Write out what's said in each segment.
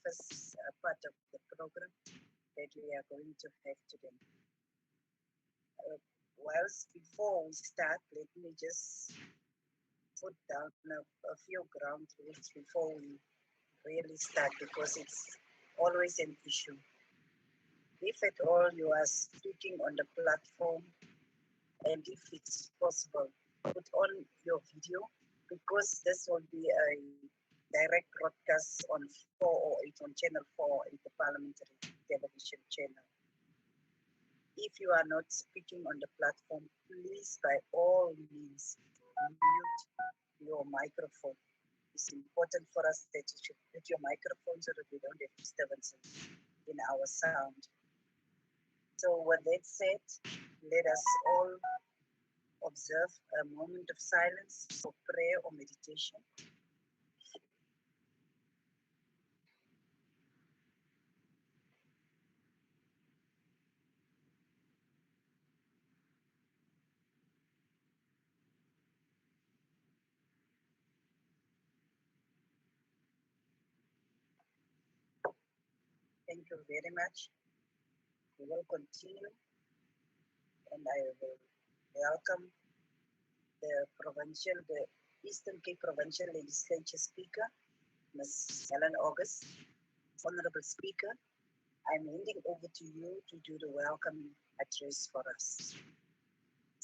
first part of the program that we are going to have today. Whilst before we start, let me just put down a few ground rules before we really start, because it's always an issue. If at all you are speaking on the platform, and if it's possible, put on your video, because this will be a direct broadcast on 408 on channel 408, the parliamentary television channel. If you are not speaking on the platform, please by all means mute your microphone. It's important for us that you should mute your microphone so that we don't have disturbances in our sound. So with that said, let us all observe a moment of silence for prayer or meditation. Thank you very much. We will continue, and I will welcome the Eastern Cape Provincial Legislature Speaker, Ms. Helen August. Honorable Speaker, I'm handing over to you to do the welcoming address for us.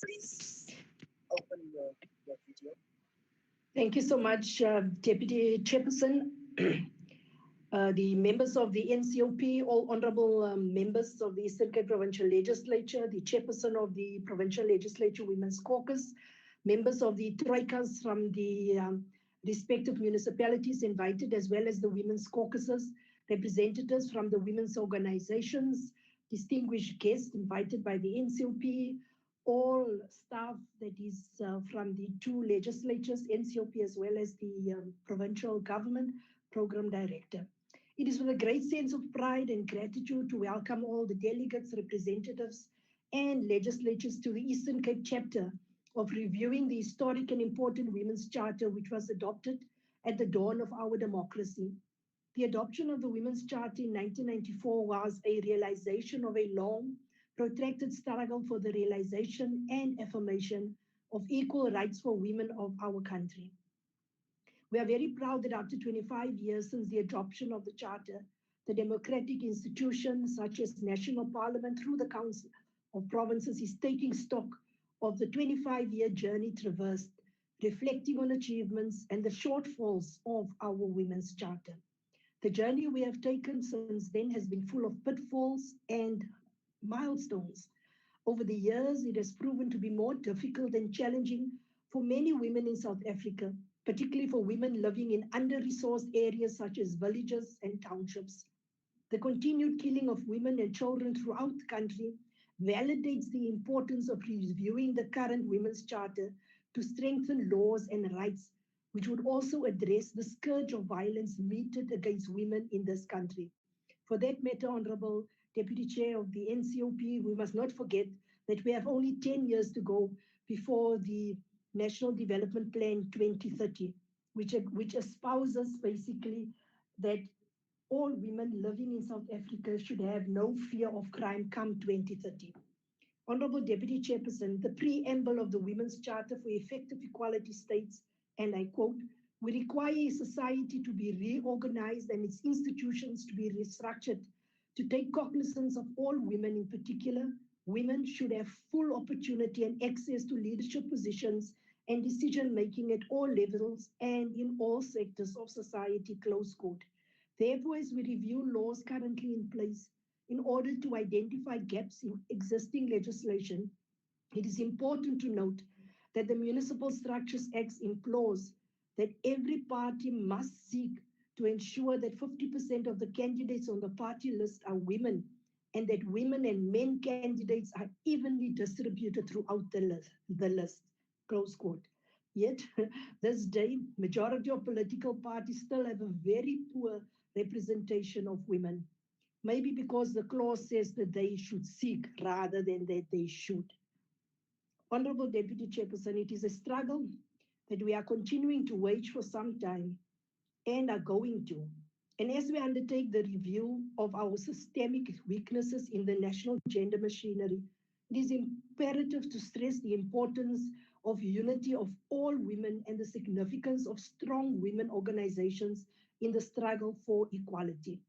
Please open your video. Thank you so much, Deputy Chairperson. The members of the NCOP, all honourable members of the Eastern Cape Provincial Legislature, the Chairperson of the Provincial Legislature Women's Caucus, members of the Troikas from the respective municipalities invited, as well as the Women's Caucuses, representatives from the women's organizations, distinguished guests invited by the NCOP, all staff that is from the two legislatures, NCOP as well as the provincial government program director. It is with a great sense of pride and gratitude to welcome all the delegates, representatives, and legislatures to the Eastern Cape chapter of reviewing the historic and important Women's Charter, which was adopted at the dawn of our democracy. The adoption of the Women's Charter in 1994 was a realization of a long, protracted struggle for the realization and affirmation of equal rights for women of our country. We are very proud that after 25 years since the adoption of the Charter, the democratic institutions such as National Parliament through the Council of Provinces is taking stock of the 25-year journey traversed, reflecting on achievements and the shortfalls of our Women's Charter. The journey we have taken since then has been full of pitfalls and milestones. Over the years, it has proven to be more difficult and challenging for many women in South Africa, particularly for women living in under-resourced areas such as villages and townships. The continued killing of women and children throughout the country validates the importance of reviewing the current Women's Charter to strengthen laws and rights, which would also address the scourge of violence meted against women in this country. For that matter, Honourable Deputy Chair of the NCOP, we must not forget that we have only 10 years to go before the National Development Plan 2030, which espouses basically that all women living in South Africa should have no fear of crime come 2030. Honourable Deputy Chairperson, the preamble of the Women's Charter for Effective Equality states, and I quote, "We require a society to be reorganized and its institutions to be restructured to take cognizance of all women in particular. Women should have full opportunity and access to leadership positions and decision-making at all levels and in all sectors of society," close quote. Therefore, as we review laws currently in place, in order to identify gaps in existing legislation, it is important to note that the Municipal Structures Act implores that every party must seek to ensure that 50% of the candidates on the party list are women, and that women and men candidates are evenly distributed throughout the list, close quote. Yet, this day, majority of political parties still have a very poor representation of women. Maybe because the clause says that they should seek rather than that they should. Honourable Deputy Chairperson, it is a struggle that we are continuing to wage for some time and are going to. And as we undertake the review of our systemic weaknesses in the national gender machinery, it is imperative to stress the importance of unity of all women and the significance of strong women organizations in the struggle for equality.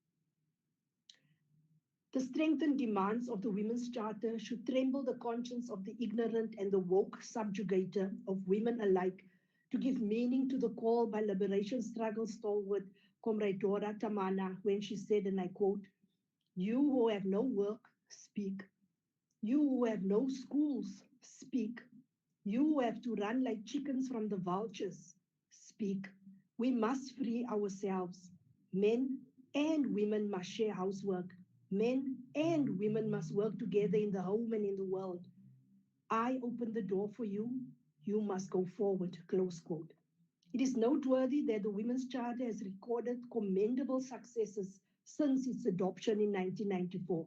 The strengthened demands of the Women's Charter should tremble the conscience of the ignorant and the woke subjugator of women alike to give meaning to the call by liberation struggle stalwart Comrade Dora Tamana when she said, and I quote, "You who have no work, speak. You who have no schools, speak. You who have to run like chickens from the vultures, speak. We must free ourselves. Men and women must share housework. Men and women must work together in the home and in the world. I open the door for you. You must go forward." Close quote. It is noteworthy that the Women's Charter has recorded commendable successes since its adoption in 1994.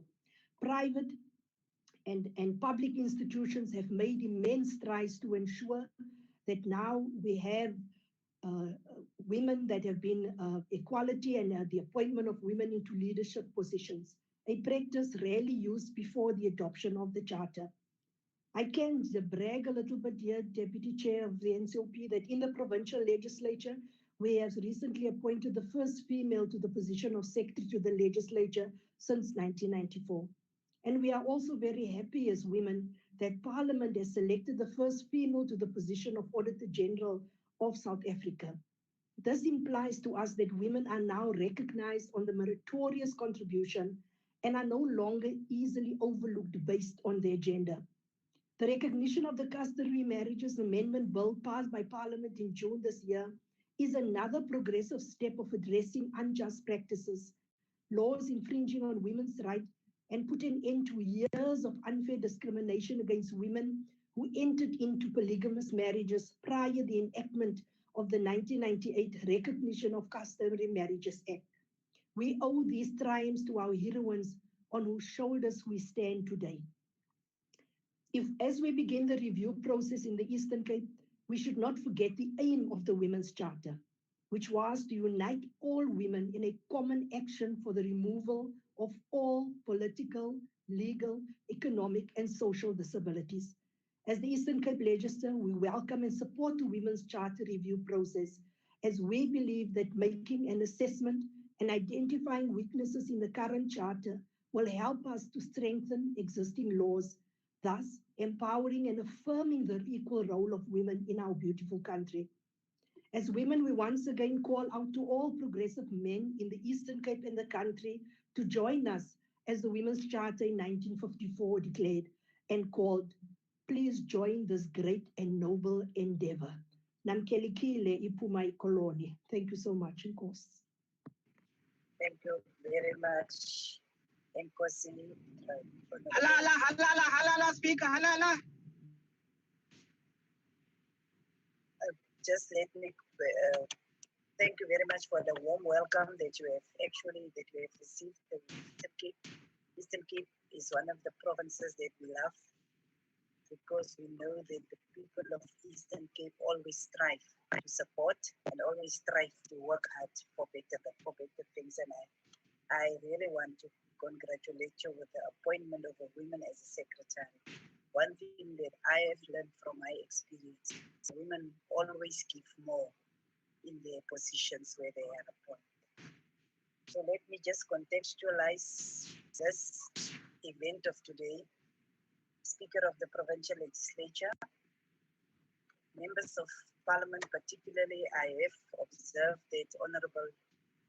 Private and public institutions have made immense strides to ensure that now we have uh, women that have been equality and the appointment of women into leadership positions, a practice rarely used before the adoption of the Charter. I can brag a little bit here, Deputy Chair of the NCOP, that in the provincial legislature, we have recently appointed the first female to the position of secretary to the legislature since 1994. And we are also very happy as women that Parliament has selected the first female to the position of Auditor General of South Africa. This implies to us that women are now recognized on the meritorious contribution and are no longer easily overlooked based on their gender. The recognition of the Customary Marriages Amendment Bill passed by Parliament in June this year is another progressive step of addressing unjust practices, laws infringing on women's rights, and put an end to years of unfair discrimination against women who entered into polygamous marriages prior to the enactment of the 1998 Recognition of Customary Marriages Act. We owe these triumphs to our heroines on whose shoulders we stand today. As we begin the review process in the Eastern Cape, we should not forget the aim of the Women's Charter, which was to unite all women in a common action for the removal of all political, legal, economic, and social disabilities. As the Eastern Cape Legislature, we welcome and support the Women's Charter review process, as we believe that making an assessment and identifying weaknesses in the current Charter will help us to strengthen existing laws, thus empowering and affirming the equal role of women in our beautiful country. As women, we once again call out to all progressive men in the Eastern Cape and the country to join us, as the Women's Charter in 1954 declared and called, "Please join this great and noble endeavor." Namkelikile ipuma ikoloni. Thank you so much, Nkosi. Thank you very much, Nkosi. Halala, halala, halala, speaker, halala. Just let me thank you very much for the warm welcome that you have received. The Eastern Cape is one of the provinces that we love, because we know that the people of Eastern Cape always strive to support and always strive to work hard for better things. And I really want to congratulate you with the appointment of a woman as a secretary. One thing that I have learned from my experience, women always give more in their positions where they are appointed. So let me just contextualize this event of today. Speaker of the Provincial Legislature, members of Parliament, particularly I have observed that Honorable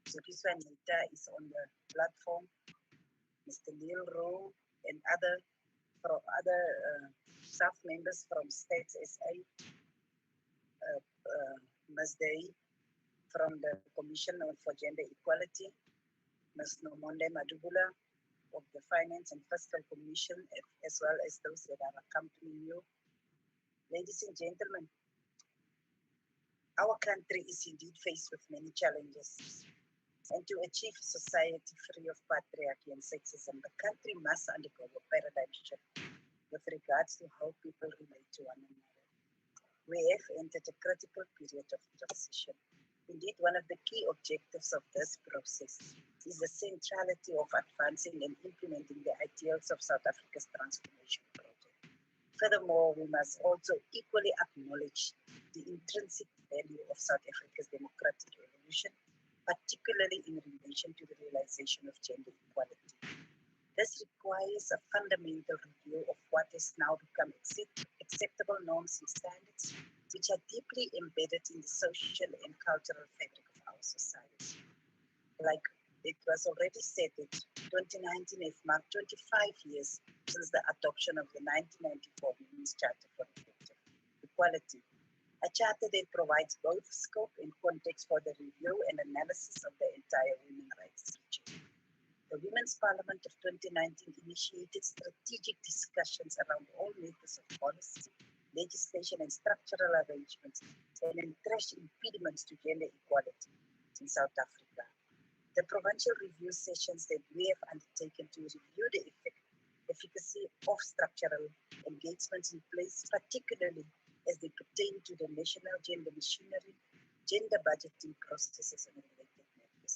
Zukiswa Nita is on the platform, Mr. Neil Rowe and other staff members from States SA, Ms. Day from the Commission for Gender Equality, Ms. Nomonde Madubula of the Finance and Fiscal Commission, as well as those that are accompanying you. Ladies and gentlemen, our country is indeed faced with many challenges. And to achieve a society free of patriarchy and sexism, the country must undergo a paradigm shift with regards to how people relate to one another. We have entered a critical period of transition. Indeed, one of the key objectives of this process is the centrality of advancing and implementing the ideals of South Africa's transformation project. Furthermore, we must also equally acknowledge the intrinsic value of South Africa's democratic evolution, particularly in relation to the realization of gender equality. This requires a fundamental review of what has now become acceptable norms and standards, which are deeply embedded in the social and cultural fabric of our society. Like it was already said that 2019 has marked 25 years since the adoption of the 1994 Women's Charter for Effective Equality, a charter that provides both scope and context for the review and analysis of the entire women's rights regime. The Women's Parliament of 2019 initiated strategic discussions around all matters of policy, legislation, and structural arrangements and entrenched impediments to gender equality in South Africa. The provincial review sessions that we have undertaken to review the efficacy of structural engagements in place, particularly as they pertain to the national gender machinery, gender budgeting processes, and related matters.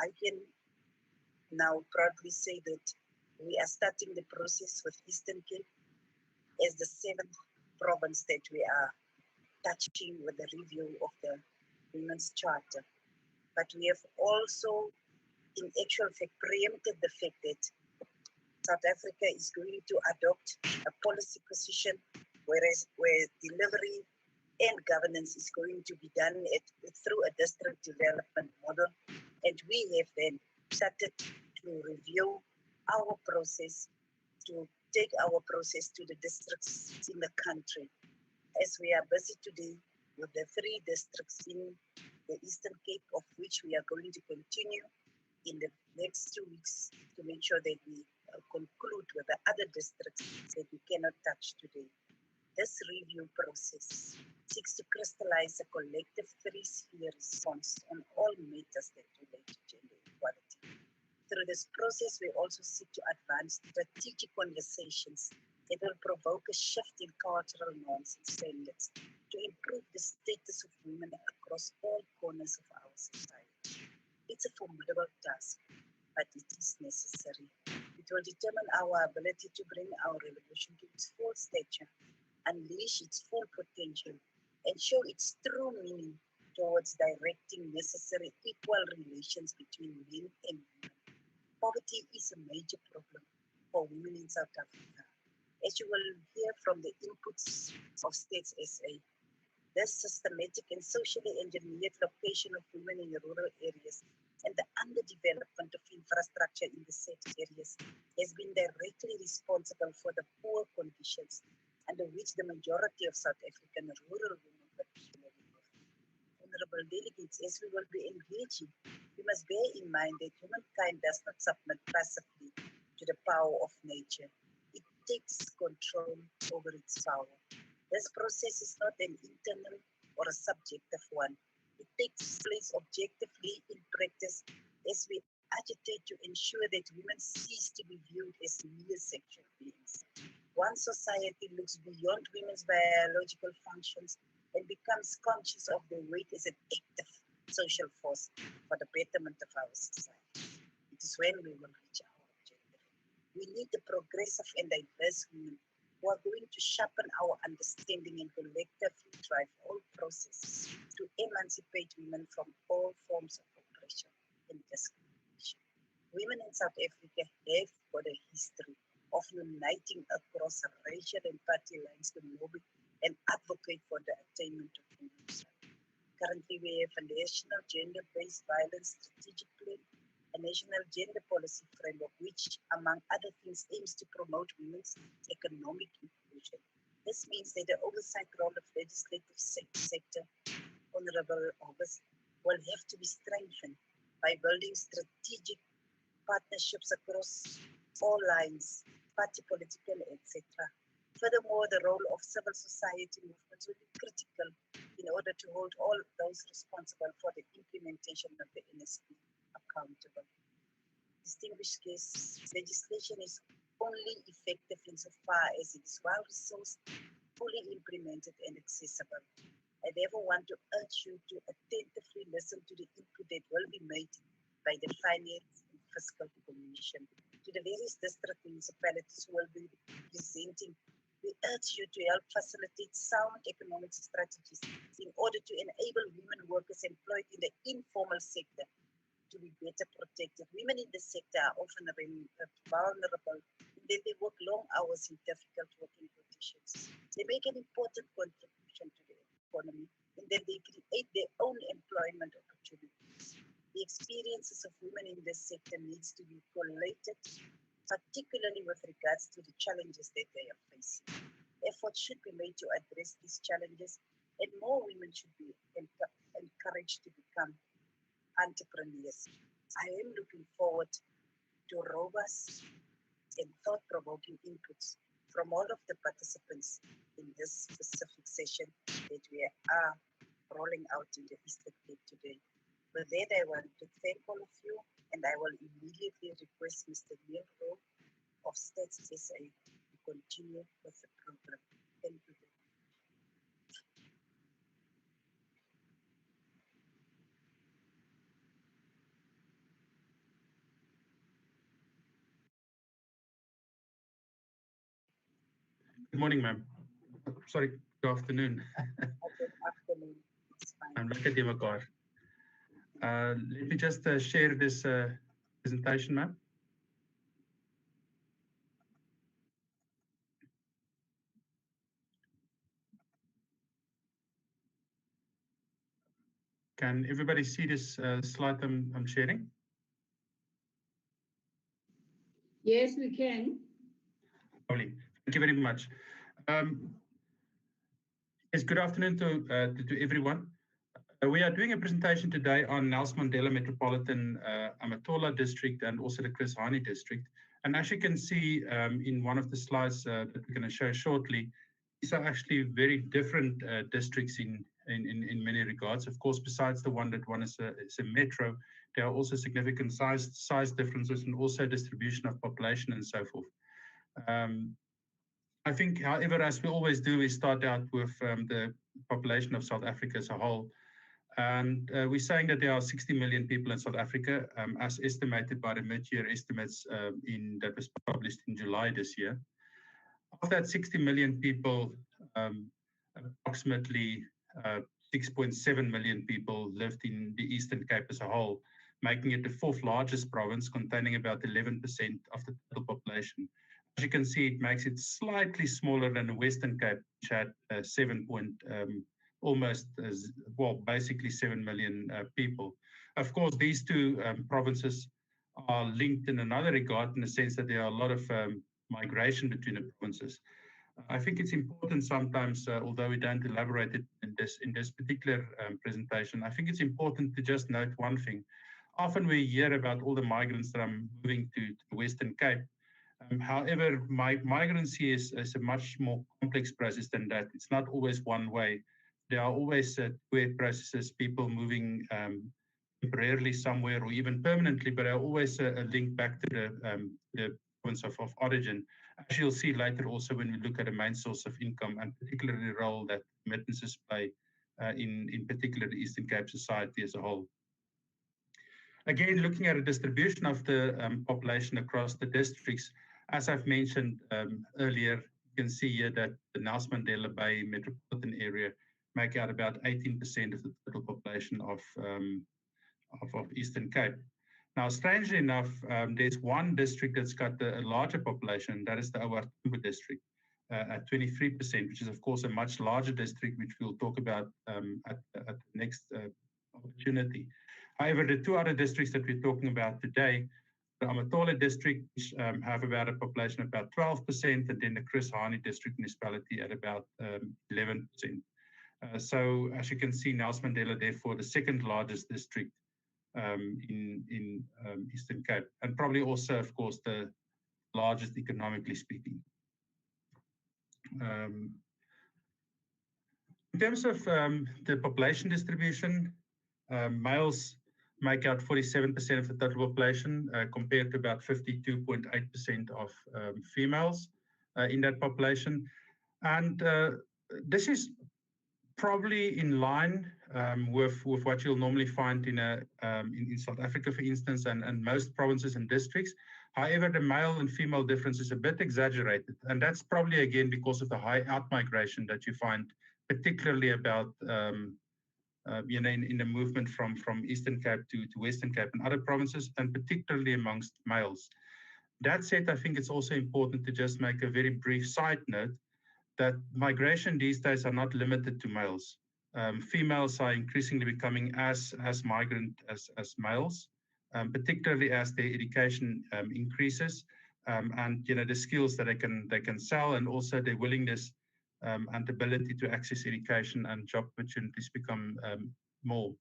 I can now proudly say that we are starting the process with Eastern Cape as the seventh province that we are touching with the review of the Women's Charter. But we have also, in actual fact, preempted the fact that South Africa is going to adopt a policy position where delivery and governance is going to be done through a district development model. And we have then started to review our process, to take our process to the districts in the country. As we are busy today with the 3 districts in the Eastern Cape, of which we are going to continue in the next 2 weeks to make sure that we conclude with the other districts that we cannot touch today. This review process seeks to crystallize a collective 3-sphere response on all matters that relate to gender equality. Through this process, we also seek to advance strategic conversations that will provoke a shift in cultural norms and standards to improve the status of women across all corners of our society. It's a formidable task, but it is necessary. It will determine our ability to bring our revolution to its full stature, unleash its full potential, and show its true meaning towards directing necessary equal relations between men and women. Poverty is a major problem for women in South Africa. As you will hear from the inputs of States SA, this systematic and socially engineered location of women in rural areas and the underdevelopment of infrastructure in the said areas has been directly responsible for the poor conditions under which the majority of South African rural women particularly live. Honorable delegates, as we will be engaging, we must bear in mind that humankind does not submit passively to the power of nature. It takes control over its power. This process is not an internal or a subjective one. It takes place objectively in practice as we agitate to ensure that women cease to be viewed as mere sexual beings. Once society looks beyond women's biological functions and becomes conscious of their weight as an active social force for the betterment of our society, it is when we will reach our objective. We need the progressive and diverse women who are going to sharpen our understanding and collectively drive all processes to emancipate women from all forms of oppression and discrimination. Women in South Africa have got a history of uniting across racial and party lines to lobby and advocate for the attainment of women's rights. Currently, we have a national gender-based violence strategic plan, a national gender policy framework, which, among other things, aims to promote women's economic inclusion. This means that the oversight role of legislative sector, Honorable August, will have to be strengthened by building strategic partnerships across all lines, party, political, etc. Furthermore, the role of civil society movements will be critical in order to hold all those responsible for the implementation of the NSP accountable. Distinguished guests, legislation is only effective insofar as it is well resourced, fully implemented, and accessible. I therefore want to urge you to attentively listen to the input that will be made by the Finance and Fiscal Commission, to the various district municipalities who will be presenting. We urge you to help facilitate sound economic strategies in order to enable women workers employed in the informal sector to be better protected. Women in this sector are often vulnerable in that they work long hours in difficult working conditions. They make an important contribution to the economy in that they create their own employment opportunities. The experiences of women in this sector needs to be collated, particularly with regards to the challenges that they are facing. Efforts should be made to address these challenges, and more women should be encouraged to become entrepreneurs. I am looking forward to robust and thought-provoking inputs from all of the participants in this specific session that we are rolling out in the Eastern Cape today. With that, I want to thank all of you, and I will immediately request Mr. Neil Rowe of Stats SA to continue with the program. Thank you. Good morning, ma'am. Sorry, good afternoon. Good afternoon. It's fine. I'm lekker te mekaar. Let me just share this presentation, ma'am. Can everybody see this slide I'm sharing? Yes, we can. Lovely. Thank you very much. Yes, good afternoon to everyone. We are doing a presentation today on Nelson Mandela Metropolitan Amathole district and also the Chris Hani district. And as you can see in one of the slides that we're going to show shortly, these are actually very different districts in many regards. Of course, besides the one that one is a metro, there are also significant size differences and also distribution of population and so forth. I think, however, as we always do, we start out with the population of South Africa as a whole. And we're saying that there are 60 million people in South Africa, as estimated by the mid-year estimates that was published in July this year. Of that 60 million people, approximately 6.7 million people lived in the Eastern Cape as a whole, making it the fourth largest province, containing about 11% of the total population. As you can see, it makes it slightly smaller than the Western Cape, which had basically 7 million people. Of course, these two provinces are linked in another regard, in the sense that there are a lot of migration between the provinces. I think it's important sometimes, although we don't elaborate it in this particular presentation, I think it's important to just note one thing. Often we hear about all the migrants that are moving to the Western Cape. However, migrancy is a much more complex process than that. It's not always one way. There are always two-way processes, people moving temporarily somewhere or even permanently, but there are always a link back to the province of origin. As you'll see later also when we look at a main source of income, and particularly the role that remittances play in particular the Eastern Cape society as a whole. Again, looking at a distribution of the population across the districts, as I've mentioned earlier, you can see here that the Nelson Mandela Bay metropolitan area make out about 18% of the total population of Eastern Cape. Now, strangely enough, there's one district that's got a larger population, that is the Amateurish district, at 23%, which is of course a much larger district, which we'll talk about at the next opportunity. However, the two other districts that we're talking about today, the Amathole district, which have about a population of about 12%, and then the Chris Hani district municipality at about 11%. So as you can see, Nelson Mandela, therefore, the second largest district in Eastern Cape, and probably also, of course, the largest economically speaking. In terms of the population distribution, males make out 47% of the total population, compared to about 52.8% of females in that population. And this is probably in line with what you'll normally find in South Africa, for instance, and most provinces and districts. However, the male and female difference is a bit exaggerated, and that's probably again because of the high outmigration that you find, particularly about in the movement from Eastern Cape to Western Cape and other provinces, and particularly amongst males. That said, I think it's also important to just make a very brief side note that migration these days are not limited to males. Females are increasingly becoming as migrant as males, particularly as their education increases, and the skills that they can sell, and also their willingness and ability to access education and job opportunities become more.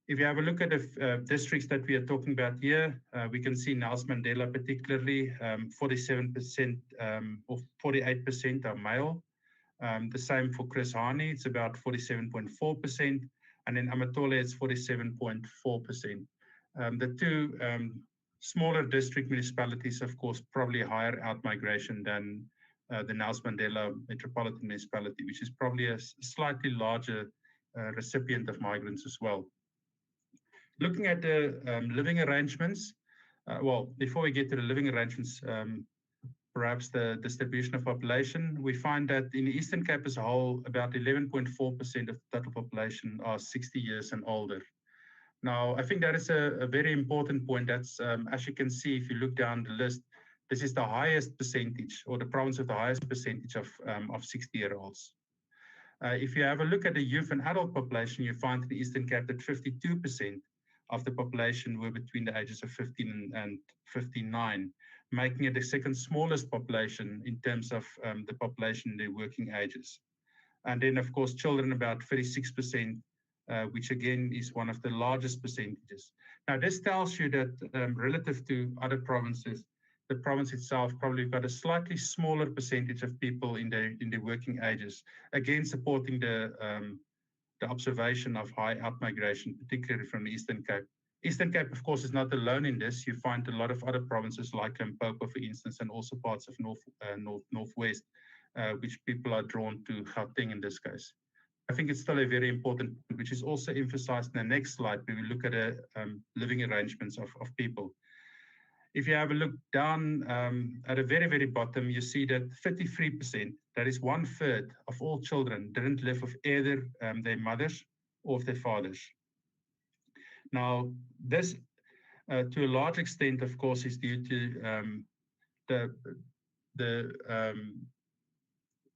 If you have a look at the districts that we are talking about here, we can see Nelson Mandela particularly, 47% or 48% are male. The same for Chris Hani, it's about 47.4%, and then Amathole, it's 47.4%. The two smaller district municipalities, of course, probably higher out-migration than the Nelson Mandela Metropolitan Municipality, which is probably a slightly larger recipient of migrants as well. Looking at the living arrangements, well, before we get to the living arrangements, perhaps the distribution of population, we find that in the Eastern Cape as a whole, about 11.4% of the total population are 60 years and older. Now, I think that is a very important point. That's, as you can see, if you look down the list, this is the highest percentage, or the province with the highest percentage of 60-year-olds. If you have a look at the youth and adult population, you find in the Eastern Cape that 52% of the population were between the ages of 15 and 59, making it the second smallest population in terms of the population in their working ages. And then, of course, children, about 36%, which again is one of the largest percentages. Now, this tells you that relative to other provinces, the province itself probably got a slightly smaller percentage of people in their working ages, again supporting the observation of high outmigration, particularly from the Eastern Cape. Eastern Cape, of course, is not alone in this. You find a lot of other provinces like Limpopo, for instance, and also parts of Northwest, which people are drawn to Gauteng in this case. I think it's still a very important point, which is also emphasized in the next slide, where we look at the living arrangements of people. If you have a look down at the very, very bottom, you see that 33%, that is 1/3 of all children, didn't live with either their mothers or their fathers. Now, this, to a large extent, of course, is due to the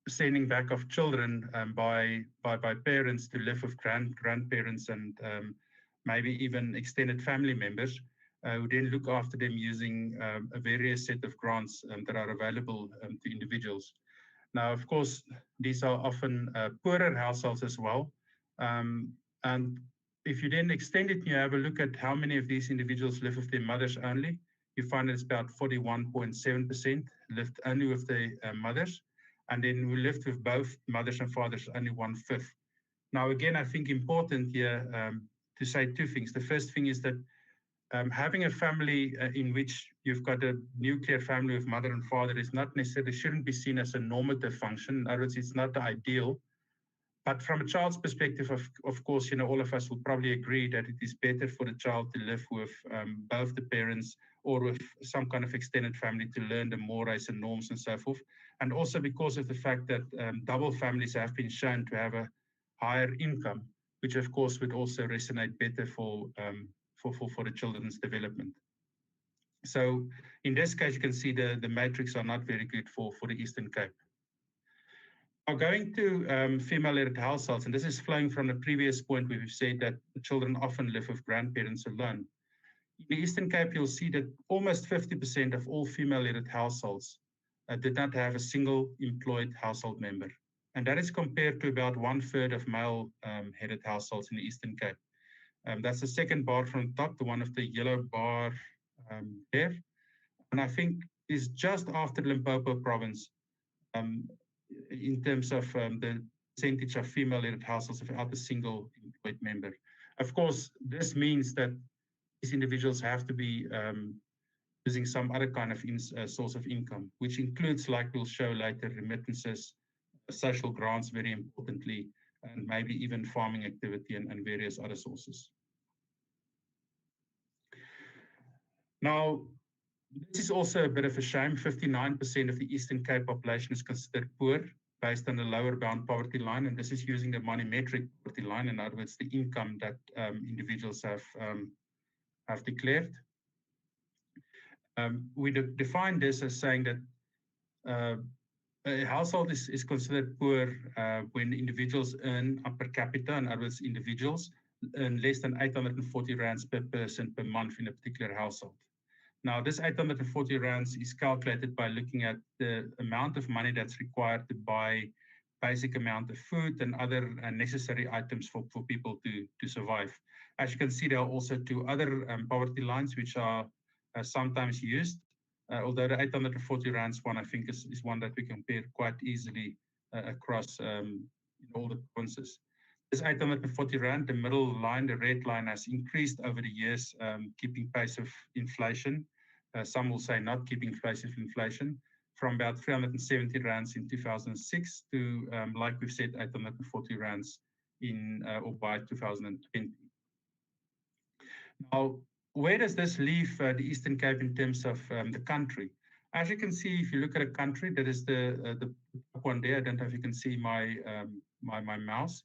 sending back of children by parents to live with grandparents and maybe even extended family members, who then look after them using a various set of grants that are available to individuals. Now, of course, these are often poorer households as well. And if you then extend it and you have a look at how many of these individuals live with their mothers only, you find it's about 41.7% lived only with their mothers. And then who lived with both mothers and fathers, only 1/5. Now, again, I think important here to say two things. The first thing is that having a family in which you've got a nuclear family with mother and father is not necessarily, shouldn't be seen as a normative function. In other words, it's not the ideal. But from a child's perspective, of course, all of us will probably agree that it is better for the child to live with both the parents or with some kind of extended family to learn the mores and norms and so forth. And also because of the fact that double families have been shown to have a higher income, which of course would also resonate better for the children's development. So in this case, you can see the matrix are not very good for the Eastern Cape. Now going to female-led households, and this is flowing from the previous point where we've said that the children often live with grandparents alone. In the Eastern Cape, you'll see that almost 50% of all female-led households did not have a single employed household member. And that is compared to about 1/3 of male-headed households in the Eastern Cape. That's the second bar from the top, the one of the yellow bar there. And I think is just after Limpopo province in terms of the percentage of female-led households without a single employed member. Of course, this means that these individuals have to be using some other kind of source of income, which includes, like we'll show later, remittances, social grants very importantly, and maybe even farming activity and various other sources. Now, this is also a bit of a shame. 59% of the Eastern Cape population is considered poor based on the lower bound poverty line, and this is using the monometric poverty line, in other words, the income that individuals have declared. We define this as saying that a household is considered poor when individuals earn per capita, in other words, individuals earn less than 840 rands per person per month in a particular household. Now, this 840 rands is calculated by looking at the amount of money that's required to buy basic amount of food and other necessary items for people to survive. As you can see, there are also two other poverty lines which are sometimes used, although the 840 rands one, I think, is one that we compare quite easily across in all the provinces. This 840 rand, the middle line, the red line, has increased over the years, keeping pace of inflation. Some will say not keeping pace of inflation, from about 370 rands in 2006 to, like we've said, 840 rands in or by 2020. Now, where does this leave the Eastern Cape in terms of the country? As you can see, if you look at a country, that is the top one there. I don't know if you can see my my mouse.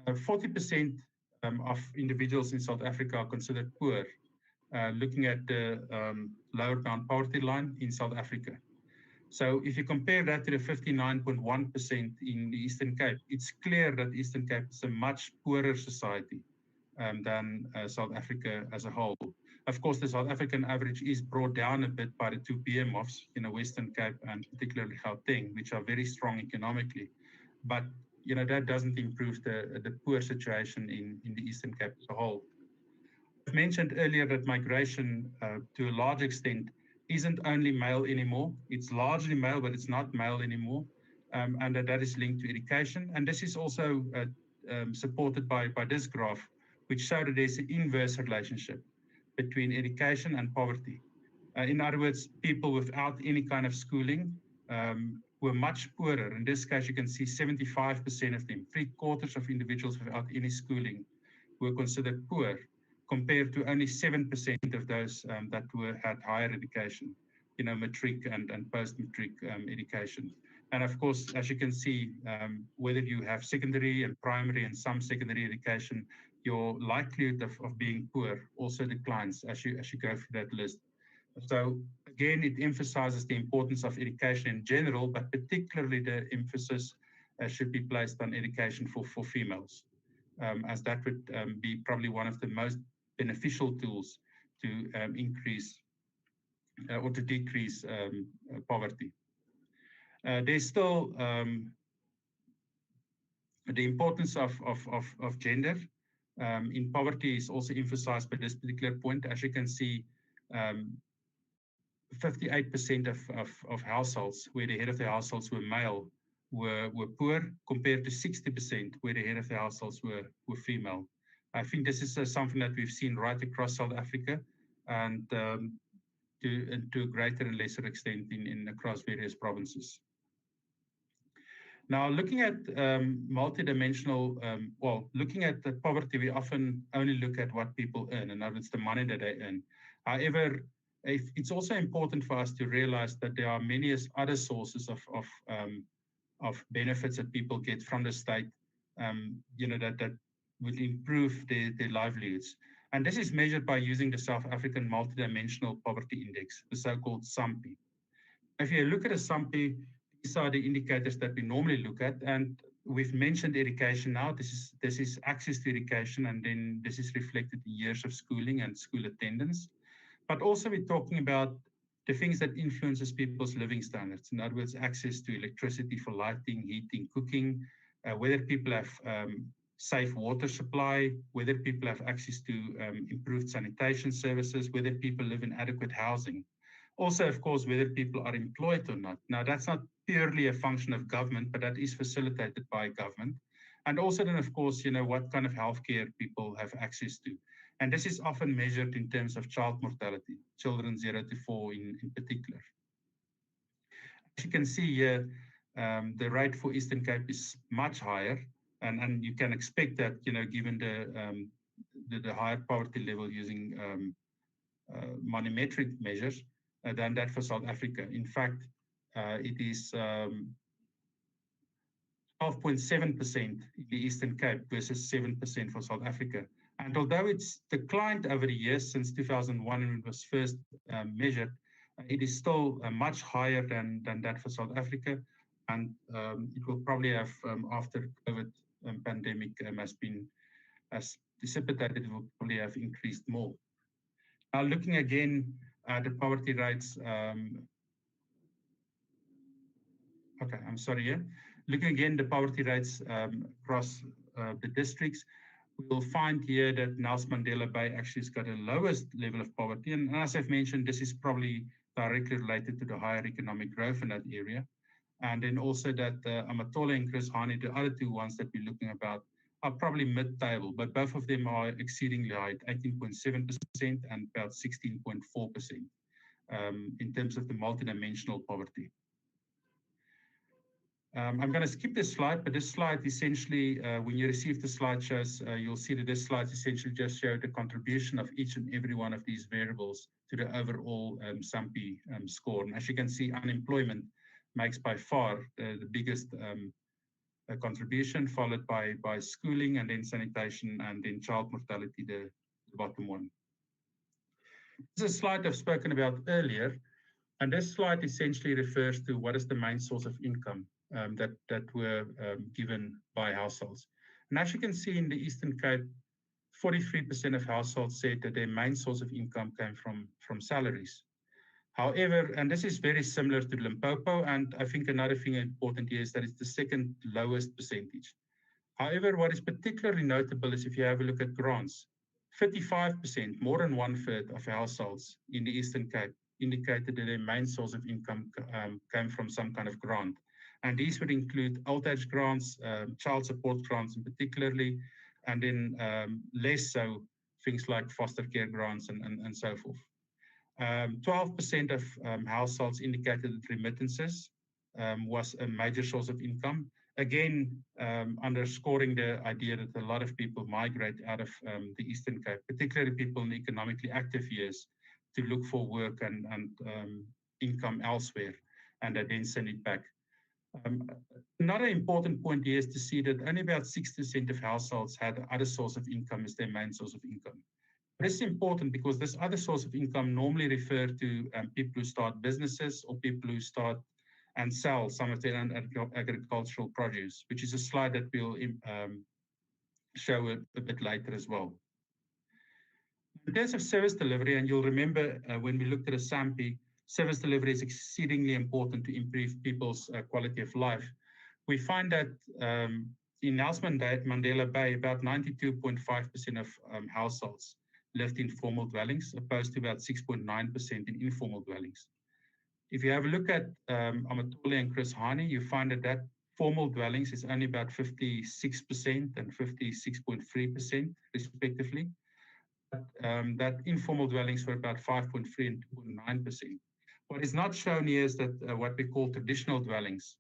40% of individuals in South Africa are considered poor, looking at the lower bound poverty line in South Africa. So if you compare that to the 59.1% in the Eastern Cape, it's clear that Eastern Cape is a much poorer society than South Africa as a whole. Of course, the South African average is brought down a bit by the two BMOFs in the Western Cape and particularly Gauteng, which are very strong economically. But that doesn't improve the poor situation in the Eastern Cape as a whole. I've mentioned earlier that migration, to a large extent, isn't only male anymore. It's largely male, but it's not male anymore, and that is linked to education. And this is also supported by this graph, which showed that there's an inverse relationship between education and poverty. In other words, people without any kind of schooling were much poorer. In this case, you can see 75% of them, 3/4 of individuals without any schooling, were considered poor, compared to only 7% of those that had higher education, matric and post-matric education. And of course, as you can see, whether you have secondary and primary and some secondary education, your likelihood of being poor also declines as you go through that list. So again, it emphasizes the importance of education in general, but particularly the emphasis should be placed on education for females, as that would be probably one of the most beneficial tools to increase or to decrease poverty. There's still the importance of gender in poverty is also emphasized by this particular point. As you can see, 58% of households where the head of the households were male were poor, compared to 60% where the head of the households were female. I think this is something that we've seen right across South Africa, and to a greater and lesser extent in across various provinces. Now, looking at multidimensional, looking at the poverty, we often only look at what people earn, in other words, the money that they earn. However, it's also important for us to realize that there are many other sources of benefits that people get from the state, that would improve their livelihoods. And this is measured by using the South African Multidimensional Poverty Index, the so-called SAMPI. If you look at a SAMPI, these are the indicators that we normally look at, and we've mentioned education now. This is access to education, and then this is reflected in years of schooling and school attendance. But also we're talking about the things that influences people's living standards. In other words, access to electricity for lighting, heating, cooking, whether people have safe water supply, whether people have access to improved sanitation services, whether people live in adequate housing. Also, of course, whether people are employed or not. Now, that's not purely a function of government, but that is facilitated by government. And also then, of course, what kind of healthcare people have access to. And this is often measured in terms of child mortality, children 0 to 4 in particular. As you can see here, The rate for Eastern Cape is much higher, and you can expect that, given the higher poverty level using monometric measures than that for South Africa. In fact, it is 12.7% in the Eastern Cape versus 7% for South Africa. And although it's declined over the years since 2001 when it was first measured, it is still much higher than that for South Africa. And it will probably have, after COVID pandemic has dissipated, it will probably have increased more. Now, looking again at the poverty rates, okay, I'm sorry, yeah. Looking again the poverty rates across the districts, we will find here that Nelson Mandela Bay actually has got the lowest level of poverty. And as I've mentioned, this is probably directly related to the higher economic growth in that area. And then also that Amathole and Hani, the other two ones that we're looking about, are probably mid-table, but both of them are exceedingly high, 18.7% and about 16.4% in terms of the multidimensional poverty. I'm going to skip this slide, but this slide essentially, when you receive the slide shows, you'll see that this slide essentially just shows the contribution of each and every one of these variables to the overall SAMPI score. And as you can see, unemployment makes by far the biggest contribution, followed by schooling and then sanitation and then child mortality, the bottom one. This is a slide I've spoken about earlier, and this slide essentially refers to what is the main source of income that were given by households. And as you can see in the Eastern Cape, 43% of households said that their main source of income came from salaries. However, and this is very similar to Limpopo, and I think another thing important here is that it's the second lowest percentage. However, what is particularly notable is if you have a look at grants, 35%, more than 1/3 of households in the Eastern Cape indicated that their main source of income came from some kind of grant. And these would include old age grants, child support grants in particularly, and then less so things like foster care grants and so forth. 12% of households indicated that remittances was a major source of income. Again, underscoring the idea that a lot of people migrate out of the Eastern Cape, particularly people in economically active years, to look for work and income elsewhere, and they then send it back. Another important point here is to see that only about 6% of households had other source of income as their main source of income. This is important because this other source of income normally refer to people who start businesses or people who start and sell some of their own agricultural produce, which is a slide that we'll show a bit later as well. In terms of service delivery, and you'll remember when we looked at a SAMPI, service delivery is exceedingly important to improve people's quality of life. We find that in Nelson Mandela Bay, about 92.5% of households lived in formal dwellings, opposed to about 6.9% in informal dwellings. If you have a look at Amathole and Hani, you find that formal dwellings is only about 56% and 56.3% respectively. That informal dwellings were about 5.3 and 2.9%. What is not shown here is that what we call traditional dwellings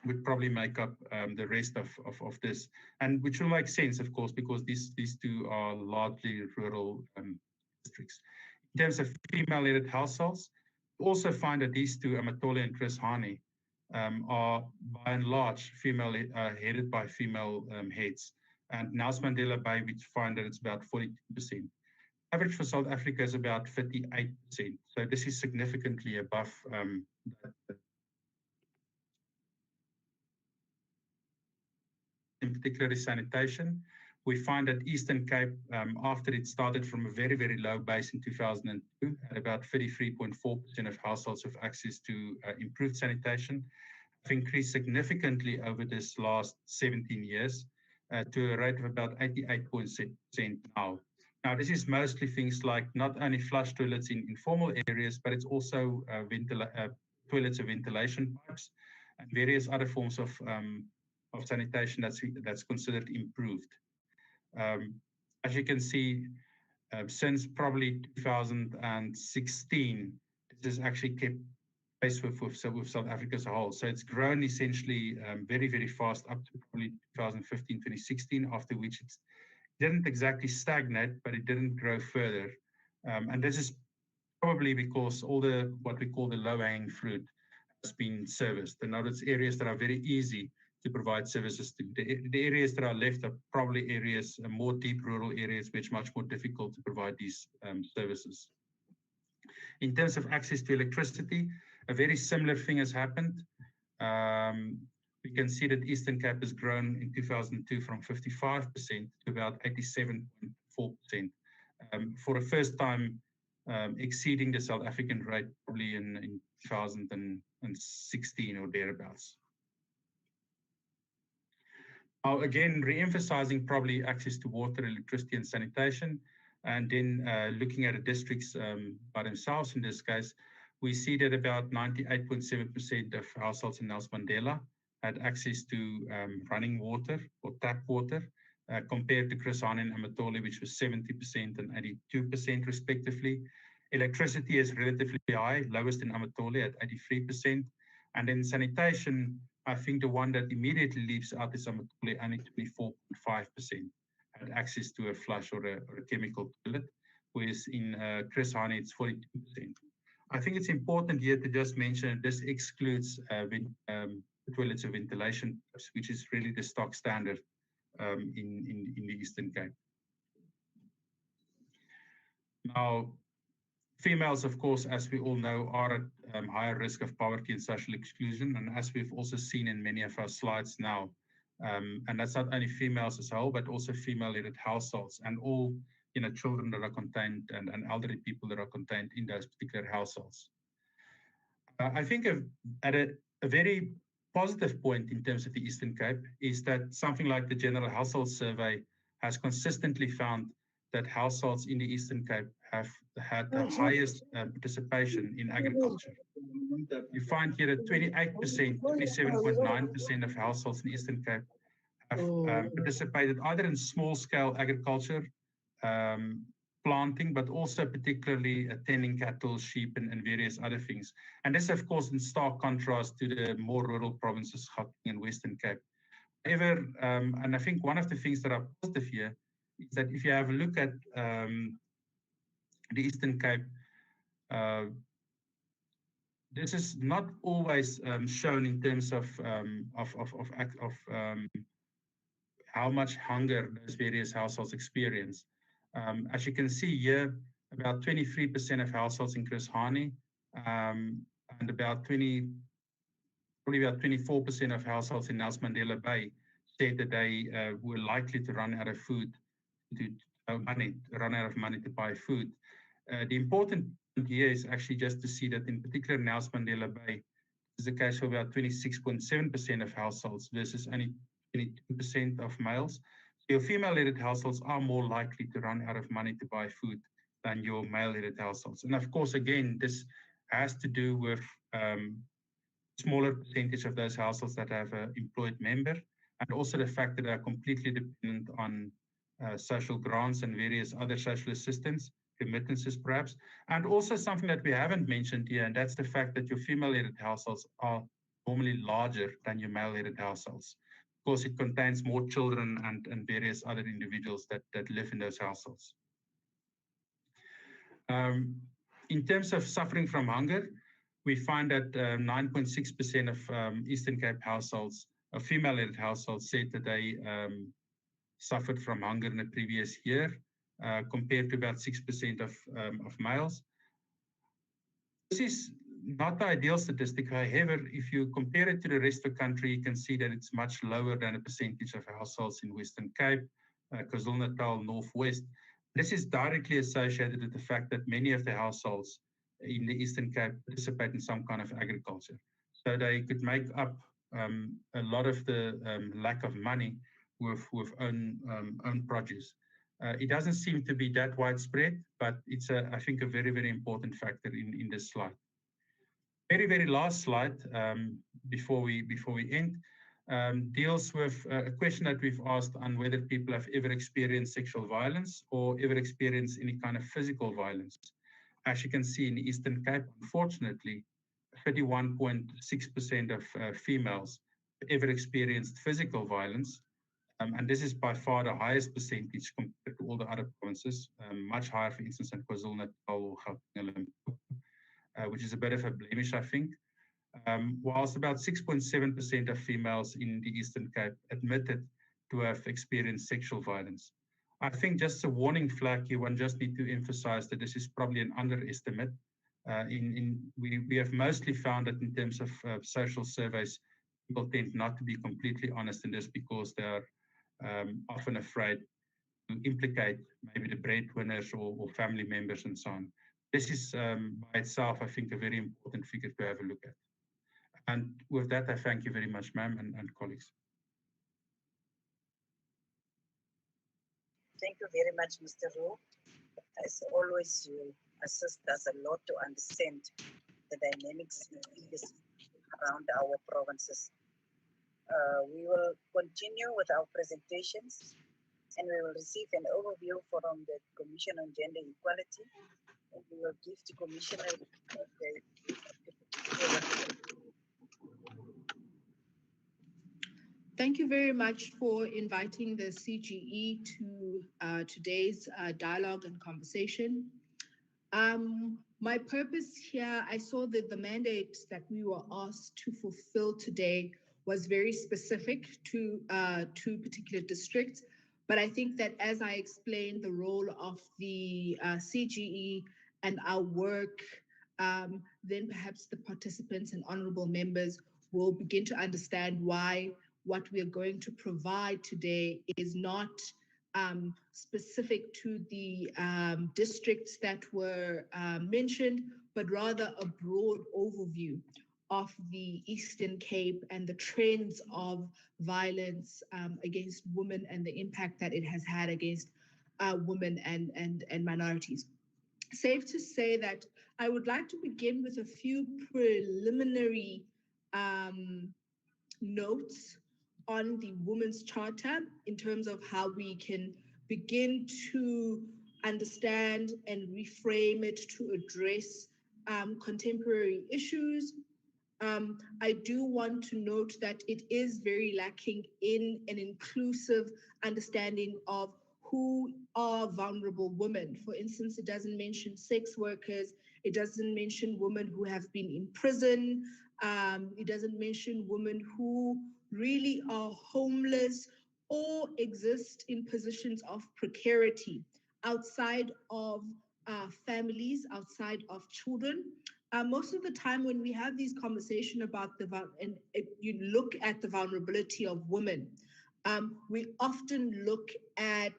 would probably make up the rest of this, and which will make sense, of course, because these two are largely rural districts. In terms of female-headed households, we also find that these two, Amathole and Hani, are by and large female headed by female heads. And Nelson Mandela Bay, we find that it's about 42%. Average for South Africa is about 58%. So this is significantly above that. In particular sanitation. We find that Eastern Cape, after it started from a very, very low base in 2002, at about 33.4% of households with access to improved sanitation, have increased significantly over this last 17 years to a rate of about 88% now. Now, this is mostly things like not only flush toilets in informal areas, but it's also toilets and ventilation pipes and various other forms of sanitation that's considered improved. As you can see, since probably 2016, this has actually kept case with South Africa as a whole. So it's grown essentially very, very fast up to probably 2015, 2016, after which it didn't exactly stagnate, but it didn't grow further. And this is probably because all the what we call the low-hanging fruit has been serviced. In other words, areas that are very easy to provide services to. The areas that are left are probably areas, more deep rural areas, which are much more difficult to provide these services. In terms of access to electricity, a very similar thing has happened. We can see that Eastern Cape has grown in 2002 from 55% to about 87.4%. For the first time, exceeding the South African rate probably in 2016 or thereabouts. Now, again, re-emphasizing probably access to water, electricity, and sanitation, and then looking at the districts by themselves in this case, we see that about 98.7% of households in Nelson Mandela had access to running water or tap water, compared to Chris Hani and Amathole, which was 70% and 82% respectively. Electricity is relatively high, lowest in Amathole at 83%. And then sanitation, I think the one that immediately leaps out is Amathole, only 24.5% had access to a flush or a chemical toilet, whereas in Chris Hani, it's 42%. I think it's important here to just mention this excludes toilets of ventilation, which is really the stock standard in the Eastern Cape. Now, females, of course, as we all know, are at higher risk of poverty and social exclusion, and as we've also seen in many of our slides now, and that's not only females as a whole, but also female-headed households and all children that are contained and elderly people that are contained in those particular households. I think at a very positive point in terms of the Eastern Cape is that something like the General Household Survey has consistently found that households in the Eastern Cape have had the highest participation in agriculture. You find here that 28%, 27.9% of households in the Eastern Cape have participated either in small-scale agriculture, planting, but also particularly tending cattle, sheep, and various other things. And this, of course, in stark contrast to the more rural provinces, Gauteng and Western Cape. However, and I think one of the things that are positive here is that if you have a look at the Eastern Cape, this is not always shown in terms of how much hunger those various households experience. As you can see here, about 23% of households in Chris Hani, and probably about 24% of households in Nelson Mandela Bay said that they were likely to run out of food, run out of money to buy food. The important point here is actually just to see that in particular Nelson Mandela Bay is the case for about 26.7% of households versus only 22% of males. So your female-headed households are more likely to run out of money to buy food than your male-headed households. And of course, again, this has to do with smaller percentage of those households that have an employed member, and also the fact that they are completely dependent on social grants and various other social assistance, remittances perhaps, and also something that we haven't mentioned here, and that's the fact that your female-headed households are normally larger than your male-headed households. Of course, it contains more children and various other individuals that live in those households. In terms of suffering from hunger, we find that 9.6% of Eastern Cape households, female-headed households, said that they suffered from hunger in the previous year, compared to about 6% of males. This is not the ideal statistic. However, if you compare it to the rest of the country, you can see that it's much lower than the percentage of households in Western Cape, KwaZulu-Natal, Northwest. This is directly associated with the fact that many of the households in the Eastern Cape participate in some kind of agriculture. So they could make up a lot of the lack of money with own produce. It doesn't seem to be that widespread, but it's, I think, a very, very important factor in this slide. Very, very last slide before we end deals with a question that we've asked on whether people have ever experienced sexual violence or ever experienced any kind of physical violence. As you can see in the Eastern Cape, unfortunately, 31.6% of females ever experienced physical violence. And this is by far the highest percentage compared to all the other provinces, much higher, for instance, in KwaZulu-Natal or Gauteng, which is a bit of a blemish, I think. Whilst about 6.7% of females in the Eastern Cape admitted to have experienced sexual violence. I think just a warning flag here, one just need to emphasize that this is probably an underestimate. We have mostly found that in terms of social surveys, people tend not to be completely honest in this because they are often afraid to implicate maybe the breadwinners or family members and so on. This is by itself, I think, a very important figure to have a look at. And with that, I thank you very much, ma'am and colleagues. Thank you very much, Mr. Rowe. As always, you assist us a lot to understand the dynamics around our provinces. We will continue with our presentations, and we will receive an overview from the Commission on Gender Equality, and we will give the Commissioner Thank you very much for inviting the CGE to today's dialogue and conversation. My purpose here, I saw that the mandate that we were asked to fulfill today was very specific to two particular districts. But I think that as I explained the role of the CGE and our work, then perhaps the participants and honorable members will begin to understand why what we are going to provide today is not specific to the districts that were mentioned, but rather a broad overview of the Eastern Cape and the trends of violence against women and the impact that it has had against women and minorities. Safe to say that I would like to begin with a few preliminary notes on the Women's Charter in terms of how we can begin to understand and reframe it to address contemporary issues. I do want to note that it is very lacking in an inclusive understanding of who are vulnerable women. For instance, it doesn't mention sex workers. It doesn't mention women who have been in prison. It doesn't mention women who really are homeless or exist in positions of precarity outside of families, outside of children. Most of the time when we have these conversations about and you look at the vulnerability of women, we often look at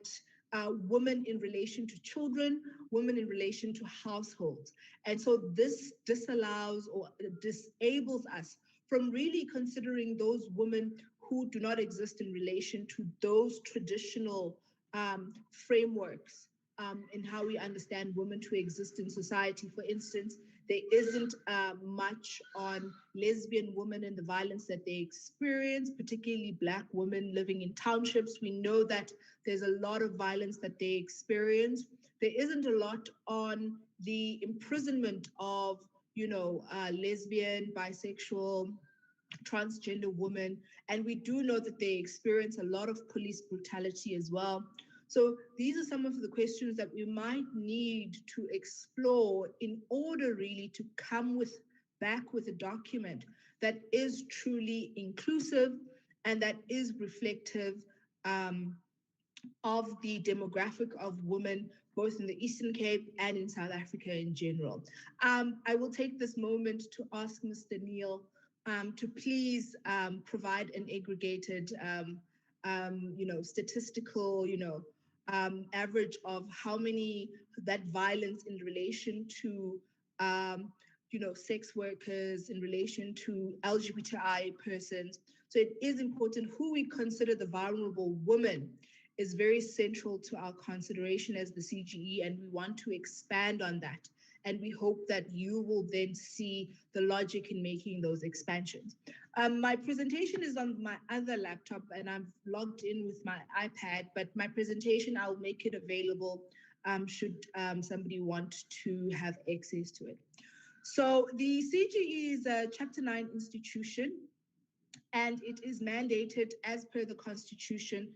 women in relation to children, women in relation to households. And so this disallows or disables us from really considering those women who do not exist in relation to those traditional frameworks in how we understand women to exist in society. For instance, there isn't much on lesbian women and the violence that they experience, particularly Black women living in townships. We know that there's a lot of violence that they experience. There isn't a lot on the imprisonment of, lesbian, bisexual, transgender women. And we do know that they experience a lot of police brutality as well. So these are some of the questions that we might need to explore in order really to come back with a document that is truly inclusive and that is reflective of the demographic of women, both in the Eastern Cape and in South Africa in general. I will take this moment to ask Mr. Neil to please provide an aggregated, statistical, average of how many that violence in relation to, sex workers, in relation to LGBTI persons. So it is important who we consider the vulnerable woman is very central to our consideration as the CGE, and we want to expand on that. And we hope that you will then see the logic in making those expansions. My presentation is on my other laptop and I'm logged in with my iPad, but my presentation, I'll make it available should somebody want to have access to it. So the CGE is a Chapter 9 institution, and it is mandated as per the Constitution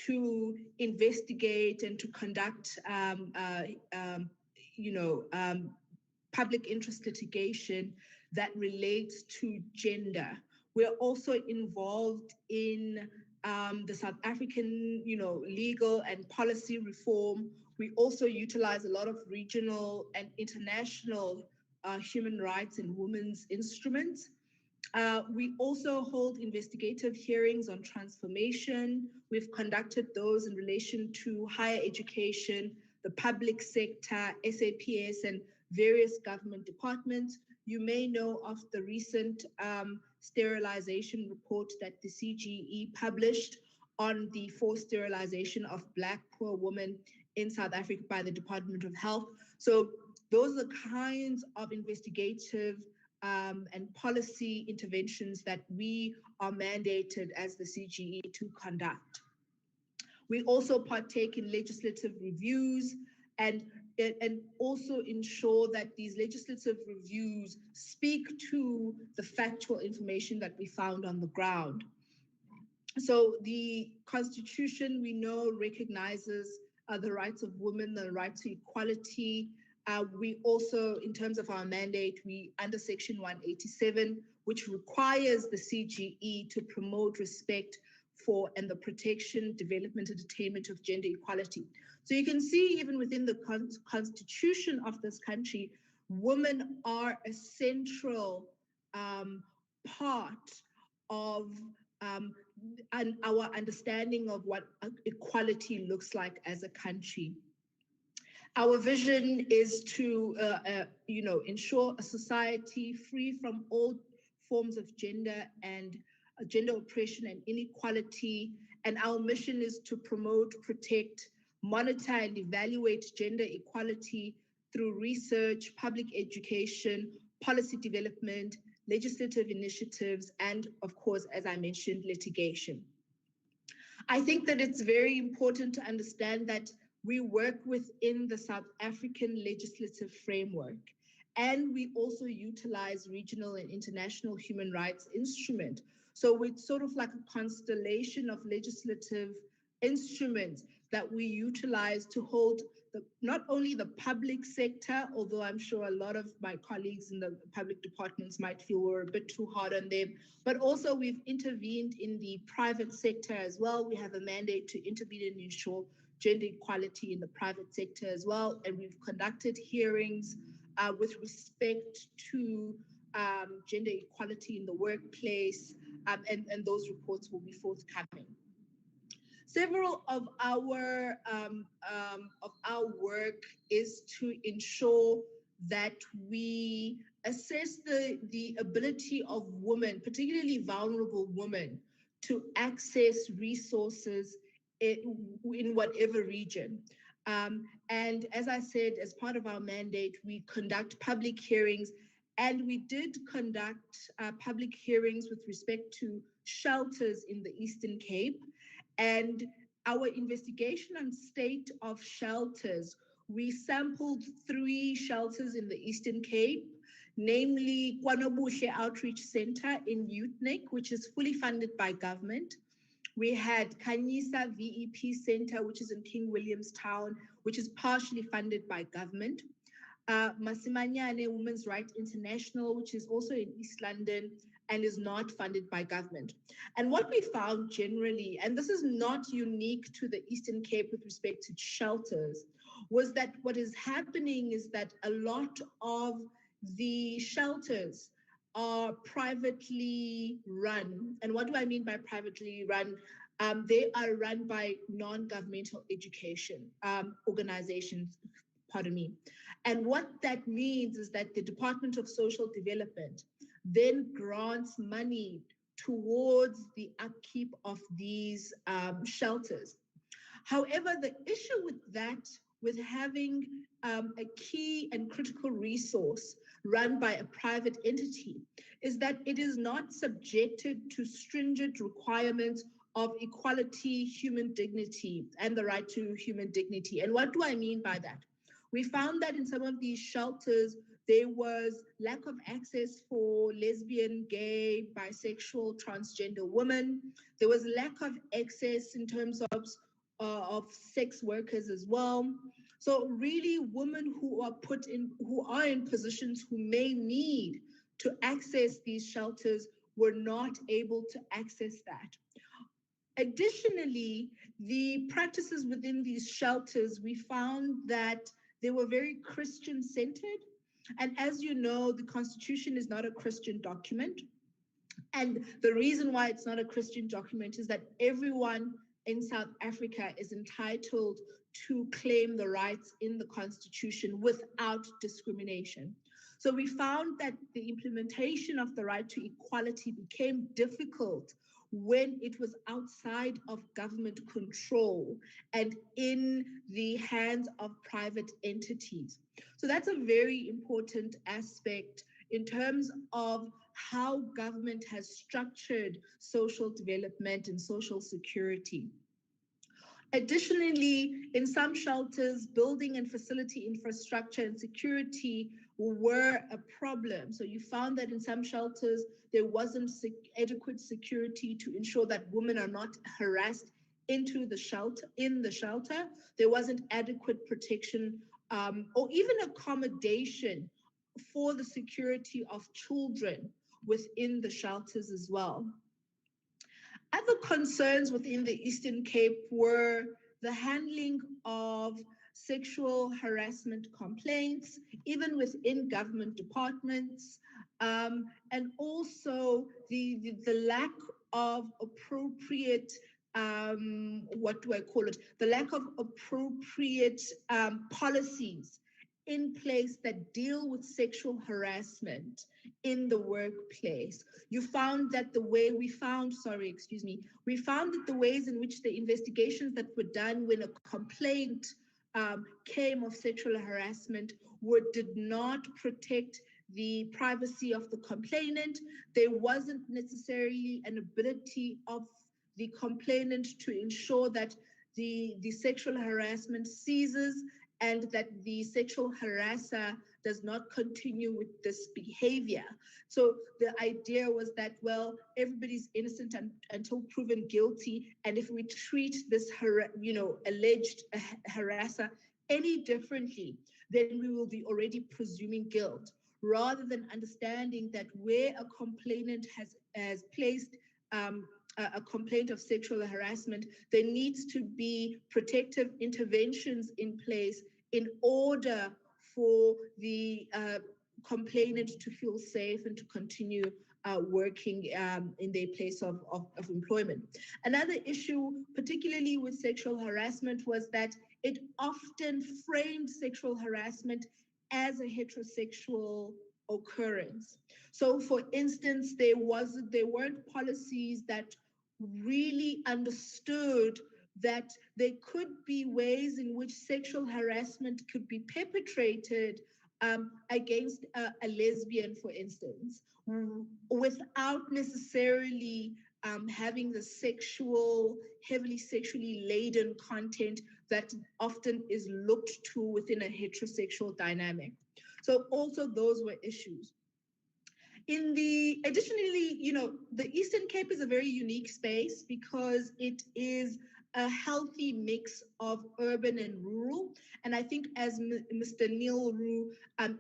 to investigate and to conduct, public interest litigation that relates to gender. We're also involved in the South African, legal and policy reform. We also utilize a lot of regional and international human rights and women's instruments. We also hold investigative hearings on transformation. We've conducted those in relation to higher education, the public sector, SAPS, and various government departments. You may know of the recent sterilization report that the CGE published on the forced sterilization of Black poor women in South Africa by the Department of Health. So those are the kinds of investigative and policy interventions that we are mandated as the CGE to conduct. We also partake in legislative reviews and also ensure that these legislative reviews speak to the factual information that we found on the ground. So the Constitution, we know, recognizes the rights of women, the right to equality. We also, in terms of our mandate, we under Section 187, which requires the CGE to promote respect for and the protection, development, and attainment of gender equality. So you can see even within the constitution of this country, women are a central part of our understanding of what equality looks like as a country. Our vision is to, ensure a society free from all forms of gender and gender oppression and inequality. And our mission is to promote, protect, monitor, and evaluate gender equality through research, public education, policy development, legislative initiatives, and of course, as I mentioned, litigation. I think that it's very important to understand that we work within the South African legislative framework, and we also utilize regional and international human rights instruments. So it's sort of like a constellation of legislative instruments that we utilize to hold not only the public sector, although I'm sure a lot of my colleagues in the public departments might feel we're a bit too hard on them, but also we've intervened in the private sector as well. We have a mandate to intervene and ensure gender equality in the private sector as well. And we've conducted hearings with respect to gender equality in the workplace, and those reports will be forthcoming. Several of our work is to ensure that we assess the ability of women, particularly vulnerable women, to access resources in whatever region. And as I said, as part of our mandate, we conduct public hearings, and we did conduct public hearings with respect to shelters in the Eastern Cape. And our investigation on state of shelters, we sampled 3 shelters in the Eastern Cape, namely KwaNobuhle Outreach Center in Youthnik, which is fully funded by government. We had Khanyisa VEP Center, which is in King Williamstown, which is partially funded by government. Masimanyane Women's Rights International, which is also in East London and is not funded by government. And what we found generally, and this is not unique to the Eastern Cape with respect to shelters, was that what is happening is that a lot of the shelters are privately run. And what do I mean by privately run? They are run by non-governmental education organizations, pardon me. And what that means is that the Department of Social Development then grants money towards the upkeep of these shelters. However, the issue with that, with having a key and critical resource run by a private entity, is that it is not subjected to stringent requirements of equality, human dignity, and the right to human dignity. And what do I mean by that? We found that in some of these shelters, There was lack of access for lesbian, gay, bisexual, transgender women. There was lack of access in terms of sex workers as well. So really, women who are in positions who may need to access these shelters were not able to access that. Additionally, the practices within these shelters, we found that they were very Christian-centered. And as you know, the Constitution is not a Christian document. And the reason why it's not a Christian document is that everyone in South Africa is entitled to claim the rights in the Constitution without discrimination. So we found that the implementation of the right to equality became difficult when it was outside of government control and in the hands of private entities. So that's a very important aspect in terms of how government has structured social development and social security. Additionally, in some shelters, building and facility infrastructure and security were a problem. So you found that in some shelters, there wasn't adequate security to ensure that women are not harassed in the shelter. There wasn't adequate protection or even accommodation for the security of children within the shelters as well. Other concerns within the Eastern Cape were the handling of sexual harassment complaints, even within government departments, and also the lack of appropriate, the lack of appropriate policies in place that deal with sexual harassment in the workplace. We found that the ways in which the investigations that were done when a complaint came of sexual harassment did not protect the privacy of the complainant. There wasn't necessarily an ability of the complainant to ensure that the sexual harassment ceases and that the sexual harasser does not continue with this behavior. So the idea was that, well, everybody's innocent until proven guilty, and if we treat this alleged harasser any differently, then we will be already presuming guilt, rather than understanding that where a complainant has placed a complaint of sexual harassment, there needs to be protective interventions in place in order for the complainant to feel safe and to continue working in their place of employment. Another issue, particularly with sexual harassment, was that it often framed sexual harassment as a heterosexual occurrence. So, for instance, there weren't policies that really understood that there could be ways in which sexual harassment could be perpetrated against a lesbian, for instance, without necessarily having the heavily sexually laden content that often is looked to within a heterosexual dynamic. So also those were issues. Additionally, the Eastern Cape is a very unique space because it is a healthy mix of urban and rural. And I think, as Mr. Neil Roo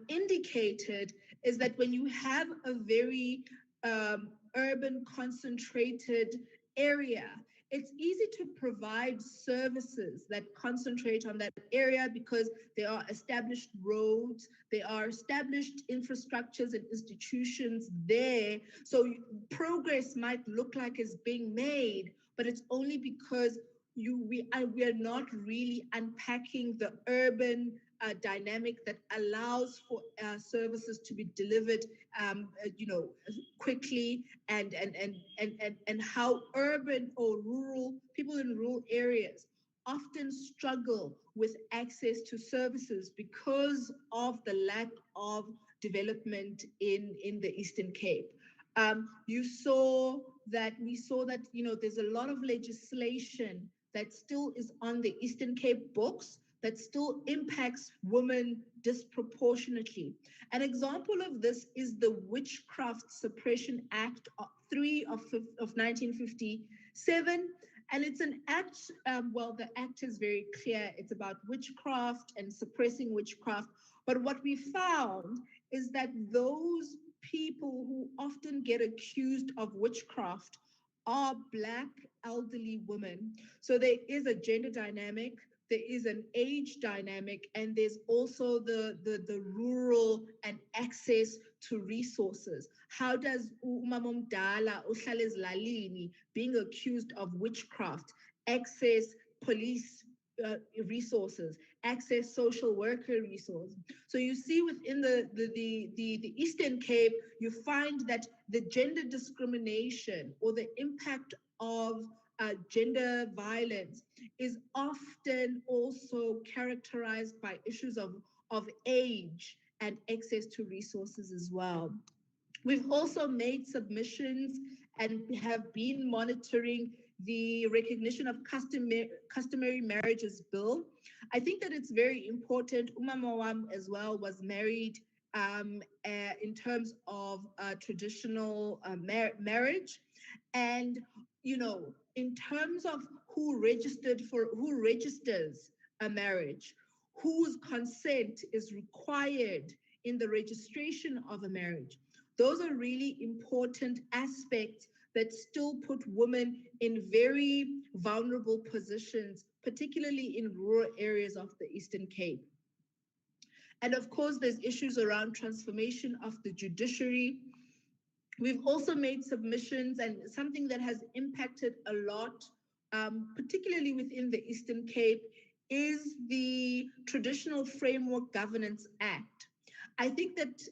indicated, is that when you have a very urban concentrated area, it's easy to provide services that concentrate on that area because there are established roads, there are established infrastructures and institutions there. So progress might look like it's being made, but it's only because we are not really unpacking the urban dynamic that allows for services to be delivered, quickly, and how urban or rural people in rural areas often struggle with access to services because of the lack of development in the Eastern Cape. We saw that there's a lot of legislation that still is on the Eastern Cape books that still impacts women disproportionately. An example of this is the Witchcraft Suppression Act 3 of 1957. And it's an act, well, the act is very clear. It's about witchcraft and suppressing witchcraft. But what we found is that those people who often get accused of witchcraft are Black elderly women. So there is a gender dynamic, there is an age dynamic, and there's also the rural and access to resources. How does umama omdala ohlala ezilalini being accused of witchcraft access police resources, access social worker resources? So you see within the Eastern Cape, you find that the gender discrimination or the impact of gender violence is often also characterized by issues of age and access to resources as well. We've also made submissions and have been monitoring the recognition of customary marriages bill. I think that it's very important. Umama wam as well was married in terms of traditional marriage, and in terms of who registers a marriage, whose consent is required in the registration of a marriage. Those are really important aspects that still put women in very vulnerable positions, particularly in rural areas of the Eastern Cape. And of course, there's issues around transformation of the judiciary. We've also made submissions, and something that has impacted a lot, particularly within the Eastern Cape, is the Traditional Framework Governance Act. I think that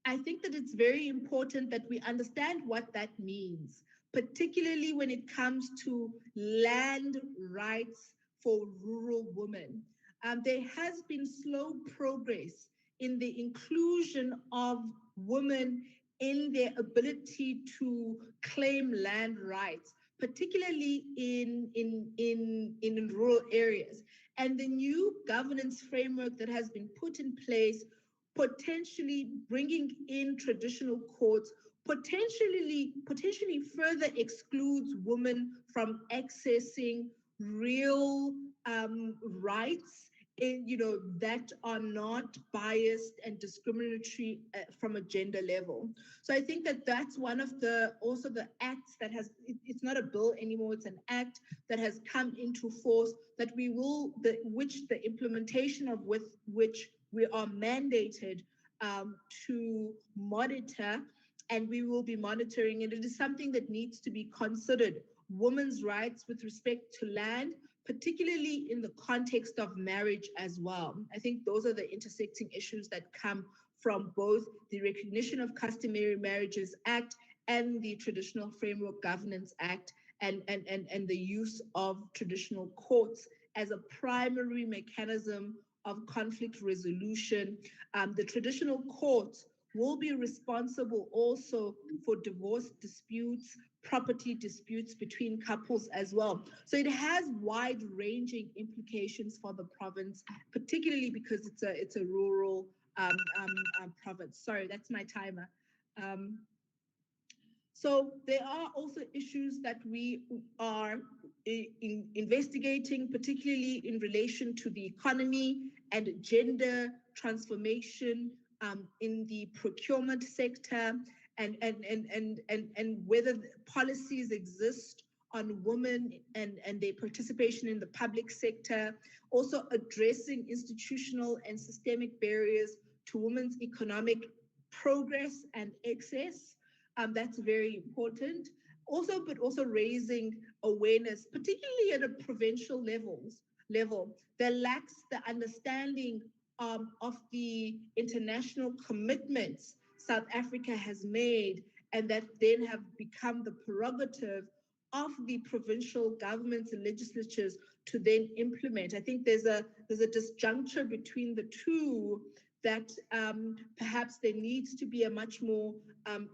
it's very important that we understand what that means, particularly when it comes to land rights for rural women. There has been slow progress in the inclusion of women in their ability to claim land rights, particularly in rural areas. And the new governance framework that has been put in place, potentially bringing in traditional courts, potentially further excludes women from accessing real rights that are not biased and discriminatory from a gender level. So I think that that's one of the acts that has, it's not a bill anymore, it's an act that has come into force that the implementation of which we are mandated to monitor, and we will be monitoring it. It is something that needs to be considered. Women's rights with respect to land, particularly in the context of marriage as well. I think those are the intersecting issues that come from both the Recognition of Customary Marriages Act and the Traditional Framework Governance Act, and the use of traditional courts as a primary mechanism of conflict resolution. The traditional courts will be responsible also for divorce disputes, property disputes between couples as well. So it has wide-ranging implications for the province, particularly because it's a rural province. Sorry, that's my timer. So there are also issues that we are investigating, particularly in relation to the economy and gender transformation in the procurement sector, and whether policies exist on women and their participation in the public sector, also addressing institutional and systemic barriers to women's economic progress and access. That's very important. But also raising awareness, particularly at a provincial level, that lacks the understanding of the international commitments South Africa has made, and that then have become the prerogative of the provincial governments and legislatures to then implement. I think there's a disjuncture between the two, that perhaps there needs to be a much more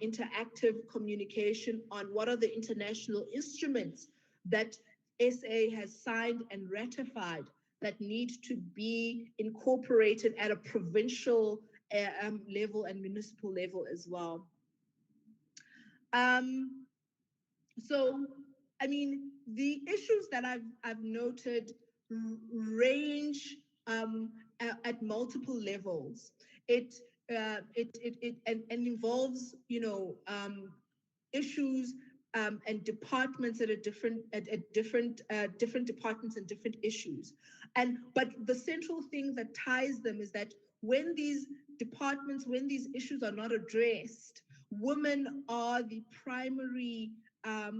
interactive communication on what are the international instruments that SA has signed and ratified that need to be incorporated at a provincial level and municipal level as well. So, I mean, the issues that I've noted range at multiple levels. It involves, you know, issues and departments that are different different departments and different issues. But the central thing that ties them is that when these departments, when these issues are not addressed, women are the primary are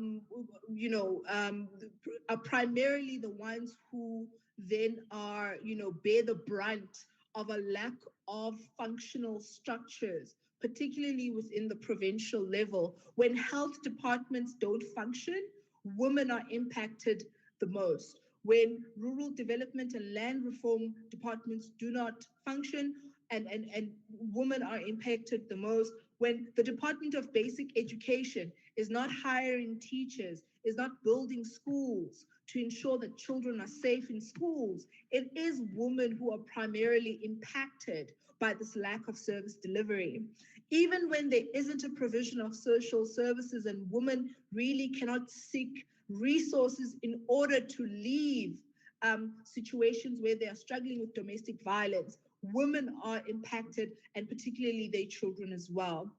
primarily the ones who then are, you know, bear the brunt of a lack of functional structures, particularly within the provincial level. When health departments don't function, women are impacted the most. When rural development and land reform departments do not function, and women are impacted the most. When the Department of Basic Education is not hiring teachers, is not building schools to ensure that children are safe in schools, it is women who are primarily impacted by this lack of service delivery. Even when there isn't a provision of social services and women really cannot seek resources in order to leave situations where they are struggling with domestic violence, women are impacted, and particularly their children as well.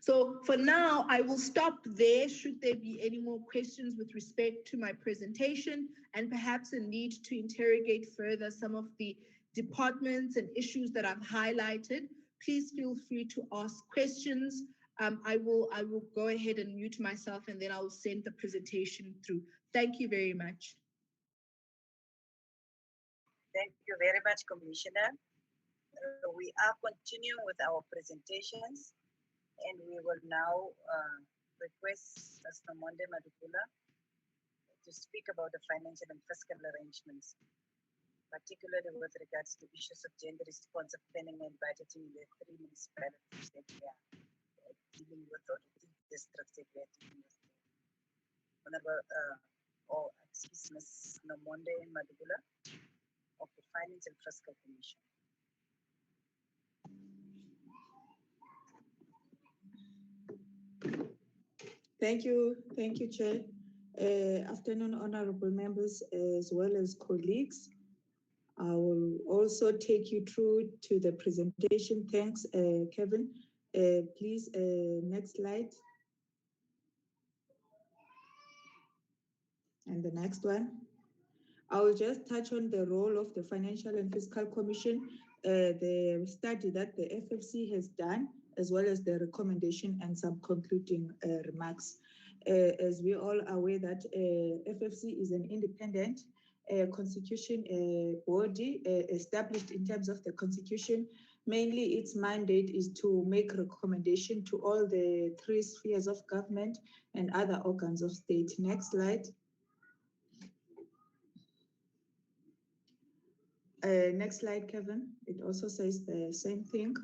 So for now, I will stop there. Should there be any more questions with respect to my presentation and perhaps a need to interrogate further some of the departments and issues that I've highlighted, please feel free to ask questions. I will go ahead and mute myself, and then I will send the presentation through. Thank you very much. Thank you very much, Commissioner. We are continuing with our presentations, and we will now request Mr. Monde Madukula to speak about the financial and fiscal arrangements, particularly with regards to issues of gender-responsive planning and budgeting in the 3 municipalities that we are dealing with, or 3 districts that we are dealing with. Honorable, Ms. Monde Madukula of the Finance and Fiscal Commission. Thank you, Chair. Afternoon, honorable members, as well as colleagues. I will also take you through to the presentation. Thanks, Kevin. Please, next slide. And the next one. I will just touch on the role of the Financial and Fiscal Commission, the study that the FFC has done, as well as the recommendation and some concluding remarks. As we all are aware that FFC is an independent constitution body established in terms of the constitution. Mainly its mandate is to make recommendation to all the 3 spheres of government and other organs of state. Next slide. Next slide, Kevin. It also says the same thing.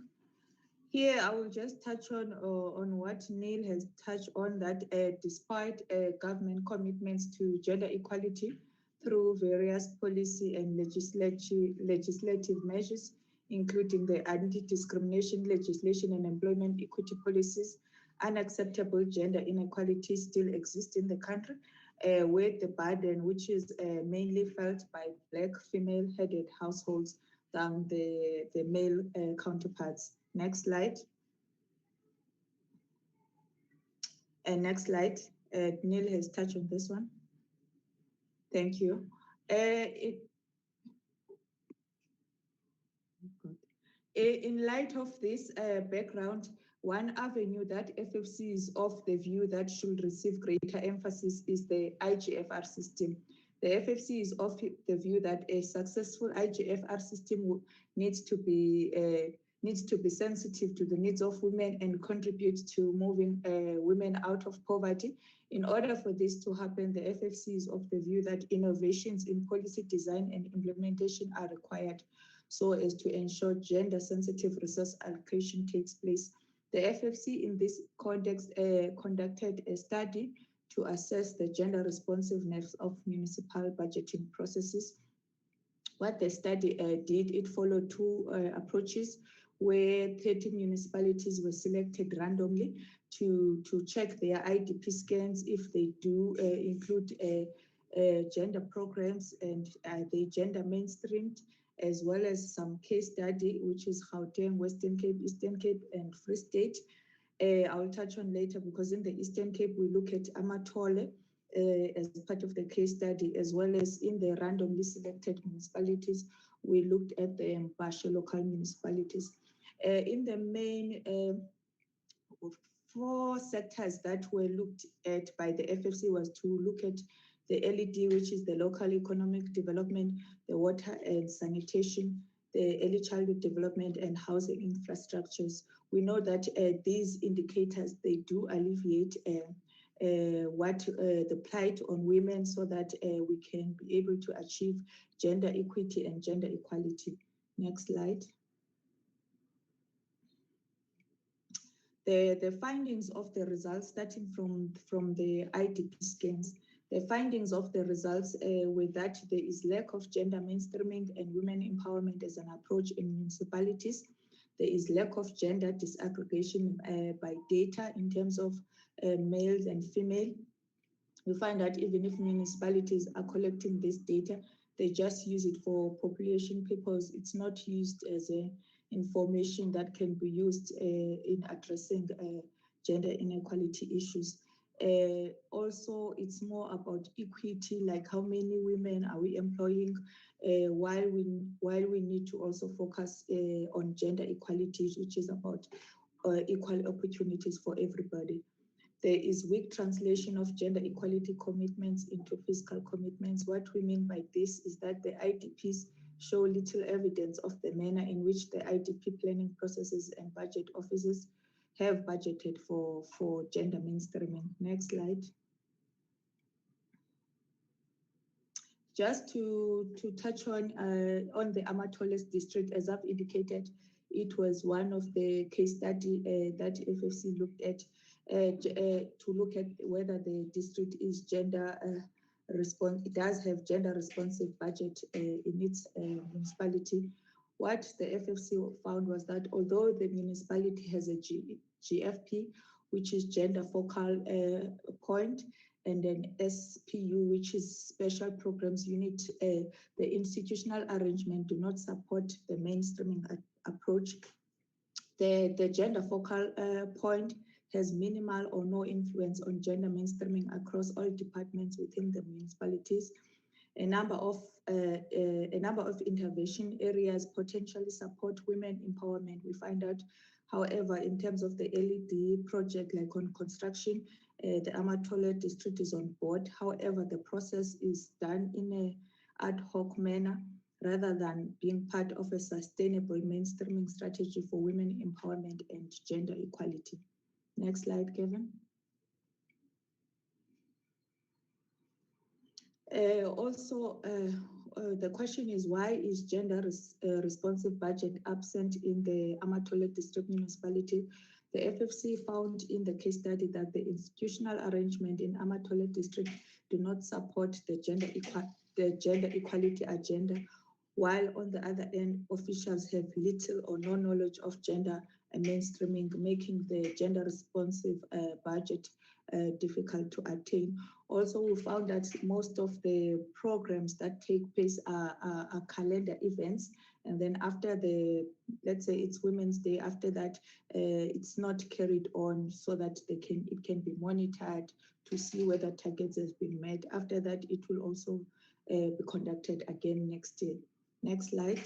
Here, I will just touch on what Neil has touched on, that despite government commitments to gender equality through various policy and legislative measures, including the anti-discrimination legislation and employment equity policies, unacceptable gender inequality still exists in the country, with the burden which is mainly felt by Black female-headed households than the male counterparts. Next slide. And next slide. Neil has touched on this one. Thank you. In light of this background, one avenue that FFC is of the view that should receive greater emphasis is the IGFR system. The FFC is of the view that a successful IGFR system needs to be sensitive to the needs of women and contribute to moving women out of poverty. In order for this to happen, the FFC is of the view that innovations in policy design and implementation are required so as to ensure gender-sensitive resource allocation takes place. The FFC in this context conducted a study to assess the gender responsiveness of municipal budgeting processes. What the study did, it followed two approaches where 30 municipalities were selected randomly to check their IDP scans if they do include gender programs and they gender mainstreamed, as well as some case study, which is Gauteng, Western Cape, Eastern Cape, and Free State. I will touch on later because in the Eastern Cape, we look at Amathole as part of the case study, as well as in the randomly selected municipalities, we looked at the Mbashe local municipalities. In the main 4 sectors that were looked at by the FFC was to look at the LED, which is the local economic development, the water and sanitation, the early childhood development, and housing infrastructures. We know that these indicators, they do alleviate the plight on women so that we can be able to achieve gender equity and gender equality. Next slide. The findings of the results, starting from the IDP scans, the findings of the results were that there is lack of gender mainstreaming and women empowerment as an approach in municipalities. There is lack of gender disaggregation by data in terms of males and female. We find that even if municipalities are collecting this data, they just use it for population purposes. It's not used as information that can be used in addressing gender inequality issues. Also, it's more about equity, like how many women are we employing, while we need to also focus on gender equality, which is about equal opportunities for everybody. There is weak translation of gender equality commitments into fiscal commitments. What we mean by this is that the IDPs show little evidence of the manner in which the IDP planning processes and budget offices have budgeted for gender mainstreaming. Next slide. Just to touch on the Amathole district, as I've indicated, it was one of the case study that FFC looked at to look at whether the district is gender it does have gender responsive budget in its municipality. What the FFC found was that although the municipality has a GFP, which is gender focal point, and an SPU, which is special programs unit, the institutional arrangement do not support the mainstreaming approach. The gender focal point has minimal or no influence on gender mainstreaming across all departments within the municipalities. A number of intervention areas potentially support women empowerment. We find out, however, in terms of the LED project, like on construction, the Amathole district is on board. However, the process is done in an ad hoc manner rather than being part of a sustainable mainstreaming strategy for women empowerment and gender equality. Next slide, Kevin. The question is, why is gender responsive budget absent in the Amathole district municipality? The FFC found in the case study that the institutional arrangement in Amathole district do not support the gender equality agenda, while on the other end, officials have little or no knowledge of gender mainstreaming, making the gender responsive budget difficult to attain. Also, we found that most of the programs that take place are calendar events, and then after let's say it's Women's Day, after that, it's not carried on so that it can be monitored to see whether targets has been met. After that, it will also be conducted again next year. Next slide.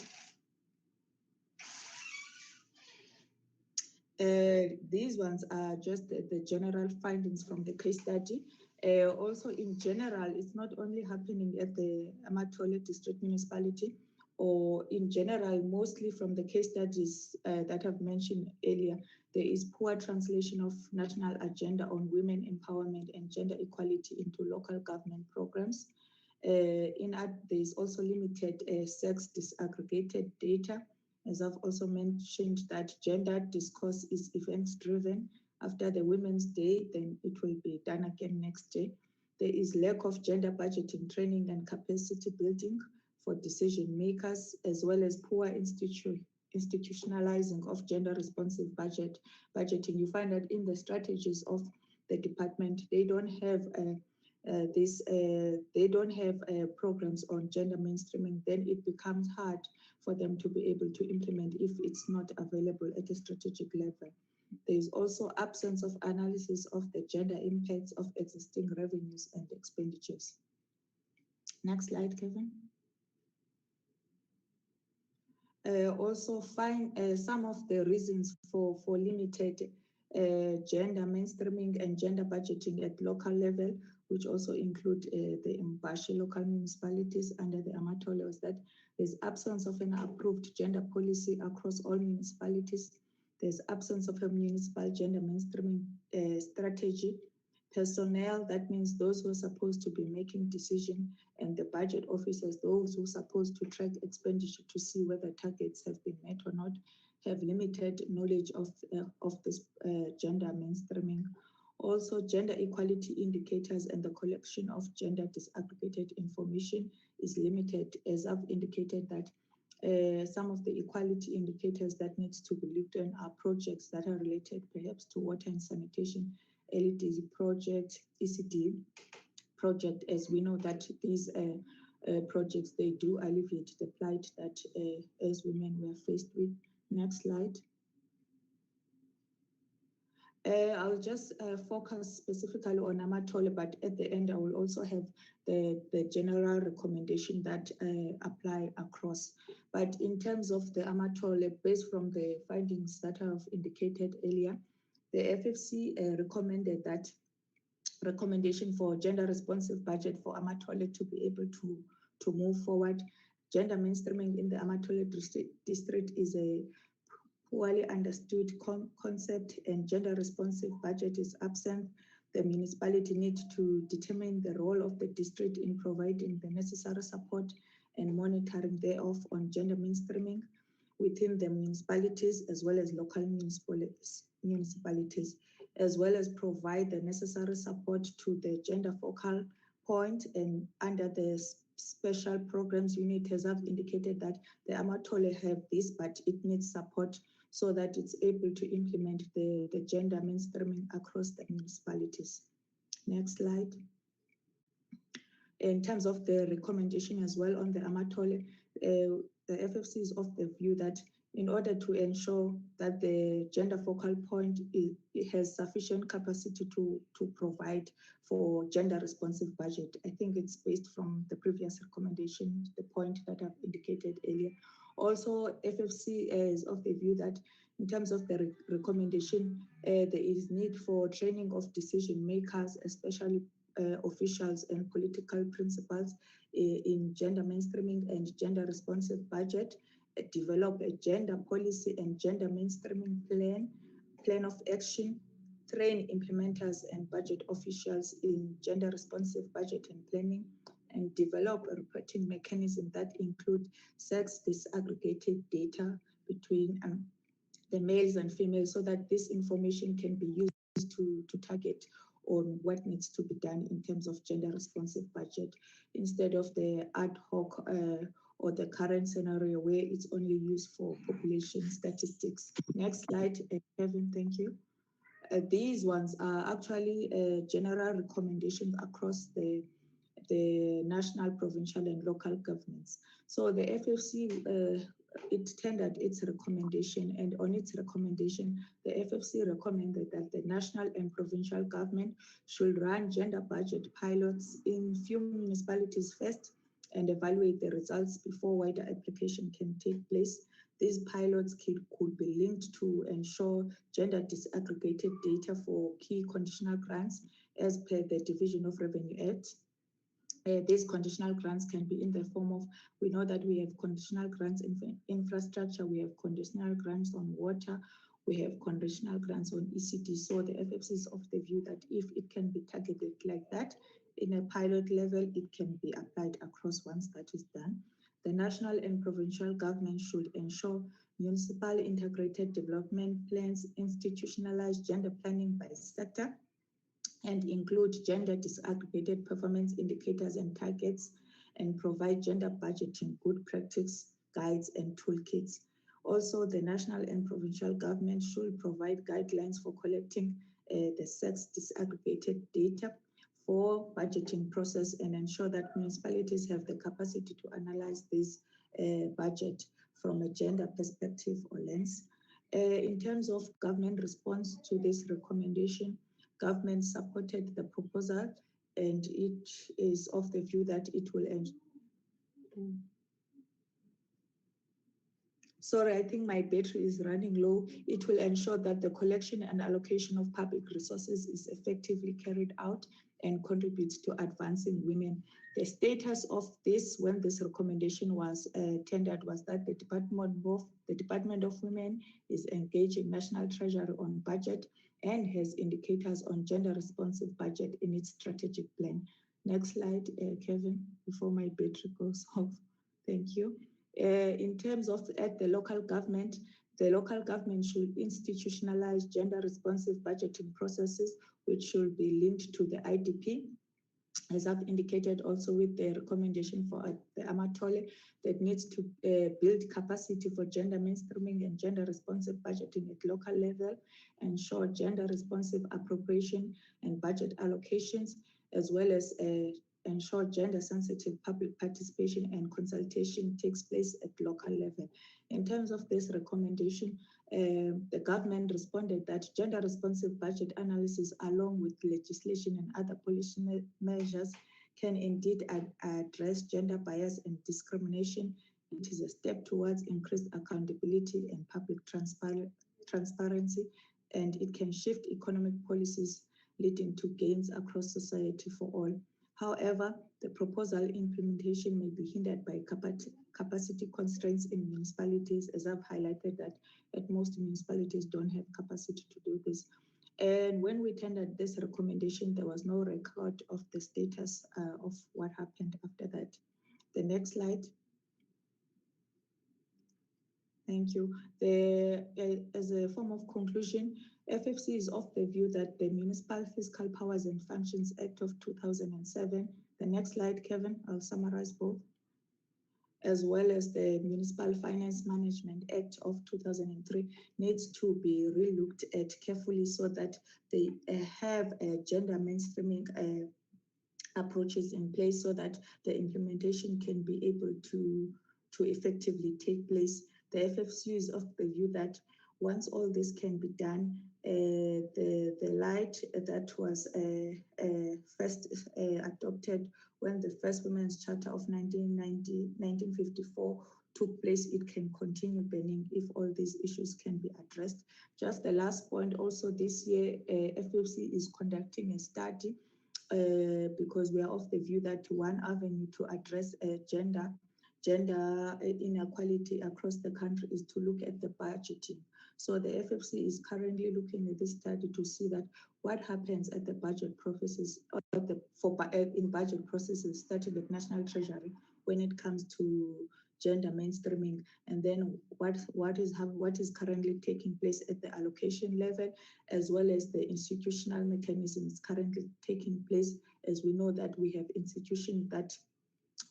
These ones are just the general findings from the case study. Also, in general, it's not only happening at the Amathole district municipality, or in general, mostly from the case studies that I've mentioned earlier, there is poor translation of national agenda on women empowerment and gender equality into local government programs. There's also limited sex disaggregated data. As I've also mentioned, that gender discourse is event-driven, After the Women's Day, then it will be done again next year. There is lack of gender budgeting training and capacity building for decision makers, as well as poor institutionalizing of gender responsive budgeting. You find that in the strategies of the department, they don't have programs on gender mainstreaming. Then it becomes hard for them to be able to implement if it's not available at a strategic level. There is also absence of analysis of the gender impacts of existing revenues and expenditures. Next slide, Kevin. Also find some of the reasons for limited gender mainstreaming and gender budgeting at local level, which also include the Mbashi local municipalities under the Amathole, was that there's absence of an approved gender policy across all municipalities. There's absence of a municipal gender mainstreaming strategy. Personnel, that means those who are supposed to be making decisions, and the budget officers, those who are supposed to track expenditure to see whether targets have been met or not, have limited knowledge of this gender mainstreaming. Also, gender equality indicators and the collection of gender disaggregated information is limited, as I've indicated that some of the equality indicators that needs to be looked at are projects that are related perhaps to water and sanitation, LEDs project, ECD project, as we know that these projects, they do alleviate the plight that as women were faced with. Next slide. I'll just focus specifically on Amathole, but at the end I will also have the general recommendation that apply across. But in terms of the Amathole, based from the findings that I've indicated earlier, the FFC recommended that recommendation for gender responsive budget for Amathole to be able to move forward. Gender mainstreaming in the Amathole district is a poorly understood concept, and gender responsive budget is absent. The municipality needs to determine the role of the district in providing the necessary support and monitoring thereof on gender mainstreaming within the municipalities as well as local municipalities, as well as provide the necessary support to the gender focal point. And under the special programs unit, as I've indicated that the Amathole have this, but it needs support so that it's able to implement the gender mainstreaming across the municipalities. Next slide. In terms of the recommendation as well on the Amathole, the FFC is of the view that in order to ensure that the gender focal point it has sufficient capacity to provide for gender responsive budget. I think it's based from the previous recommendation, the point that I've indicated earlier. Also, FFC is of the view that in terms of the recommendation, there is need for training of decision makers, especially officials and political principals in gender mainstreaming and gender responsive budget, develop a gender policy and gender mainstreaming plan of action, train implementers and budget officials in gender responsive budget and planning, and develop a reporting mechanism that include sex disaggregated data between the males and females, so that this information can be used to target on what needs to be done in terms of gender responsive budget, instead of the ad hoc or the current scenario where it's only used for population statistics. Next slide, Kevin, thank you. These ones are actually general recommendations across the national, provincial, and local governments. So the FFC, it tendered its recommendation, and on its recommendation, the FFC recommended that the national and provincial government should run gender budget pilots in few municipalities first and evaluate the results before wider application can take place. These pilots could be linked to ensure gender disaggregated data for key conditional grants as per the Division of Revenue Act. These conditional grants can be in the form of, we know that we have conditional grants in infrastructure, we have conditional grants on water, we have conditional grants on ECD. So the FFC is of the view that if it can be targeted like that, in a pilot level, it can be applied across once that is done. The national and provincial government should ensure municipal integrated development plans, institutionalize gender planning by sector, and include gender disaggregated performance indicators and targets, and provide gender budgeting good practice guides and toolkits. Also, the national and provincial government should provide guidelines for collecting the sex disaggregated data for budgeting process and ensure that municipalities have the capacity to analyze this budget from a gender perspective or lens. In terms of government response to this recommendation, government supported the proposal and it is of the view that it will end. Sorry, I think my battery is running low. It will ensure that the collection and allocation of public resources is effectively carried out and contributes to advancing women. The status of this, when this recommendation was tendered, was that the Department of Women is engaging National Treasury on budget and has indicators on gender responsive budget in its strategic plan. Next slide, Kevin, before my battery goes off. Thank you. In terms of at the local government should institutionalize gender responsive budgeting processes, which should be linked to the IDP. As I've indicated also with the recommendation for the Amathole, that needs to build capacity for gender mainstreaming and gender responsive budgeting at local level, ensure gender responsive appropriation and budget allocations, as well as ensure gender sensitive public participation and consultation takes place at local level. In terms of this recommendation, the government responded that gender responsive budget analysis along with legislation and other policy measures can indeed address gender bias and discrimination. It is a step towards increased accountability and public transparency, and it can shift economic policies leading to gains across society for all. However, the proposal implementation may be hindered by capacity constraints in municipalities, as I've highlighted that at most municipalities don't have capacity to do this. And when we tendered this recommendation, there was no record of the status of what happened after that. The next slide. Thank you. As a form of conclusion, FFC is of the view that the Municipal Fiscal Powers and Functions Act of 2007, the next slide, Kevin, I'll summarize both, as well as the Municipal Finance Management Act of 2003 needs to be relooked at carefully so that they have a gender mainstreaming approaches in place so that the implementation can be able to effectively take place. The FFC is of the view that once all this can be done, the light that was first adopted when the first Women's Charter of 1954 took place, it can continue burning if all these issues can be addressed. Just the last point, also this year, FFC is conducting a study because we are of the view that one avenue to address gender inequality across the country is to look at the budgeting. So the FFC is currently looking at this study to see that what happens at the budget processes, in budget processes, starting with National Treasury, when it comes to gender mainstreaming, and then what is currently taking place at the allocation level, as well as the institutional mechanisms currently taking place, as we know that we have institutions that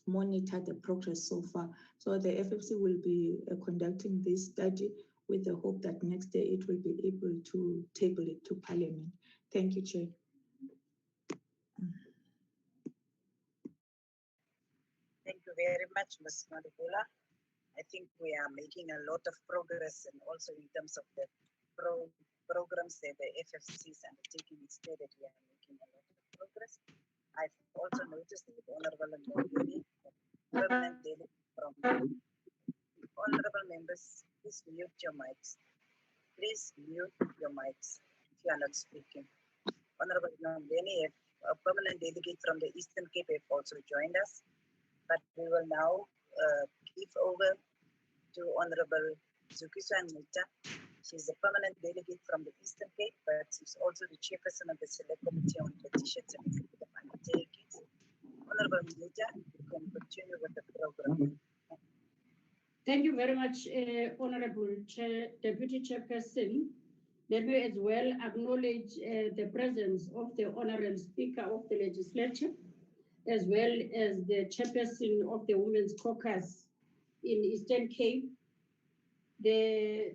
monitor the progress so far. So the FFC will be conducting this study with the hope that next year it will be able to table it to Parliament. Thank you, Chair. Thank you very much, Ms. Madhula. I think we are making a lot of progress, and also in terms of the programs that the FFC is undertaking, it's clear that we are making a lot of progress. I've also noticed that the Honorable Mandela, permanent delegate from honorable members, please mute your mics. Please mute your mics if you are not speaking. Honorable Mandela, a permanent delegate from the Eastern Cape, have also joined us, but we will now give over to Honorable Zukiswa Ngita. She's a permanent delegate from the Eastern Cape, but she's also the chairperson of the Select Committee on Petitions and Executive Undertakings. Honorable Ngita, you can continue with the program. Thank you very much, Honorable Deputy Chairperson. Let me as well acknowledge the presence of the Honorable Speaker of the Legislature, as well as the Chairperson of the Women's Caucus in Eastern Cape, the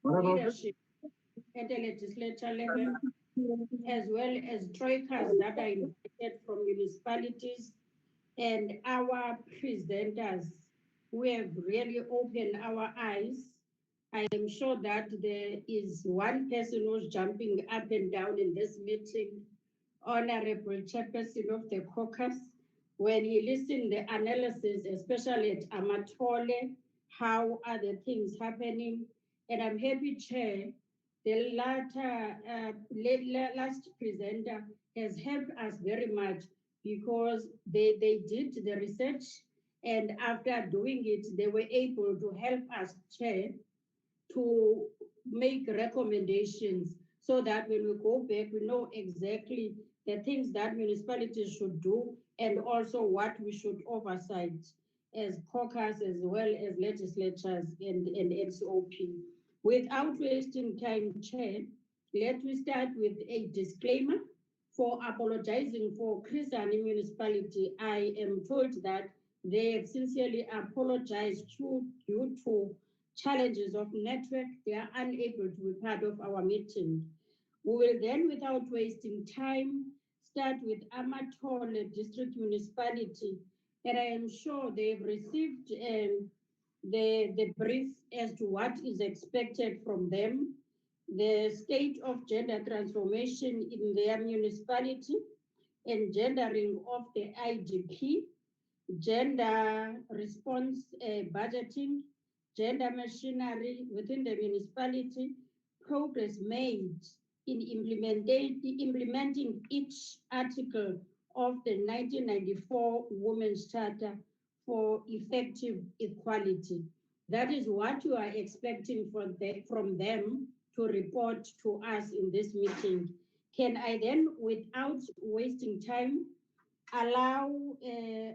leadership at the legislature level, as well as troikas that are invited from municipalities and our presenters who have really opened our eyes. I am sure that there is one person who's jumping up and down in this meeting, Honorable Chairperson of the caucus, when he listened the analysis, especially at Amathole, how are the things happening? And I'm happy, Chair, the last presenter has helped us very much because they did the research, and after doing it, they were able to help us, Chair, to make recommendations so that when we go back, we know exactly the things that municipalities should do and also what we should oversight as caucus as well as legislatures and NCOP. Without wasting time, Chair, let me start with a disclaimer for apologizing for Chris Hani Municipality. I am told that they have sincerely apologized due to challenges of network. They are unable to be part of our meeting. We will then, without wasting time, start with Amathole District Municipality. And I am sure they've received the brief as to what is expected from them, the state of gender transformation in their municipality, and gendering of the IDP, gender response budgeting, gender machinery within the municipality, progress made in implementing each article of the 1994 Women's Charter for effective equality. That is what you are expecting from them to report to us in this meeting. Can I then, without wasting time, allow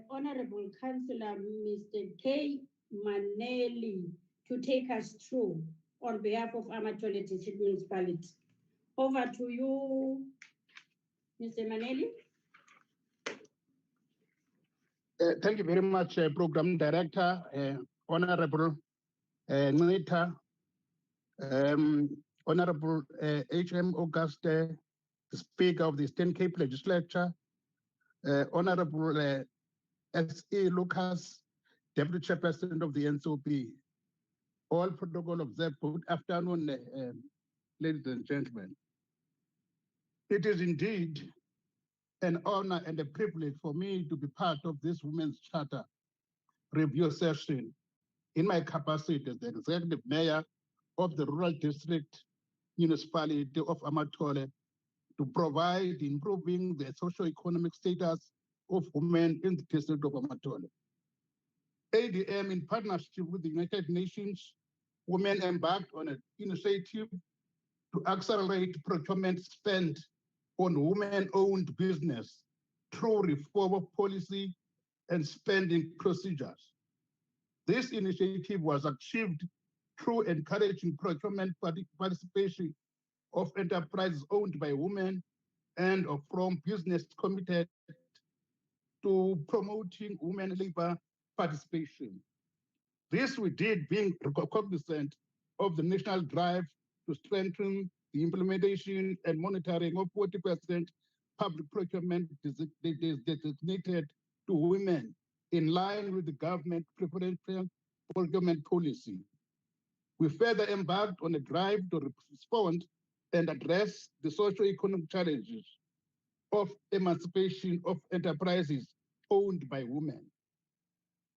Honorable Councillor Mr. K. Maneli to take us through on behalf of Amathole District Municipality. Over to you, Mr. Maneli. Thank you very much, Program Director, Honorable Nita, Honorable H.M. Auguste, Speaker of the Eastern Cape Legislature, Honorable S.E. Lucas, Deputy Chairperson of the NCOP. All protocol observed. Good afternoon, ladies and gentlemen. It is indeed an honor and a privilege for me to be part of this Women's Charter review session in my capacity as the Executive Mayor of the Rural District Municipality of Amathole to provide improving the socio-economic status of women in the district of Amathole. ADM, in partnership with the United Nations, women embarked on an initiative to accelerate procurement spend on women-owned business through reform of policy and spending procedures. This initiative was achieved through encouraging procurement participation of enterprises owned by women and from business committed to promoting women labor participation. This we did being cognizant of the national drive to strengthen the implementation and monitoring of 40% public procurement designated to women in line with the government preferential procurement policy. We further embarked on a drive to respond and address the socio-economic challenges of emancipation of enterprises owned by women.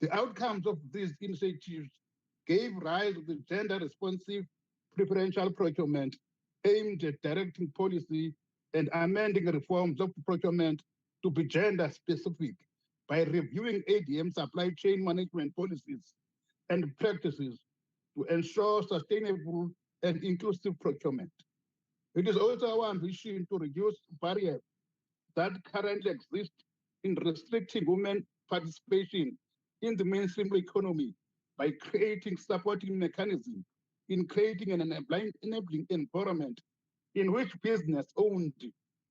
The outcomes of these initiatives gave rise to the gender-responsive preferential procurement aimed at directing policy and amending reforms of procurement to be gender-specific by reviewing ADM supply chain management policies and practices to ensure sustainable and inclusive procurement. It is also our ambition to reduce barriers that currently exist in restricting women participation in the mainstream economy by creating supporting mechanisms in creating an enabling environment in which business owned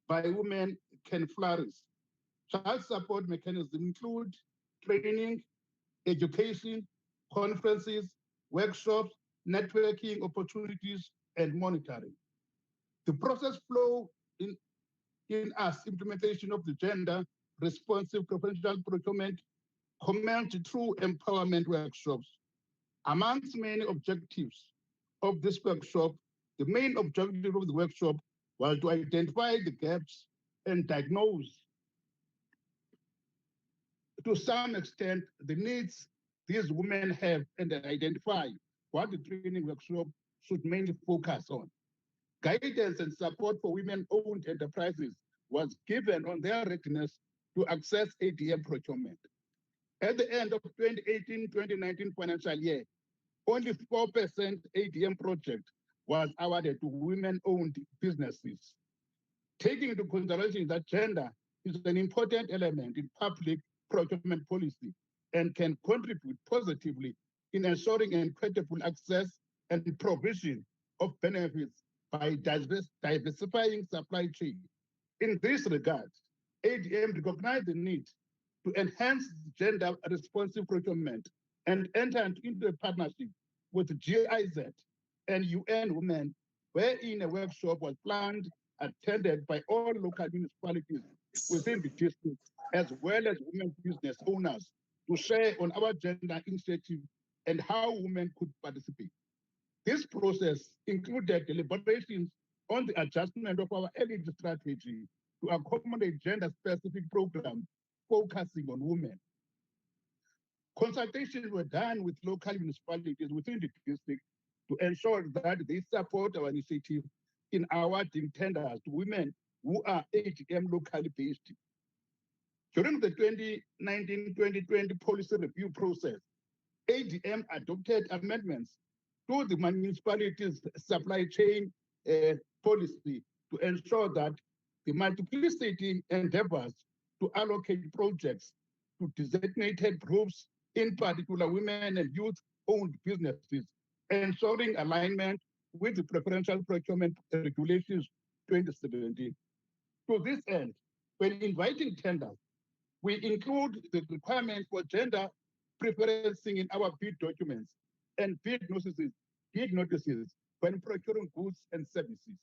by women can flourish. Child support mechanisms include training, education, conferences, workshops, networking opportunities, and monitoring. The process flow in us implementation of the gender responsive preferential procurement commenced through empowerment workshops. Amongst many objectives of this workshop, the main objective of the workshop was to identify the gaps and diagnose, to some extent, the needs these women have and identify what the training workshop should mainly focus on. Guidance and support for women-owned enterprises was given on their readiness to access ADM procurement. At the end of 2018-2019 financial year, only 4% ADM project was awarded to women-owned businesses. Taking into consideration that gender is an important element in public procurement policy and can contribute positively in ensuring equitable access and provision of benefits by diversifying supply chain. In this regard, ADM recognized the need to enhance gender responsive procurement and entered into a partnership with GIZ and UN Women, wherein a workshop was planned, attended by all local municipalities within the district, as well as women business owners, to share on our gender initiative and how women could participate. This process included deliberations on the adjustment of our energy strategy to accommodate gender-specific programs focusing on women. Consultations were done with local municipalities within the district to ensure that they support our initiative in awarding tenders to women who are AGM locally based. During the 2019-2020 policy review process, AGM adopted amendments to the municipalities' supply chain policy to ensure that the multiplicity endeavors to allocate projects to designated groups, in particular women and youth-owned businesses, ensuring alignment with the Preferential Procurement Regulations 2017. To this end, when inviting tenders, we include the requirement for gender preferencing in our bid documents and bid notices when procuring goods and services.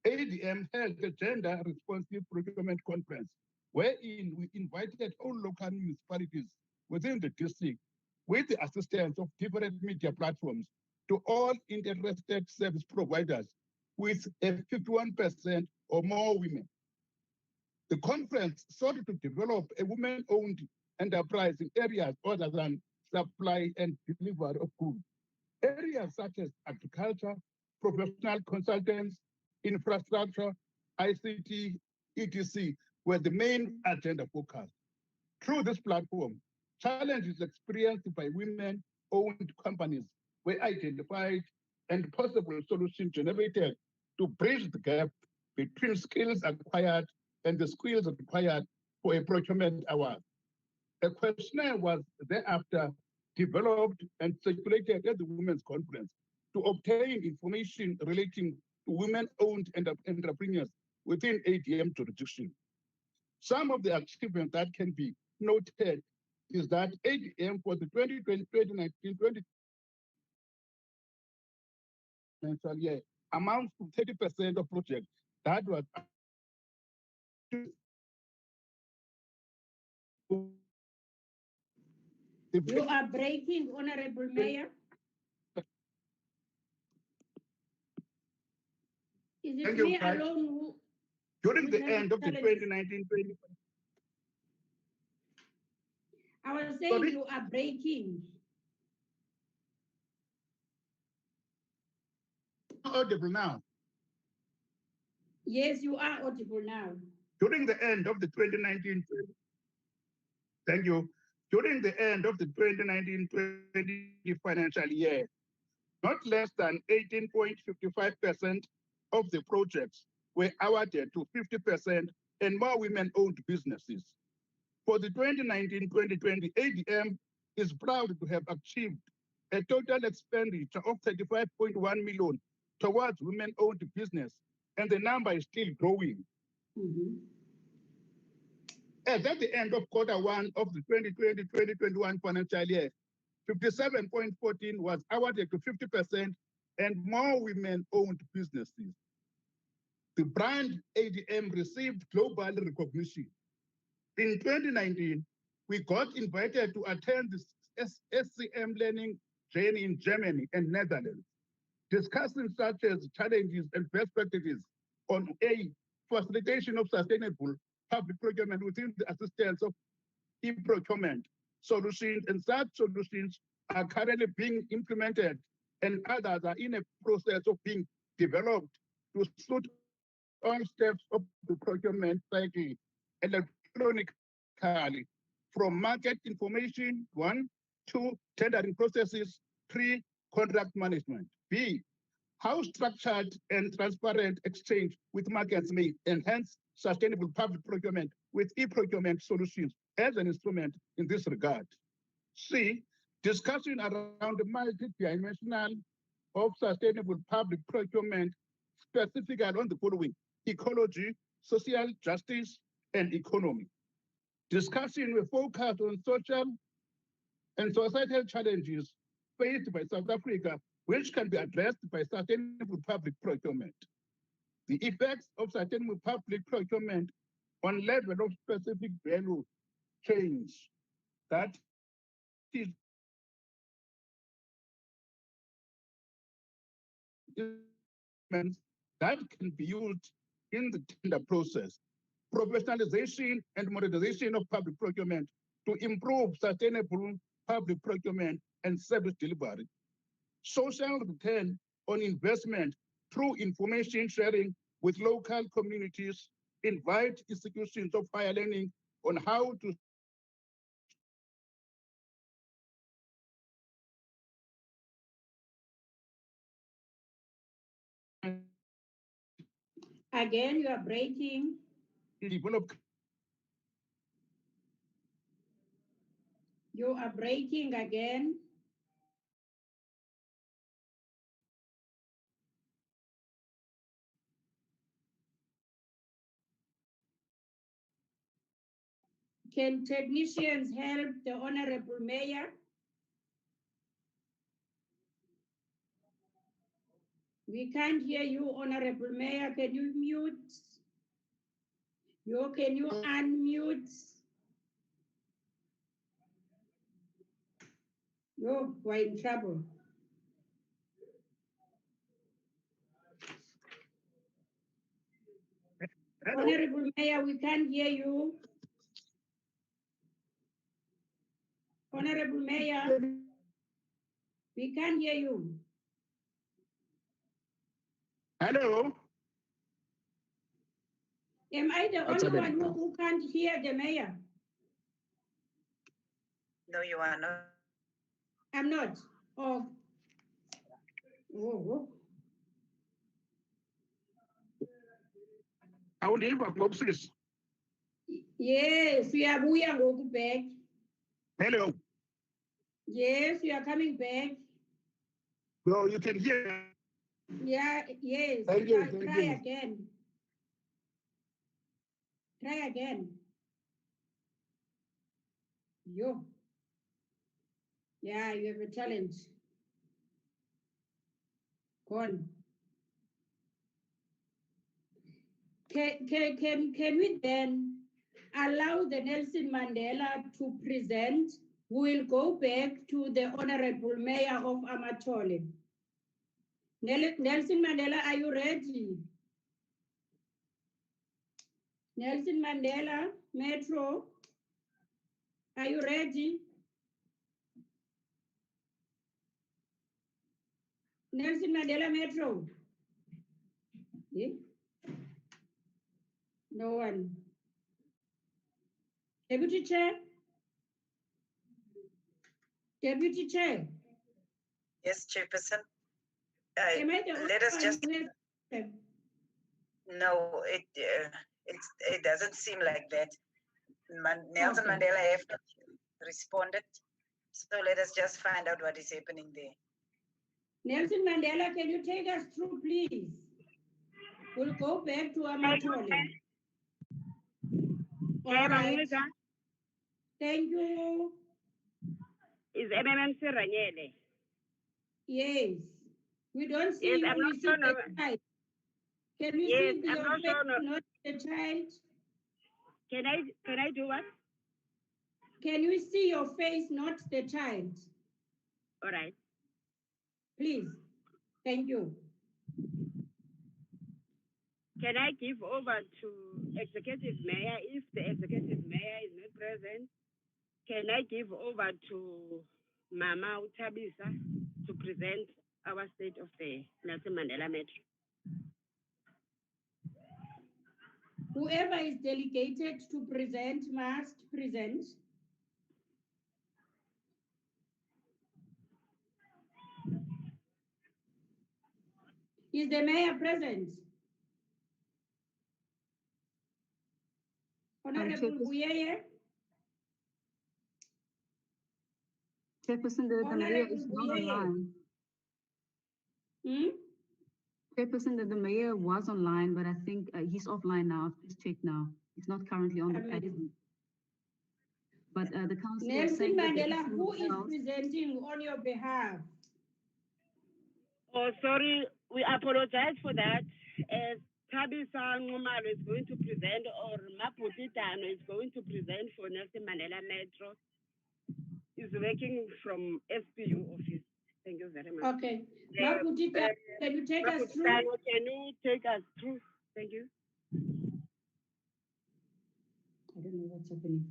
ADM held a gender responsive procurement conference wherein we invited all local municipalities within the district with the assistance of different media platforms to all interested service providers with a 51% or more women. The conference sought to develop a women-owned enterprise in areas other than supply and delivery of goods. Areas such as agriculture, professional consultants, infrastructure, ICT, etc. were the main agenda focus. Through this platform, challenges experienced by women-owned companies were identified and possible solutions generated to bridge the gap between skills acquired and the skills required for a procurement award. A questionnaire was thereafter developed and circulated at the Women's Conference to obtain information relating to women-owned entrepreneurs within ADM jurisdiction. Some of the achievements that can be noted is that ADM for the 2020-2019 financial year amounts to 30% of projects that was You are breaking, Honorable Mayor. Is it me alone who? During the end of the 2019-2020. I was saying sorry? You are breaking. Audible now. Yes, you are audible now. During the end of the 2019-2020. Thank you. During the end of the 2019-2020 financial year, not less than 18.55% of the projects were awarded to 50% and more women-owned businesses. For the 2019-2020, ADM is proud to have achieved a total expenditure of 35.1 million towards women-owned business, and the number is still growing. As at the end of Q1 of the 2020-2021 financial year, 57.14 was awarded to 50% and more women-owned businesses. The brand ADM received global recognition. In 2019, we got invited to attend the SCM learning journey in Germany and Netherlands, discussing such as challenges and best practices on A, facilitation of sustainable public procurement within the assistance of e-procurement solutions, and such solutions are currently being implemented and others are in a process of being developed to suit all steps of the procurement cycle electronically, from market information, 1, 2, tendering processes, 3, contract management. B, how structured and transparent exchange with markets may enhance sustainable public procurement with e-procurement solutions as an instrument in this regard. C, discussion around the multi-dimensional of sustainable public procurement, specifically on the following: ecology, social justice, and economy. Discussion will focus on social and societal challenges faced by South Africa, which can be addressed by sustainable public procurement. The effects of sustainable public procurement on level of specific value change, that is that can be used in the tender process, professionalization and modernization of public procurement to improve sustainable public procurement and service delivery, social return on investment through information sharing with local communities, invite institutions of higher learning on how to Again, you are breaking. develop. You are breaking again. Can technicians help the Honorable Mayor? We can't hear you, Honorable Mayor. Can you mute? Can you unmute? We're in trouble. Honorable Mayor, we can't hear you. Honorable Mayor, we can't hear you. Hello? Am I the only one who can't hear the mayor? No, you are not. I'm not. Oh. Oh. Awuliva Yes, we are back. Hello. Yes, we are coming back. Well, you can hear. Yeah, yes. Thank you. Try again. Try again. Yeah, you have a challenge. Go on. Can we then allow the Nelson Mandela to present? We'll go back to the Honorable Mayor of Amathole. Nelson Mandela, are you ready? Nelson Mandela, Metro, are you ready? Nelson Mandela, Metro. Yeah. No one. Deputy Chair? Deputy Chair? Yes, Chairperson. Let us just. No, it doesn't seem like that. Nelson Mandela have not responded. So let us just find out what is happening there. Nelson Mandela, can you take us through, please? We'll go back to Amathole. All right. Thank you. Is MMM Ranyele? Yes. We don't see Yes, you. I'm We not see sure. the child. Can you Yes, see I'm your not face, sure. not the child? Can I do what? Can we see your face, not the child? All right. Please. Thank you. Can I give over to Executive Mayor if the Executive Mayor is not present? Can I give over to Mama Utabisa to present our state of the Nelson Mandela Metro? Whoever is delegated to present must present. Is the mayor present? Honorable Buyeye? Chairperson, the mayor is not online. Chairperson, the mayor was online, but I think he's offline now. Please check now. He's not currently on the platform. But the council is saying Nelson that Mandela, who is presenting on your behalf? Oh, sorry, we apologize for that. As Tabisa Ngumalo is going to present, or Maputi Tano is going to present for Nelson Mandela Metro, is working from SPU office. Thank you very much. Okay. Maputi Tano, can you take us through? Can you take us through? Thank you. I don't know what's happening.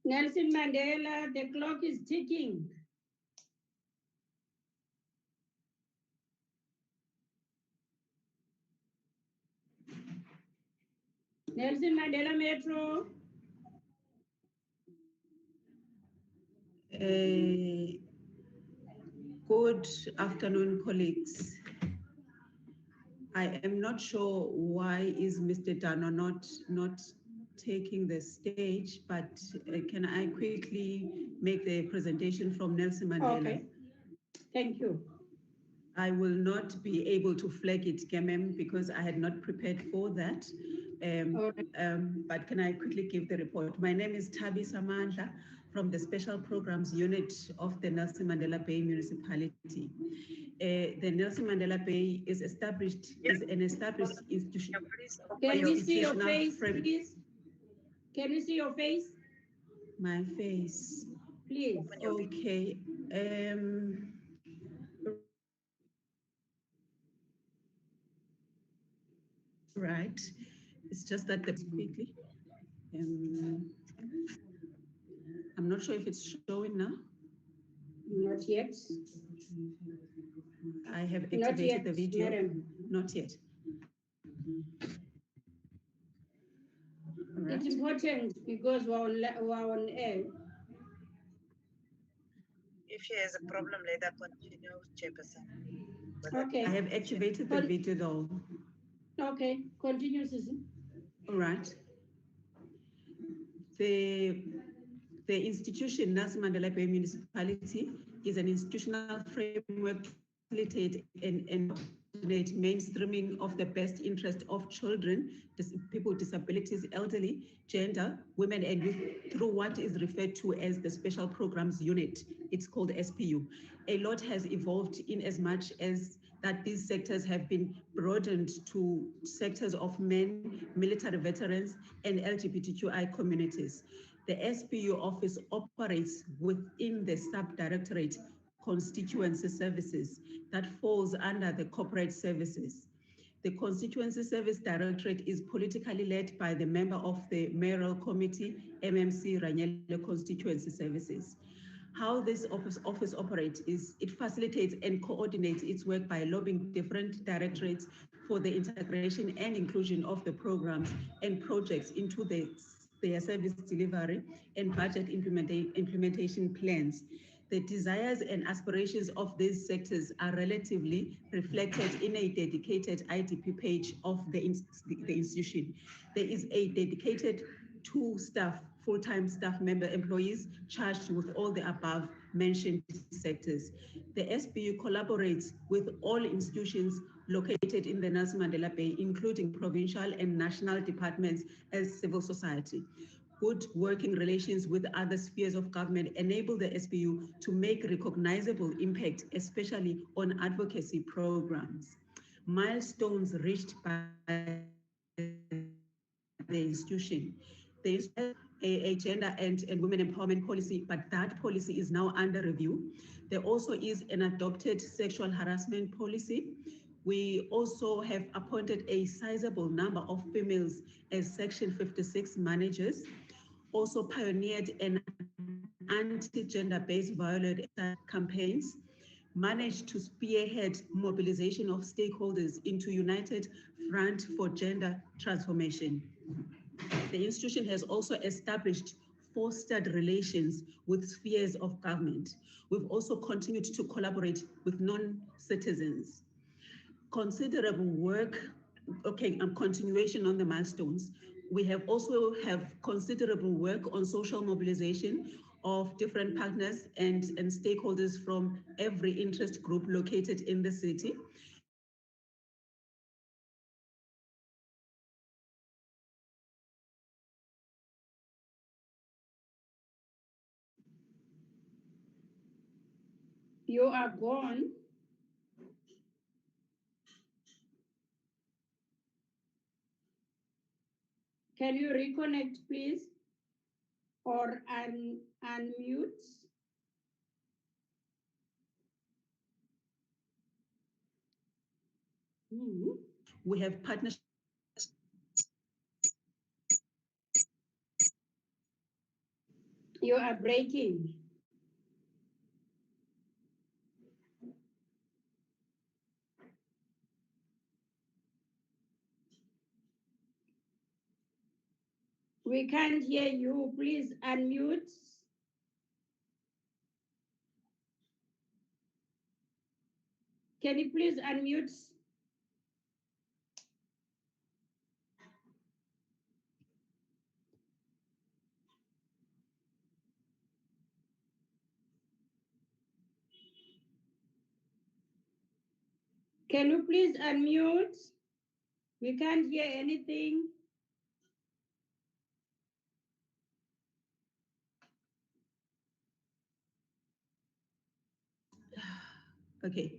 Nelson Mandela, the clock is ticking. Nelson Mandela Metro. Good afternoon, colleagues. I am not sure why is Mr. Dano not taking the stage, but can I quickly make the presentation from Nelson Mandela? Okay, thank you. I will not be able to flag it, Gemem, because I had not prepared for that. But can I quickly give the report? My name is Tabi Samandla from the Special Programs Unit of the Nelson Mandela Bay Municipality. The Nelson Mandela Bay is an established institution. Can we see your face, please? Can we see your face? My face. Please. Okay. Right. It's just that quickly. I'm not sure if it's showing now. Not yet. I have activated the video. Madam. Not yet. Right. It's important because we're on air. If she has a problem, let her continue, Chairperson. Okay. I have activated the video though. Okay, continue, Susan. All right. The institution, Nelson Mandela Bay Municipality, is an institutional framework to facilitate and mainstreaming of the best interest of children, people with disabilities, elderly, gender, women, and youth through what is referred to as the Special Programs Unit. It's called SPU. A lot has evolved in as much as that these sectors have been broadened to sectors of men, military veterans, and LGBTQI communities. The SPU office operates within the Subdirectorate Constituency Services that falls under the Corporate Services. The Constituency Service Directorate is politically led by the member of the Mayoral Committee, MMC Ranyele Constituency Services. How this office operates is it facilitates and coordinates its work by lobbying different directorates for the integration and inclusion of the programs and projects into the their service delivery and budget implementation plans. The desires and aspirations of these sectors are relatively reflected in a dedicated IDP page of the institution. There is a dedicated full-time staff member employees charged with all the above mentioned sectors. The SBU collaborates with all institutions located in the Nelson Mandela Bay, including provincial and national departments as civil society. Good working relations with other spheres of government enable the SBU to make recognizable impact, especially on advocacy programs. Milestones reached by the institution. There is a gender and women empowerment policy, but that policy is now under review. There also is an adopted sexual harassment policy. We also have appointed a sizable number of females as Section 56 managers, also pioneered an anti-gender-based violence campaigns, managed to spearhead mobilization of stakeholders into United Front for Gender Transformation. The institution has also established fostered relations with spheres of government. We've also continued to collaborate with non-citizens. Considerable work, continuation on the milestones. We have also considerable work on social mobilization of different partners and stakeholders from every interest group located in the city. You are gone. Can you reconnect, please? Or unmute? We have partnerships. You are breaking. We can't hear you. Please unmute. Can you please unmute? Can you please unmute? We can't hear anything. Okay.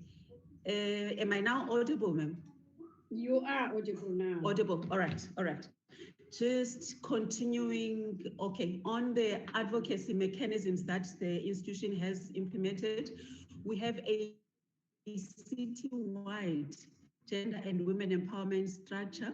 Am I now audible, ma'am? You are audible now. Audible. All right. All right. Just continuing, okay, on the advocacy mechanisms that the institution has implemented, we have a city-wide gender and women empowerment structure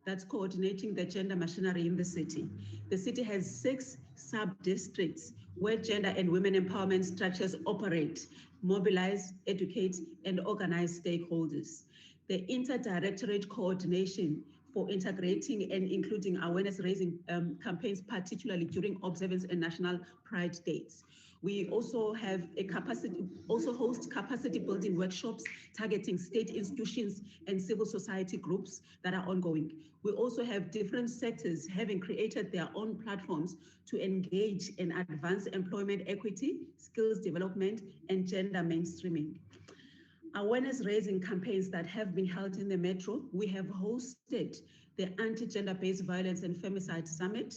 that's coordinating the gender machinery in the city. The city has 6 sub-districts where gender and women empowerment structures operate, mobilize, educate, and organize stakeholders. The interdirectorate coordination for integrating and including awareness-raising campaigns, particularly during observance and national pride dates. We also have host capacity building workshops targeting state institutions and civil society groups that are ongoing. We also have different sectors having created their own platforms to engage in advance employment equity, skills development, and gender mainstreaming. Awareness-raising campaigns that have been held in the Metro. We have hosted the Anti-Gender-Based Violence and Femicide Summit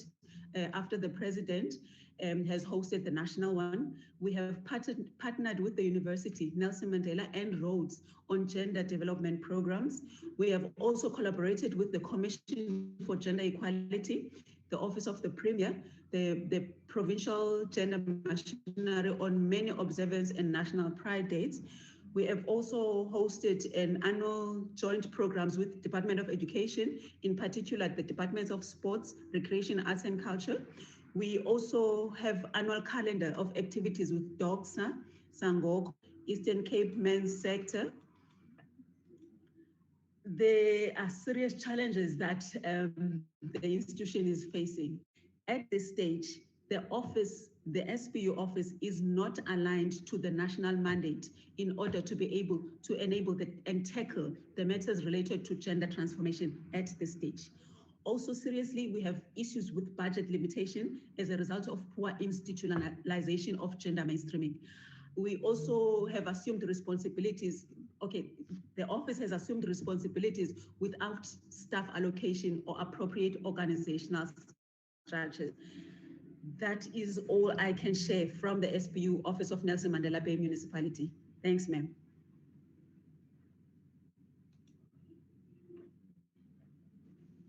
after the President has hosted the national one. We have partnered with the University, Nelson Mandela, and Rhodes on gender development programs. We have also collaborated with the Commission for Gender Equality, the Office of the Premier, the Provincial Gender Machinery on many observance and national pride dates. We have also hosted an annual joint programs with Department of Education, in particular the Departments of Sports, Recreation, Arts and Culture. We also have annual calendar of activities with DOCSA, Sangok, Eastern Cape Men's Sector. There are serious challenges that the institution is facing. At this stage, the SPU office is not aligned to the national mandate in order to be able to enable and tackle the matters related to gender transformation at this stage. Also, seriously, we have issues with budget limitation as a result of poor institutionalization of gender mainstreaming. We also have assumed responsibilities. Okay, the office has assumed responsibilities without staff allocation or appropriate organizational structures. That is all I can share from the SPU Office of Nelson Mandela Bay Municipality. Thanks, ma'am.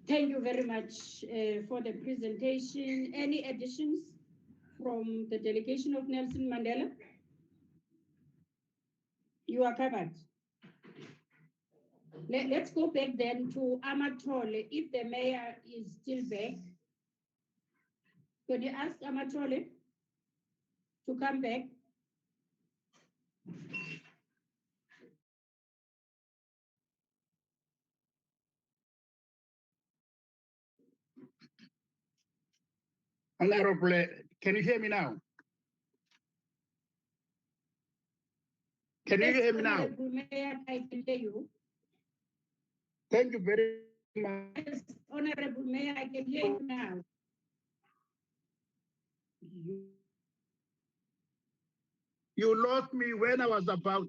Thank you very much for the presentation. Any additions from the delegation of Nelson Mandela? You are covered. Let's go back then to Amathole. If the mayor is still back, could you ask Amathole to come back? Honorable, can you hear me now? Can you hear me now? Mayor, I can hear you. Thank you very much. Yes, Honorable Mayor, I can hear you now. You lost me when I was about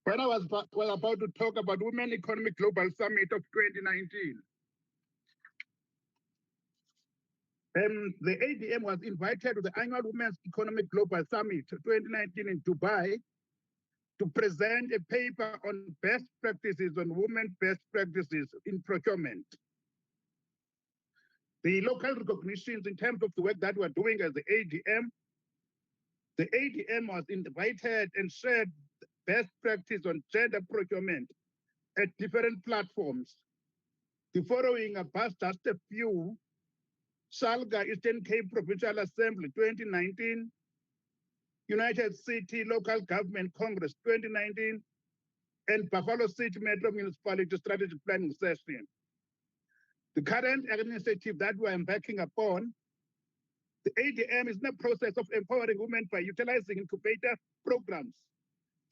when I was about to talk about Women Economic Global Summit of 2019. The ADM was invited to the annual Women's Economic Global Summit 2019 in Dubai to present a paper on best practices on women best practices in procurement. The local recognitions in terms of the work that we're doing as the ADM was invited and shared best practice on gender procurement at different platforms. The following are just a few: Salga Eastern Cape Provincial Assembly 2019, United City Local Government Congress 2019, and Buffalo City Metro Municipality Strategic Planning Session. The current initiative that we're embarking upon, the ADM is in the process of empowering women by utilizing incubator programs.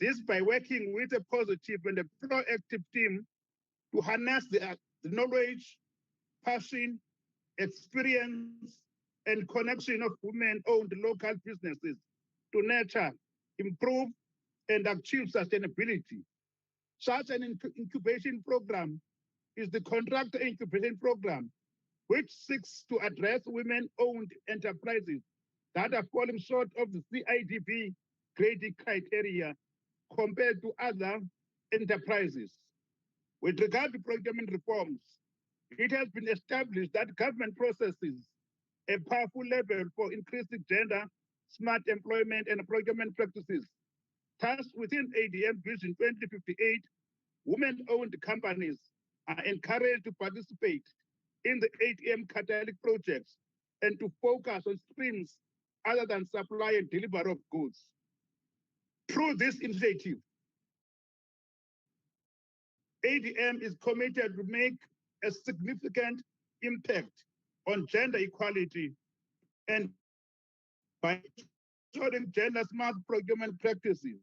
This by working with a positive and a proactive team to harness the knowledge, passion, experience, and connection of women-owned local businesses to nurture, improve, and achieve sustainability. Such an incubation program is the Contractor Incubation Program, which seeks to address women-owned enterprises that are falling short of the CIDP grading criteria compared to other enterprises. With regard to procurement reforms, it has been established that government processes a powerful level for increasing gender, smart employment, and procurement practices. Thus, within ADM Vision 2058, women-owned companies are encouraged to participate in the ADM catalytic projects and to focus on streams other than supply and delivery of goods. Through this initiative, ADM is committed to make a significant impact on gender equality and by ensuring gender smart procurement practices.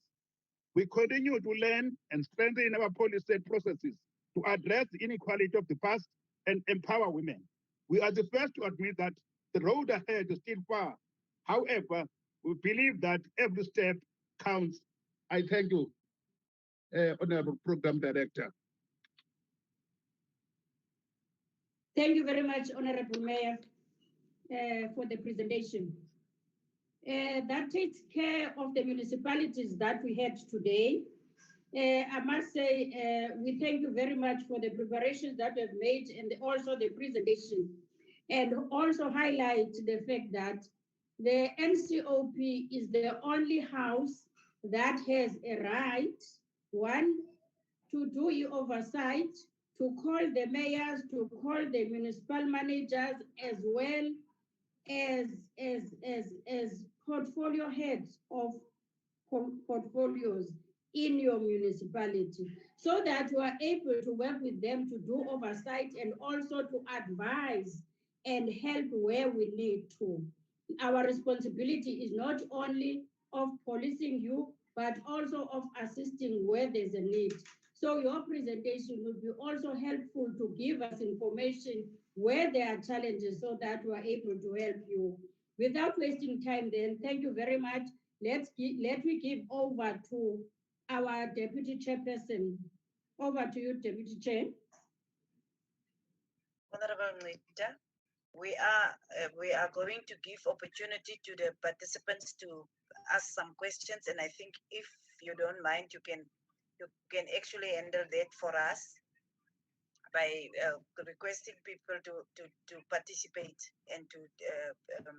We continue to learn and strengthen our policy and processes to address the inequality of the past and empower women. We are the first to admit that the road ahead is still far. However, we believe that every step counts. I thank you, Honorable Program Director. Thank you very much, Honorable Mayor, for the presentation. That takes care of the municipalities that we had today. I must say, we thank you very much for the preparations that we've made and also the presentation, and also highlight the fact that the NCOP is the only house that has a right, one, to do oversight, to call the mayors, to call the municipal managers, as well as portfolio heads of portfolios in your municipality, so that you are able to work with them to do oversight and also to advise and help where we need to. Our responsibility is not only of policing you, but also of assisting where there's a need. So your presentation will be also helpful to give us information where there are challenges so that we are able to help you. Without wasting time then, thank you very much. Let me give over to our Deputy Chairperson. Over to you, Deputy Chair. Honorable Nita, we are going to give opportunity to the participants to ask some questions, and I think if you don't mind, you can actually handle that for us by requesting people to participate and to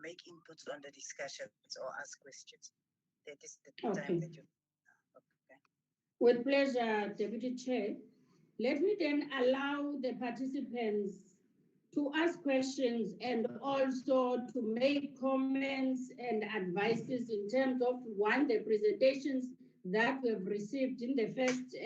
make inputs on the discussions or ask questions. That is the time that you. Okay. With pleasure, Deputy Chair. Let me then allow the participants to ask questions and also to make comments and advices in terms of, one, the presentations that we've received in the first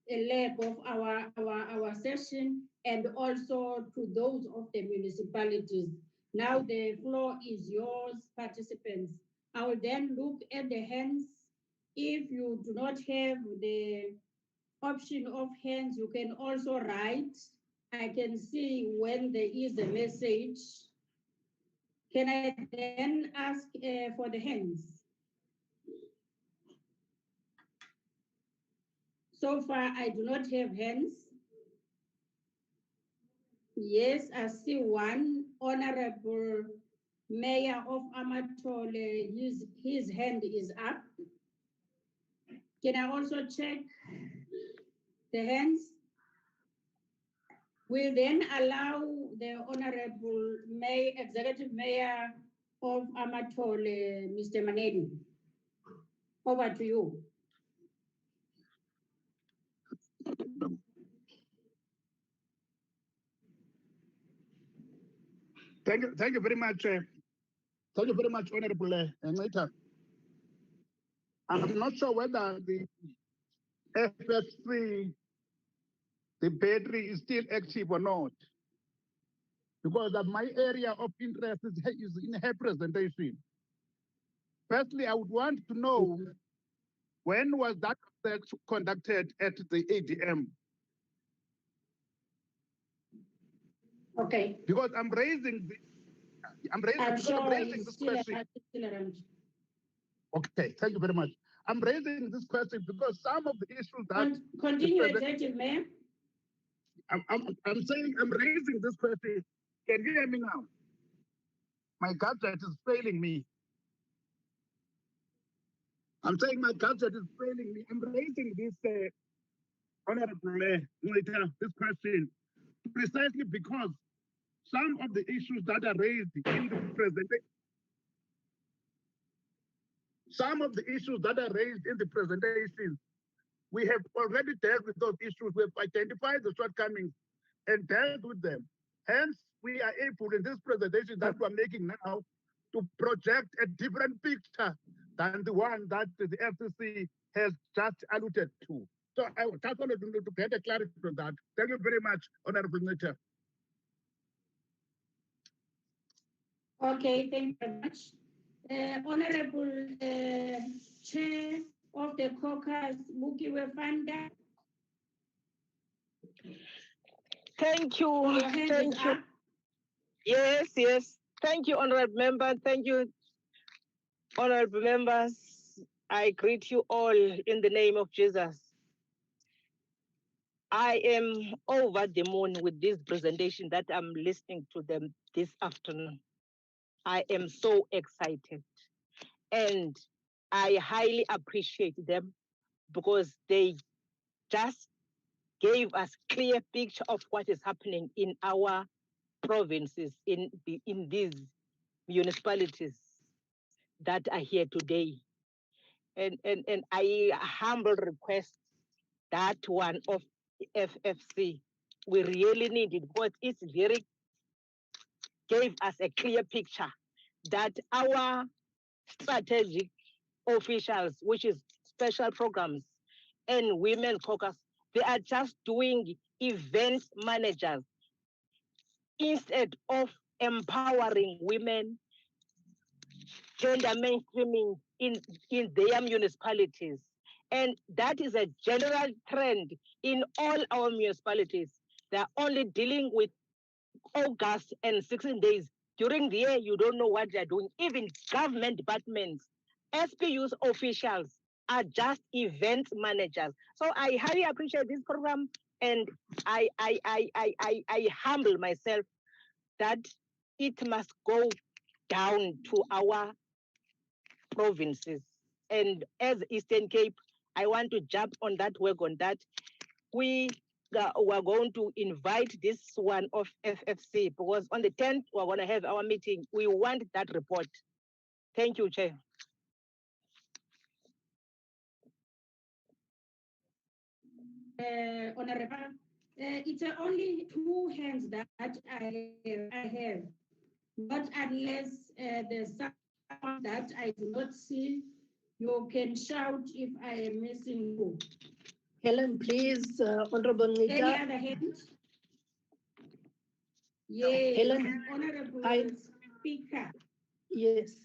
leg of our session, and also to those of the municipalities. Now the floor is yours, participants. I will then look at the hands. If you do not have the option of hands, you can also write. I can see when there is a message. Can I then ask for the hands? So far, I do not have hands. Yes, I see one. Honorable Mayor of Amathole, his hand is up. Can I also check the hands? We'll then allow the Honorable Executive Mayor of Amathole, Mr. Manedi. Over to you. Thank you very much. Thank you very much, Honorable Nita. I'm not sure whether the FFC, the battery is still active or not, because my area of interest is in her presentation. Firstly, I would want to know, when was that conducted at the ADM? Okay. Because I'm raising this question. Okay, thank you very much. I'm raising this question because some of the issues that continue, Executive Mayor. I'm saying I'm raising this question. Can you hear me now? My gadget is failing me. I'm saying my gadget is failing me. I'm raising this Honorable this question precisely because some of the issues that are raised in the presentation, we have already dealt with those issues. We've identified the shortcomings and dealt with them. Hence, we are able in this presentation that we're making now to project a different picture than the one that the FCC has just alluded to. So I just wanted to get a clarity on that. Thank you very much, Honorable Minister. Okay, thank you very much. Honorable Chair of the caucus, Muki Wefanda. Thank you. Thank you. Yes, yes. Thank you, honorable member. Thank you, honorable members. I greet you all in the name of Jesus. I am over the moon with this presentation that I'm listening to them this afternoon. I am so excited. And I highly appreciate them because they just gave us clear picture of what is happening in our provinces, in these municipalities that are here today. And I humble request that one of FFC. We really need it because it's very gave us a clear picture that our strategic officials, which is special programs, and women caucus, they are just doing event managers instead of empowering women, gender mainstreaming in their municipalities. And that is a general trend in all our municipalities. They are only dealing with August and 16 days. During the year, you don't know what they're doing. Even government departments, SPU's officials are just event managers. So I highly appreciate this program, and I humble myself that it must go down to our provinces. And as Eastern Cape, I want to jump on that work on that. We are going to invite this one of FFC because on the 10th, we're going to have our meeting. We want that report. Thank you, Chair. Honorable, it's only two hands that I have, not unless there's someone that I do not see. You can shout if I am missing you. Helen, please, Honorable Nita. Any other hands? Yes, Helen, Honorable Speaker. Yes.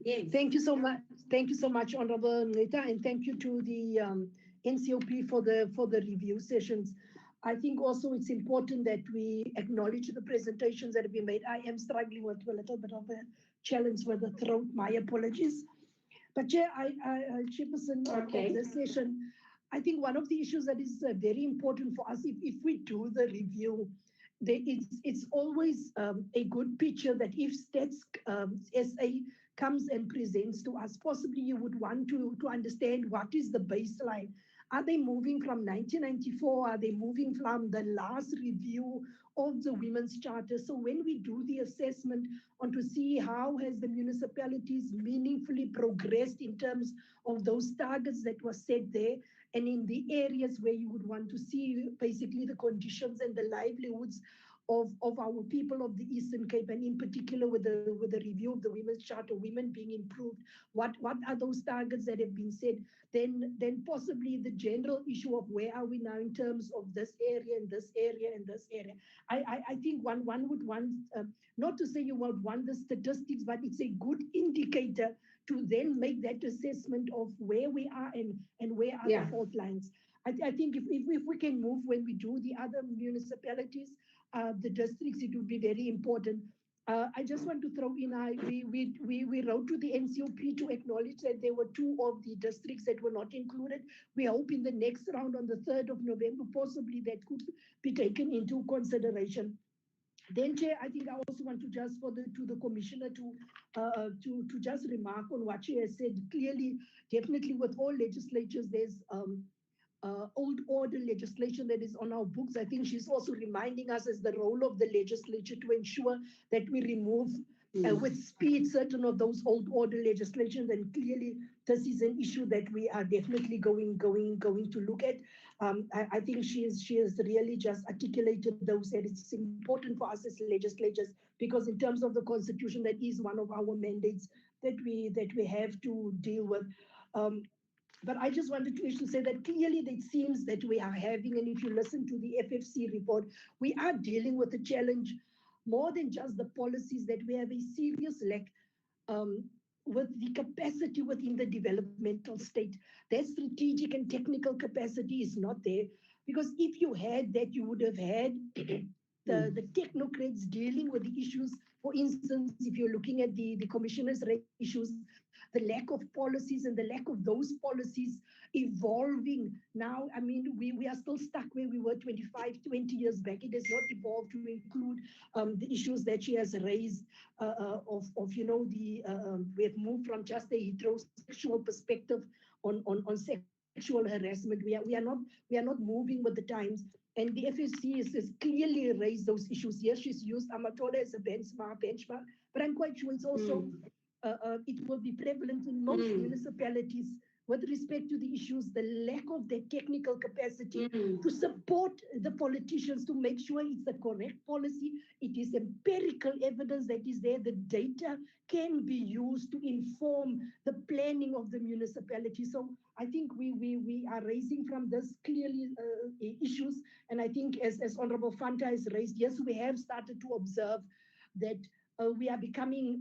Yes. Thank you so much. Thank you so much, Honorable Nita, and thank you to the NCOP for the review sessions. I think also it's important that we acknowledge the presentations that have been made. I am struggling with a little bit of a challenge with the throat. My apologies. But Chair, Chairperson of this session, I think one of the issues that is very important for us, if we do the review, it's always a good picture that if Stats SA comes and presents to us, possibly you would want to understand what is the baseline. Are they moving from 1994? Are they moving from the last review of the Women's Charter? So when we do the assessment on to see how has the municipalities meaningfully progressed in terms of those targets that were set there, and in the areas where you would want to see basically the conditions and the livelihoods of our people of the Eastern Cape, and in particular with the review of the Women's Charter, women being improved, what are those targets that have been set, then possibly the general issue of where are we now in terms of this area and this area and this area. I think one would want, not to say you would want the statistics, but it's a good indicator to then make that assessment of where we are and where are the fault lines. I think if we can move when we do the other municipalities, the districts, it would be very important. I just want to throw in, we wrote to the NCOP to acknowledge that there were two of the districts that were not included. We hope in the next round on the 3rd of November, possibly that could be taken into consideration. Then, Chair, I think I also want to just to the Commissioner to just remark on what she has said. Clearly, definitely with all legislatures, there's old order legislation that is on our books. I think she's also reminding us as the role of the legislature to ensure that we remove with speed certain of those old order legislations. And clearly, this is an issue that we are definitely going to look at. I think she has really just articulated those, that it's important for us as legislators, because in terms of the Constitution, that is one of our mandates that we have to deal with. But I just wanted to say that clearly it seems that we are having, and if you listen to the FFC report, we are dealing with a challenge more than just the policies, that we have a serious lack with the capacity within the developmental state. That strategic and technical capacity is not there, because if you had that, you would have had the technocrats dealing with the issues. For instance, if you're looking at the commissioners' issues, the lack of policies and the lack of those policies evolving now. I mean, we are still stuck where we were 25, 20 years back. It has not evolved to include the issues that she has raised we have moved from just a heterosexual perspective on sexual harassment. We are not moving with the times. And the FSC has clearly raised those issues. Yes, she's used Amathole as a benchmark, but I'm quite sure it's also it will be prevalent in most municipalities with respect to the issues, the lack of the technical capacity to support the politicians to make sure it's the correct policy. It is empirical evidence that is there. The data can be used to inform the planning of the municipality. So I think we are raising from this clearly issues. And I think as Honorable Fanta has raised, yes, we have started to observe that we are becoming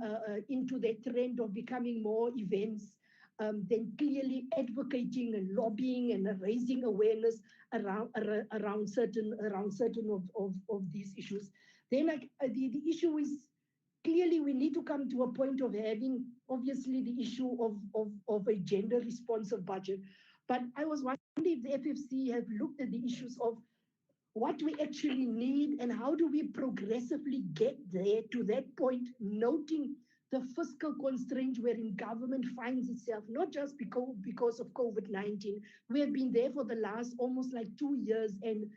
into the trend of becoming more events, then clearly advocating and lobbying and raising awareness around certain of these issues. Then the issue is clearly we need to come to a point of having obviously the issue of a gender responsive budget. But I was wondering if the FFC have looked at the issues of what we actually need and how do we progressively get there to that point, noting the fiscal constraints wherein government finds itself, not just because of COVID-19. We have been there for the last almost like 2 years and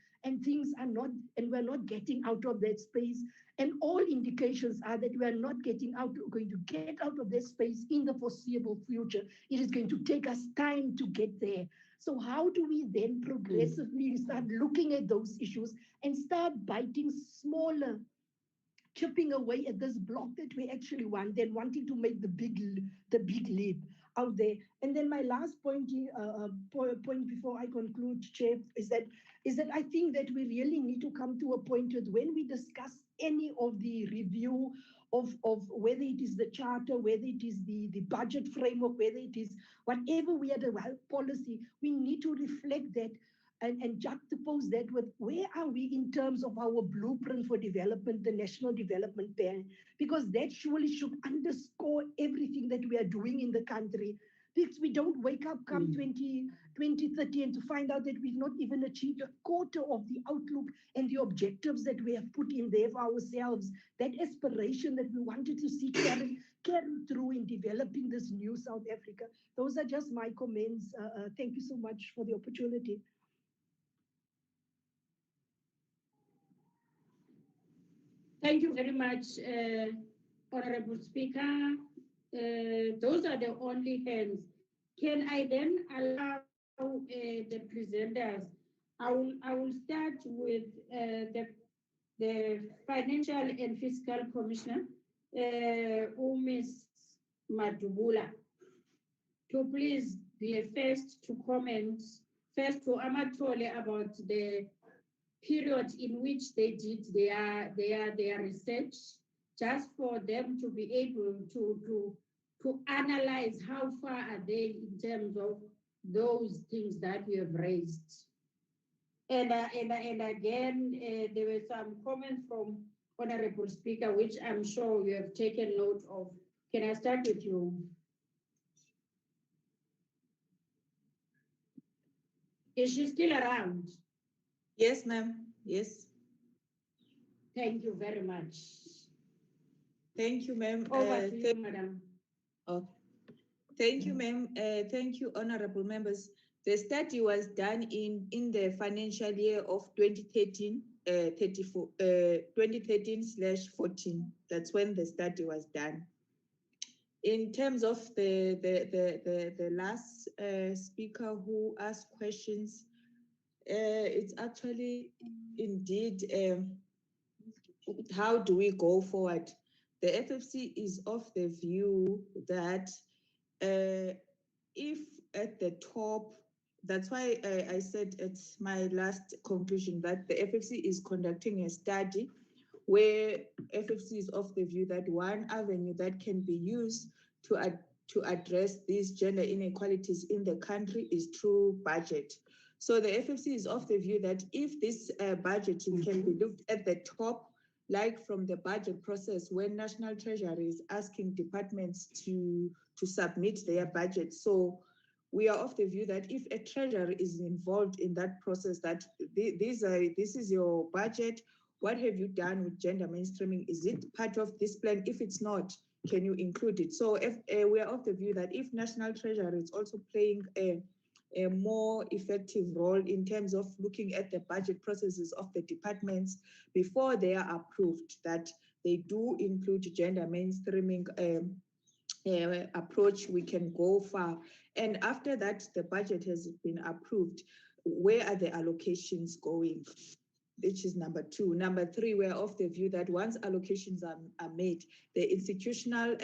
things are not, and we're not getting out of that space. And all indications are that we are not going to get out of that space in the foreseeable future. It is going to take us time to get there. So how do we then progressively start looking at those issues and start biting smaller, chipping away at this block that we actually want, then wanting to make the big leap out there? And then my last point before I conclude, Chair, is that I think that we really need to come to a point that when we discuss any of the review of whether it is the charter, whether it is the budget framework, whether it is whatever we are the policy, we need to reflect that and juxtapose that with where are we in terms of our blueprint for development, the National Development Plan, because that surely should underscore everything that we are doing in the country. Because we don't wake up come 2030 and to find out that we've not even achieved a quarter of the outlook and the objectives that we have put in there for ourselves, that aspiration that we wanted to see carry through in developing this new South Africa. Those are just my comments. Thank you so much for the opportunity. Thank you very much, Honorable Speaker. Those are the only hands. Can I then allow the presenters? I will start with the Financial and Fiscal Commissioner, Ms. Madubula, to please be first to comment, first to Amathole about the period in which they did their research, just for them to be able to analyze how far are they in terms of those things that we have raised. And again, there were some comments from Honorable Speaker, which I'm sure you have taken note of. Can I start with you? Is she still around? Yes, ma'am. Yes. Thank you very much. Thank you, ma'am. Over to you, madam. Oh, thank you, ma'am. Thank you, honorable members. The study was done in the financial year of 2013/14. That's when the study was done. In terms of the last speaker who asked questions, it's actually indeed how do we go forward? The FFC is of the view that if at the top, that's why I said at my last conclusion that the FFC is conducting a study where FFC is of the view that one avenue that can be used to address these gender inequalities in the country is through budget. So the FFC is of the view that if this budgeting can be looked at the top, like from the budget process when National Treasury is asking departments to submit their budget. So we are of the view that if a treasury is involved in that process, that this is your budget, what have you done with gender mainstreaming? Is it part of this plan? If it's not, can you include it? So if we are of the view that if National Treasury is also playing a more effective role in terms of looking at the budget processes of the departments before they are approved, that they do include gender mainstreaming approach, we can go far. And after that, the budget has been approved. Where are the allocations going? Which is number two. Number three, we're of the view that once allocations are made, the institutional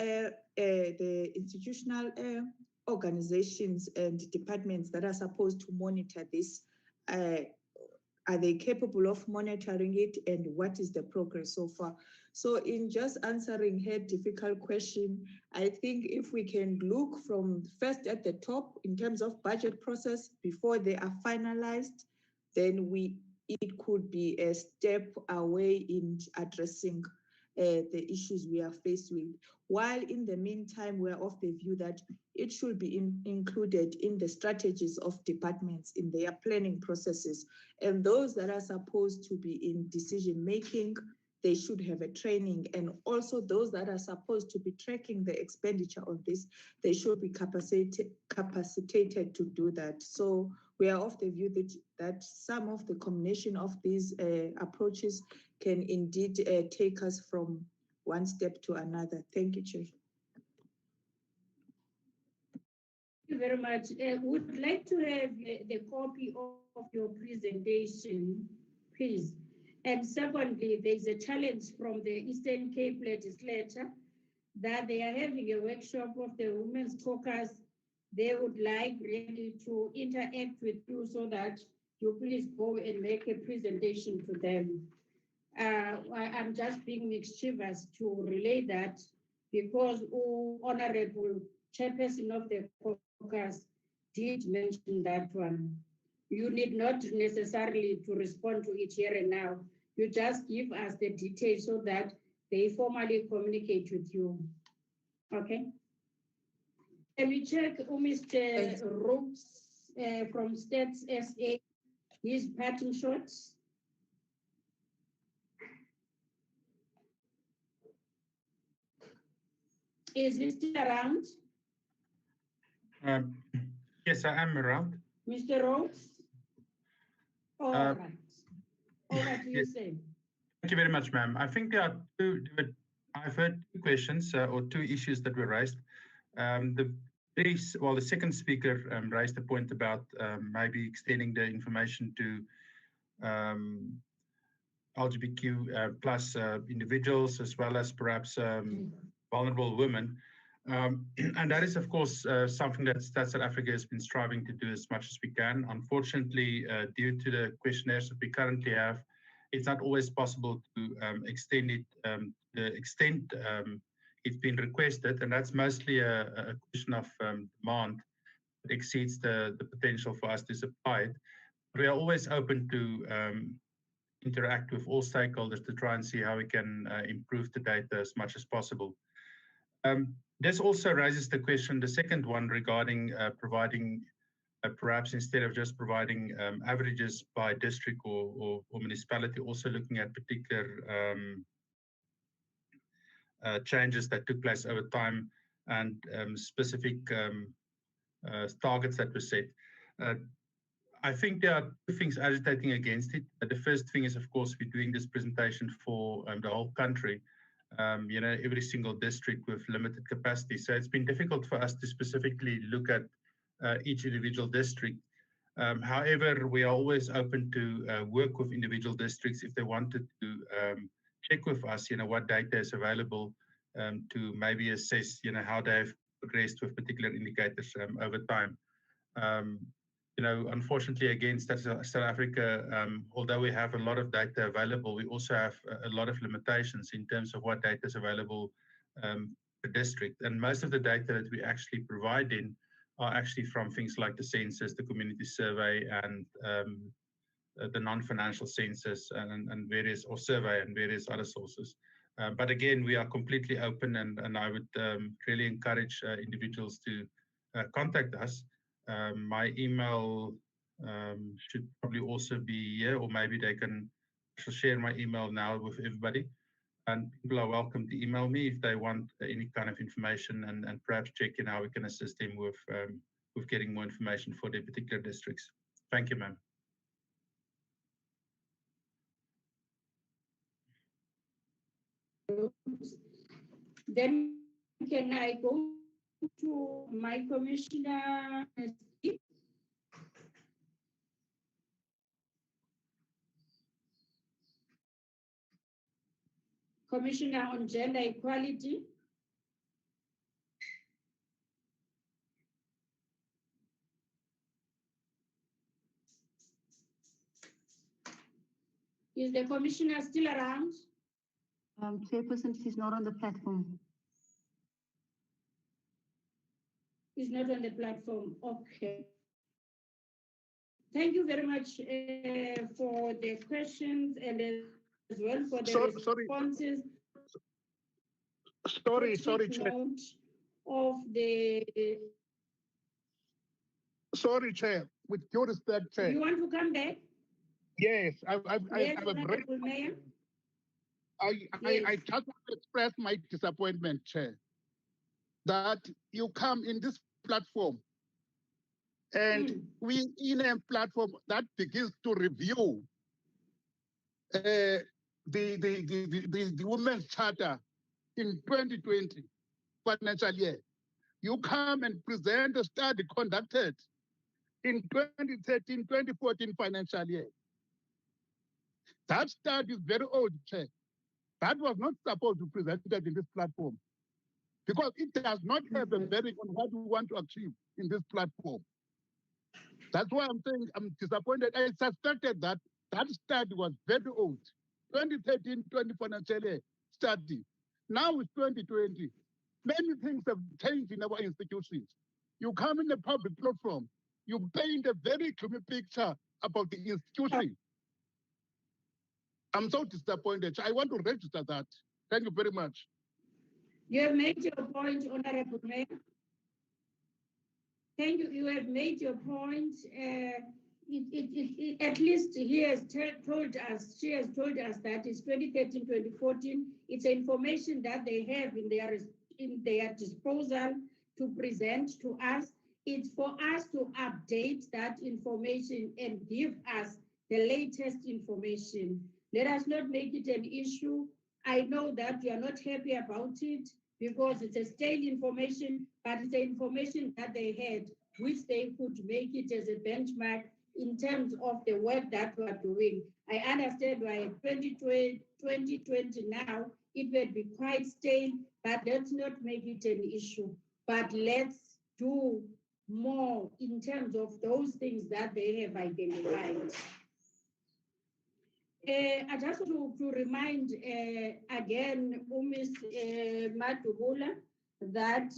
organizations and departments that are supposed to monitor this, are they capable of monitoring it, and what is the progress so far? So in just answering her difficult question, I think if we can look from first at the top in terms of budget process before they are finalized, then it could be a step away in addressing the issues we are faced with. While in the meantime, we're of the view that it should be included in the strategies of departments in their planning processes. And those that are supposed to be in decision making, they should have a training. And also those that are supposed to be tracking the expenditure of this, they should be capacitated to do that. So we are of the view that some of the combination of these approaches can indeed take us from one step to another. Thank you, Chair. Thank you very much. Would like to have the copy of your presentation, please. And secondly, there's a challenge from the Eastern Cape Legislature that they are having a workshop of the Women's Caucus. They would like really to interact with you so that you please go and make a presentation to them. I'm just being mischievous to relay that because Honorable Chairperson of the Caucus did mention that one. You need not necessarily to respond to it here and now. You just give us the details so that they formally communicate with you. Okay? Can we check Mr. Rooks from States SA, his parting shots? Is he still around? Yes, I am around. Mr. Rooks? All right. Over to you, Yes. sir. Thank you very much, ma'am. I think there are I've heard two questions or two issues that were raised. The second speaker raised a point about maybe extending the information to LGBTQ plus individuals, as well as perhaps vulnerable women. And that is, of course, something that South Africa has been striving to do as much as we can. Unfortunately, due to the questionnaires that we currently have, it's not always possible to extend it the extent it's been requested, and that's mostly a question of demand that exceeds the potential for us to supply it. We are always open to interact with all stakeholders to try and see how we can improve the data as much as possible. This also raises the question, the second one, regarding providing, perhaps instead of just providing averages by district or municipality, also looking at particular changes that took place over time and specific targets that were set. I think there are two things agitating against it. The first thing is, of course, we're doing this presentation for the whole country, every single district with limited capacity. So it's been difficult for us to specifically look at each individual district. However, we are always open to work with individual districts if they wanted to check with us, what data is available to maybe assess, how they've progressed with particular indicators over time. Unfortunately, against South Africa, although we have a lot of data available, we also have a lot of limitations in terms of what data is available per district. And most of the data that we actually provide in are actually from things like the census, the community survey, and the non-financial census and various, or survey and various other sources. But again, we are completely open, and I would really encourage individuals to contact us. My email should probably also be here, or maybe they can share my email now with everybody. And people are welcome to email me if they want any kind of information, and perhaps check in how we can assist them with getting more information for their particular districts. Thank you, ma'am. Then can I go to my commissioner. Commissioner on Gender Equality. Is the commissioner still around? Chairperson, she's not on the platform. Is not on the platform. Okay. Thank you very much for the questions and as well for the responses. Sorry, Chair. Note of the. Sorry, Chair. With your respect, Chair. You want to come back? Yes, Yes, Honorable Mayor. I just want to express my disappointment, Chair, that you come in this platform and we in a platform that begins to review the Women's Charter in 2020 financial year. You come and present a study conducted in 2013-2014 financial year. That study is very old, Chair. That was not supposed to be presented in this platform because it does not have a bearing on what we want to achieve in this platform. That's why I'm saying I'm disappointed. I suspected that that study was very old. 2013-20 financial year study. Now it's 2020. Many things have changed in our institutions. You come in a public platform, you paint a very gloomy picture about the institution. I'm so disappointed. I want to register that. Thank you very much. You have made your point, Honorable Mayor. Thank you. You have made your point. At least he has told us, she has told us that it's 2013, 2014. It's information that they have in their disposal to present to us. It's for us to update that information and give us the latest information. Let us not make it an issue. I know that you are not happy about it because it's a stale information, but it's the information that they had, which they could make it as a benchmark in terms of the work that we are doing. I understand why 2020 now, it will be quite stale, but let's not make it an issue. But let's do more in terms of those things that they have identified. I just want to remind again, Ms. Madubula, that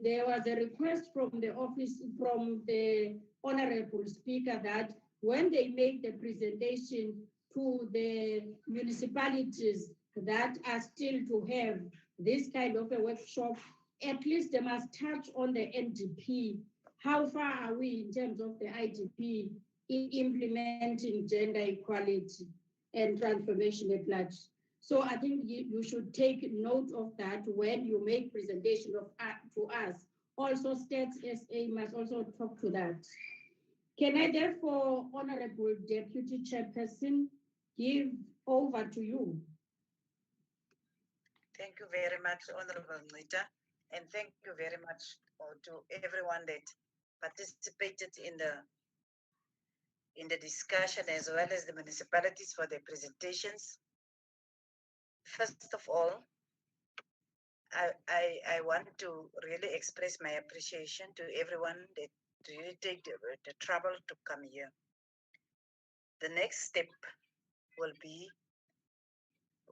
there was a request from the office, from the Honorable Speaker, that when they make the presentation to the municipalities that are still to have this kind of a workshop, at least they must touch on the NDP. How far are we in terms of the IDP in implementing gender equality and transformation at large? So I think you should take note of that when you make presentation of to us. Also, States SA must also talk to that. Can I therefore, Honorable Deputy Chairperson, give over to you? Thank you very much, Honorable Nita, and thank you very much to everyone that participated in the discussion, as well as the municipalities for their presentations. First of all, I want to really express my appreciation to everyone that really take the trouble to come here. The next step will be,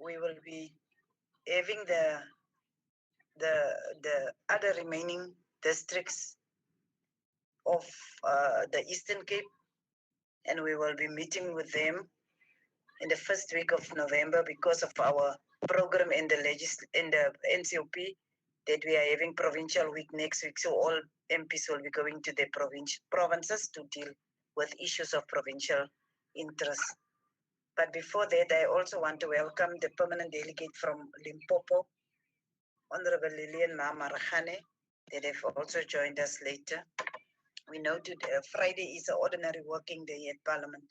we will be having the other remaining districts of the Eastern Cape, and we will be meeting with them in the first week of November because of our program in the NCOP that we are having provincial week next week. So all MPs will be going to the provinces to deal with issues of provincial interest. But before that, I also want to welcome the permanent delegate from Limpopo, Honorable Lilian Mamarahane, that have also joined us later. We know today, Friday is an ordinary working day at Parliament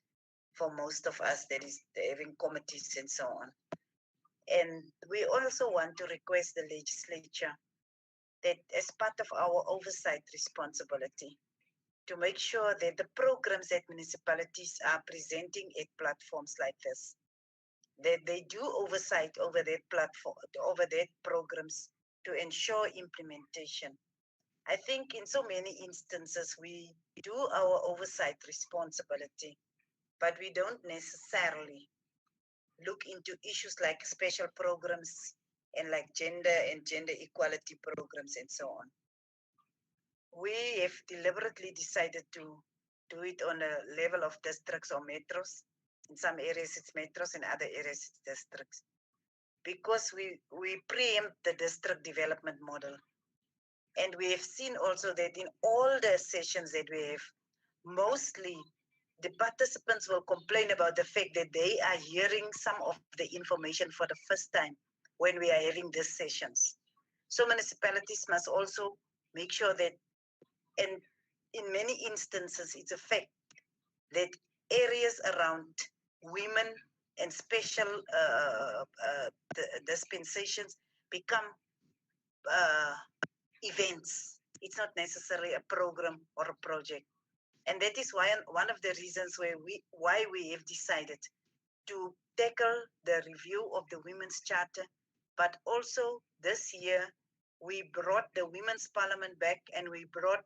for most of us, that is having committees and so on. And we also want to request the legislature that as part of our oversight responsibility, to make sure that the programs that municipalities are presenting at platforms like this, that they do oversight over that platform, over that programs to ensure implementation. I think in so many instances we do our oversight responsibility, but we don't necessarily look into issues like special programs and like gender and gender equality programs and so on. We have deliberately decided to do it on a level of districts or metros. In some areas it's metros, in other areas it's districts. Because we preempt the district development model. And we have seen also that in all the sessions that we have, mostly the participants will complain about the fact that they are hearing some of the information for the first time when we are having these sessions. So municipalities must also make sure that, and in many instances, it's a fact that areas around women and special dispensations become events. It's not necessarily a program or a project. And that is why one of the reasons why we have decided to tackle the review of the Women's Charter, but also this year we brought the Women's Parliament back, and we brought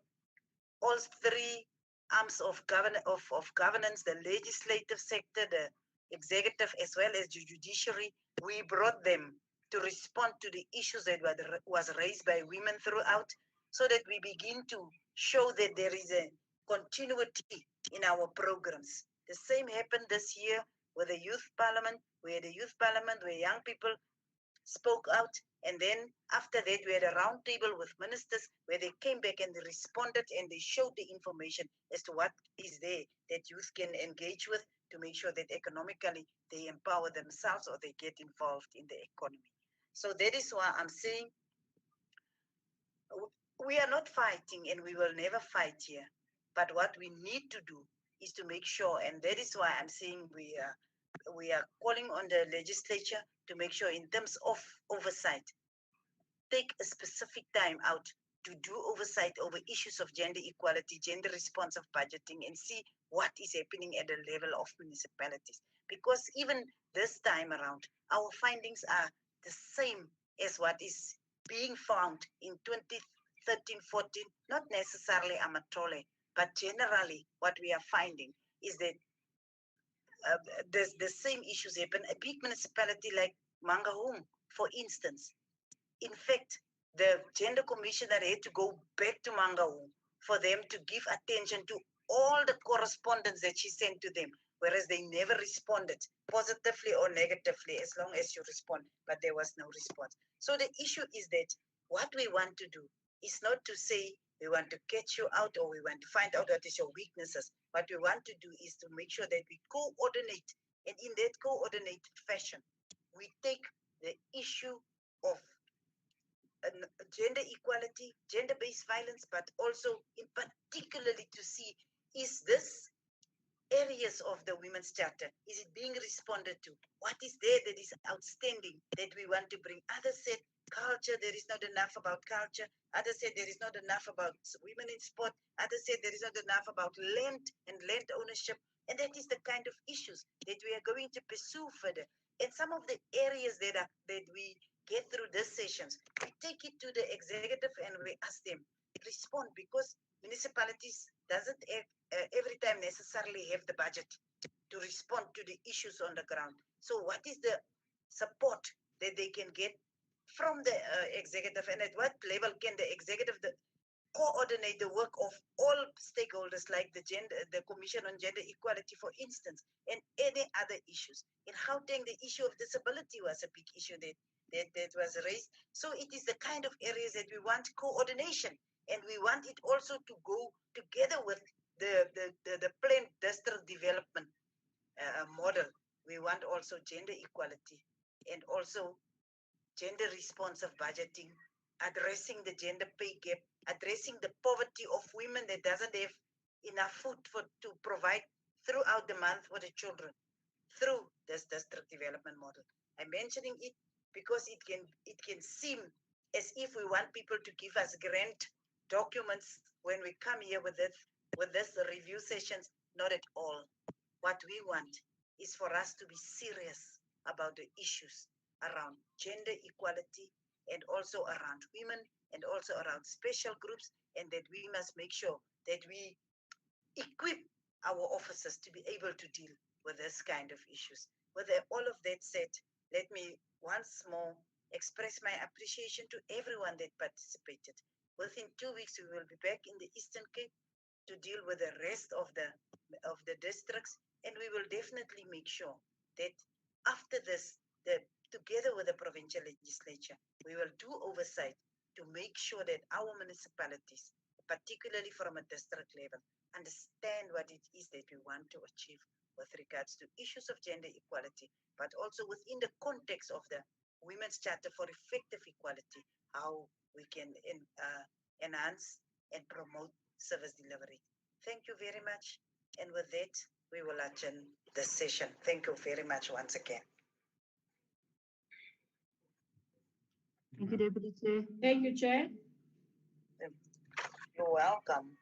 all three arms of governance, the legislative sector, the executive, as well as the judiciary. We brought them to respond to the issues that was raised by women throughout, so that we begin to show that there is a continuity in our programs. The same happened this year with the youth parliament. We had a youth parliament where young people spoke out, and then after that we had a round table with ministers where they came back and they responded and they showed the information as to what is there that youth can engage with to make sure that economically they empower themselves or they get involved in the economy. So that is why I'm saying we are not fighting, and we will never fight here. But what we need to do is to make sure, and that is why I'm saying we are calling on the legislature to make sure in terms of oversight, take a specific time out to do oversight over issues of gender equality, gender responsive budgeting, and see what is happening at the level of municipalities. Because even this time around, our findings are the same as what is being found in 2013-14, not necessarily Amathole, but generally what we are finding is that the same issues happen. A big municipality like Mangaung, for instance, in fact, the gender commissioner had to go back to Mangaung for them to give attention to all the correspondence that she sent to them, whereas they never responded positively or negatively, as long as you respond, but there was no response. So the issue is that what we want to do is not to say we want to catch you out or we want to find out what is your weaknesses. What we want to do is to make sure that we coordinate, and in that coordinated fashion, we take the issue of gender equality, gender-based violence, but also in particularly to see, is this areas of the Women's Charter, is it being responded to? What is there that is outstanding that we want to bring? Others said culture, there is not enough about culture. Others said there is not enough about women in sport. Others said there is not enough about land and land ownership. And that is the kind of issues that we are going to pursue further. And some of the areas that we get through these sessions, we take it to the executive and we ask them, respond, because municipalities doesn't every time necessarily have the budget to respond to the issues on the ground. So what is the support that they can get from the executive, and at what level can the executive coordinate the work of all stakeholders, like the Commission on Gender Equality, for instance, and any other issues? In Gauteng, the issue of disability was a big issue that was raised. So it is the kind of areas that we want coordination, and we want it also to go together with the planned district development model. We want also gender equality and also gender responsive budgeting, addressing the gender pay gap, addressing the poverty of women that doesn't have enough food to provide throughout the month for the children through this district development model. I'm mentioning it because it can seem as if we want people to give us grant documents when we come here with this review sessions. Not at all. What we want is for us to be serious about the issues around gender equality and also around women and also around special groups, and that we must make sure that we equip our officers to be able to deal with this kind of issues. With all of that said, let me once more express my appreciation to everyone that participated. Within 2 weeks, we will be back in the Eastern Cape to deal with the rest of the districts, and we will definitely make sure that after this, together with the provincial legislature, we will do oversight to make sure that our municipalities, particularly from a district level, understand what it is that we want to achieve with regards to issues of gender equality, but also within the context of the Women's Charter for Effective Equality, how we can enhance and promote service delivery. Thank you very much. And with that, we will adjourn the session. Thank you very much once again. Thank you, Deputy Chair. Thank you, Chair. You're welcome.